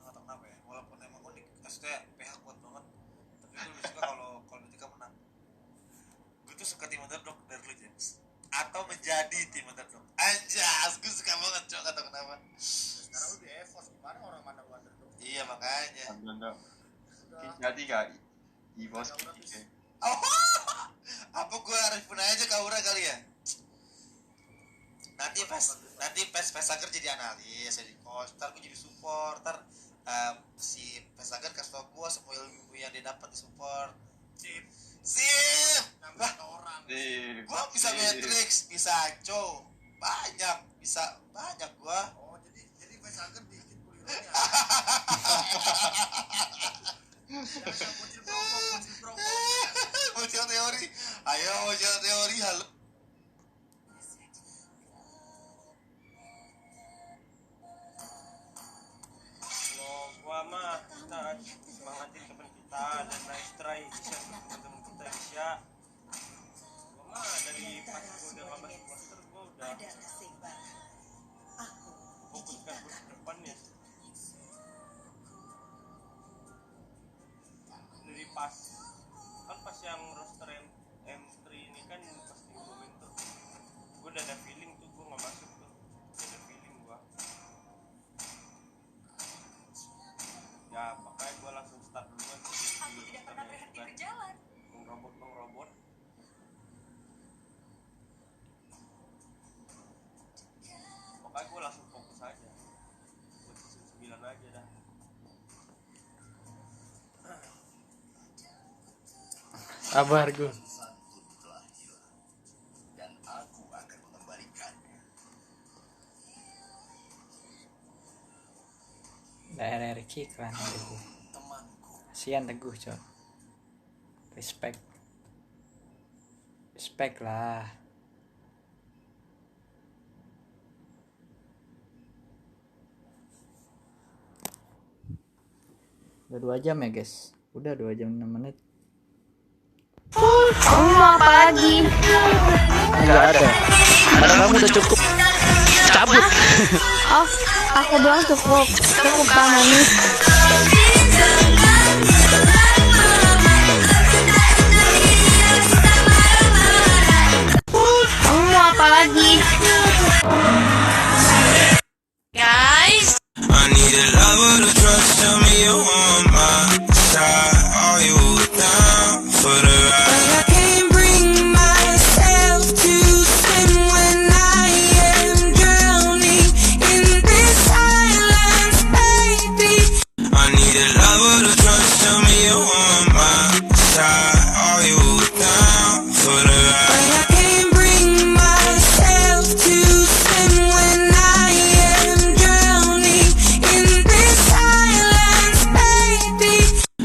Nggak tahu kenapa ya. Walaupun emang unik, maksudnya P.A.Y.P.A.L kuat banget. Tapi gue lebih suka kalau BTK menang. Gue tuh suka tim underdog dari lu James. Atau menjadi tim underdog. Anjas, gue suka banget cok, gak tau kenapa. Sekarang lu di EVOS gimana orang mana lu underdog? Iya makanya. Underdog. Jadi gak EVOS gitu. Oh, apa gue harus punya aja Kaura kali ya? Nanti pas P.A.Y.P.A.L jadi analis, jadi coach, ntar gue jadi support, ntar si P.A.Y.P.A.L kasih tau gue semua ilmu yang dia dapat di support. Sip. Gue bisa Matrix, bisa Anco, banyak gue. Oh jadi P.A.Y.P.A.L bikin kuliahnya. Bocil teori. Ayo bocil teori halo. Kalau gua mah kita semangatin teman kita dan nice try bisa teman-teman kita bisa. Gua mah dari pas gua udah nggak masuk master gua udah fokuskan buat depannya. Dari pas yang roster M3 ini kan pasti momentum. Gue udah ada feeling tuh gue nggak masuk tuh. Ada feeling gue. Ya makanya gue langsung start duluan. Aku tidak pernah berhenti berjalan. Mengrobot. Makanya gue langsung fokus aja. Buat season 9 aja dah. Sabar gue. Dan aku akan mengembalikannya. RRQ klan Teguh. Kasihan Teguh cok. Respect lah. Udah 2 jam ya guys. Udah 2 jam 6 menit. Kamu mau apa lagi? Enggak ada. Karena kamu udah cukup. Cabut. Oh, aku bilang cukup. Cukup kan Mami? Kamu mau apa lagi? Guys. I need a lover to trust. Tell me you want my side. Are you down for the ride? I can't bring myself to swim when I am drowning in this silence, baby. I need a lover to trust. Tell me you want my side. Are you down for the ride? I can't bring myself to swim when I am drowning in this silence, baby.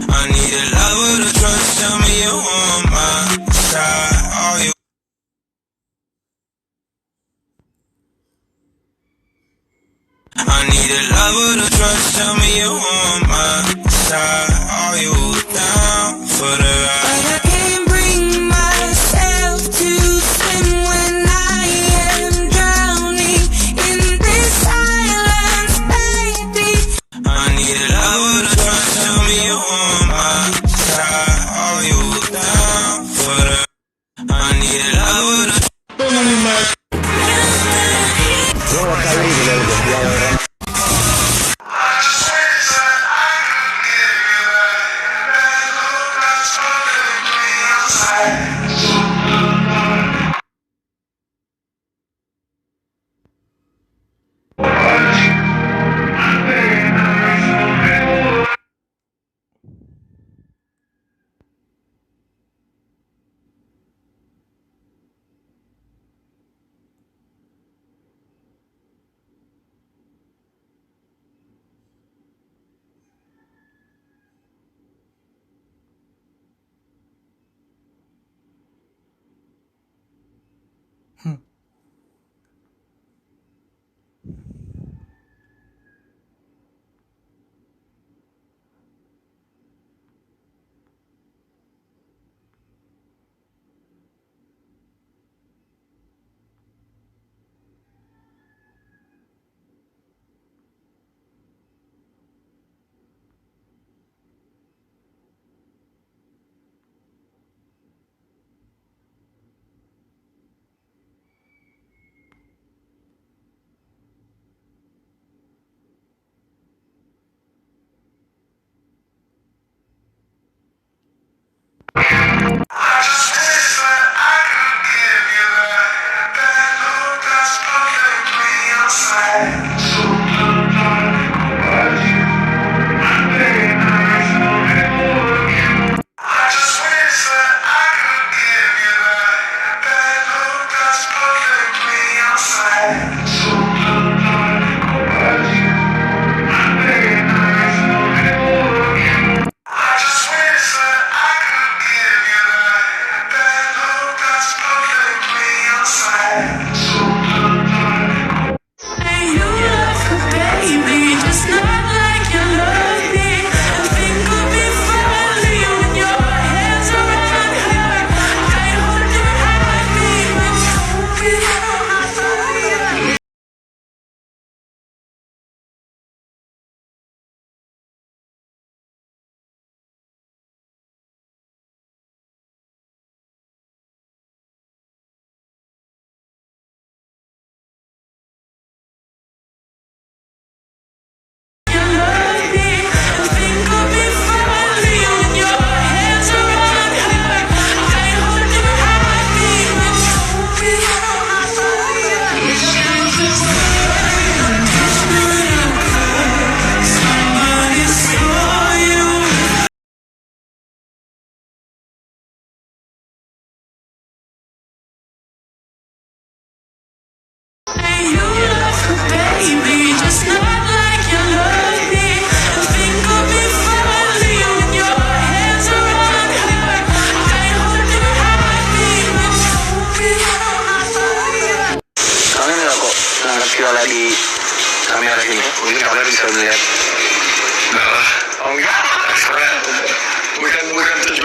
I need a lover to trust. Tell me you want my side. Are you? I need a lover to trust. Tell me you want my side. Are you down for the ride? I can't bring myself to swim when I am drowning in this silence, baby.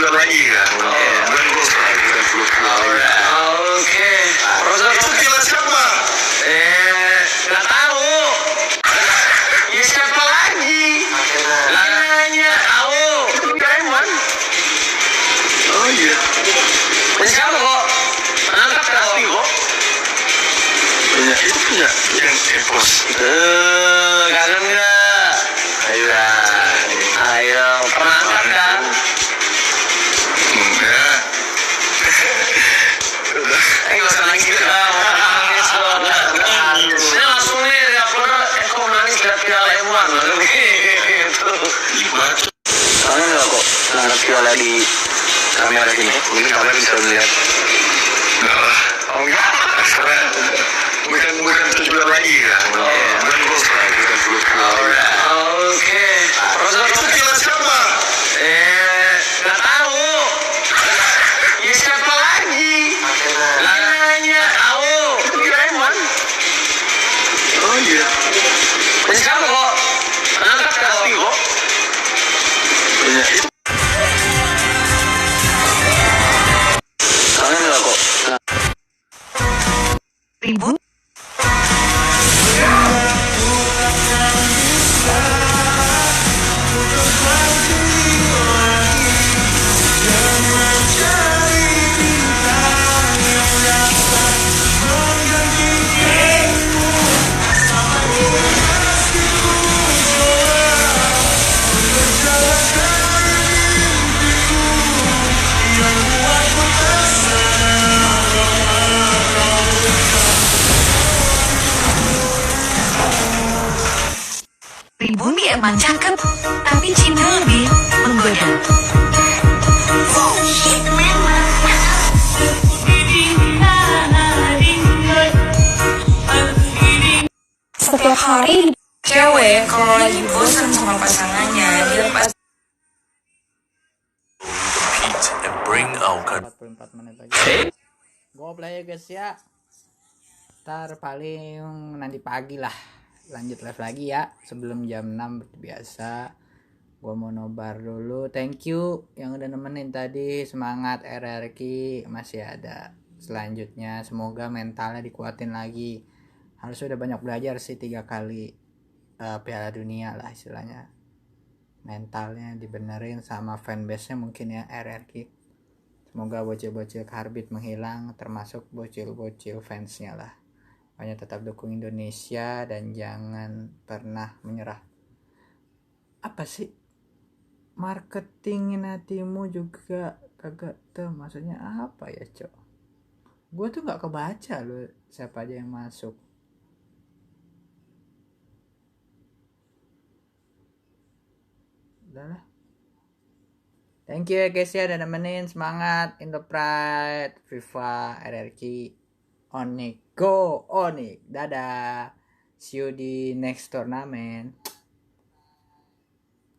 R.R.Q kan? Bagus lah, kita perlu kenal. Oke. Itu piala siapa? Nggak tahu. Ya siapa lagi? Lainnya tahu. Diamond. Oh iya. Siapa kok? Menangkap pasti kok. Itu punya yang Epos. Kangen nggak? Ayo, pernah angkat kan? Enggak. Nggak usah nangis lah, nangis loh. Saya langsung nih, kok nangis lihat piala emuan gitu. Dibaca. Kangen nggak kok angkat piala di kamera gini? Mungkin kamera bisa melihat. Enggak lah. Oh enggak? Karena bukan itu juga lagi kan? Bagus lah, kita perlu kenal. Oke. Itu piala siapa? Nggak tahu. Ya siapa lagi? Lainnya tahu. Diamond. Oh iya. Siapa kok? Menangkap pasti kok. Itu. Kangen nggak kok? Ribut. Pribumi emang cakep, tapi cinta lebih menggoda. Setiap hari cewek kalau lagi bosan sama pasangannya, dia pasti bring our 44 menit lagi. Go play ya guys ya. Ntar paling nanti pagi lah lanjut live lagi ya sebelum jam 6 seperti biasa. Gua mau nobar dulu. Thank you yang udah nemenin tadi. Semangat RRQ masih ada selanjutnya. Semoga mentalnya dikuatin lagi. Harus udah banyak belajar sih 3 kali Piala Dunia lah istilahnya. Mentalnya dibenerin sama fanbase-nya mungkin ya RRQ. Semoga bocil-bocil karbit menghilang termasuk bocil-bocil fansnya lah. Makanya tetap dukung Indonesia dan jangan pernah menyerah. Apa sih? Marketingin hatimu juga kagak tuh. Maksudnya apa ya cok? Gue tuh gak kebaca loh siapa aja yang masuk. Udah lah. Thank you ya guys ya udah nemenin. Semangat Pride, FIFA, RRQ, Onik, go Onik, dadah. See you di next turnamen.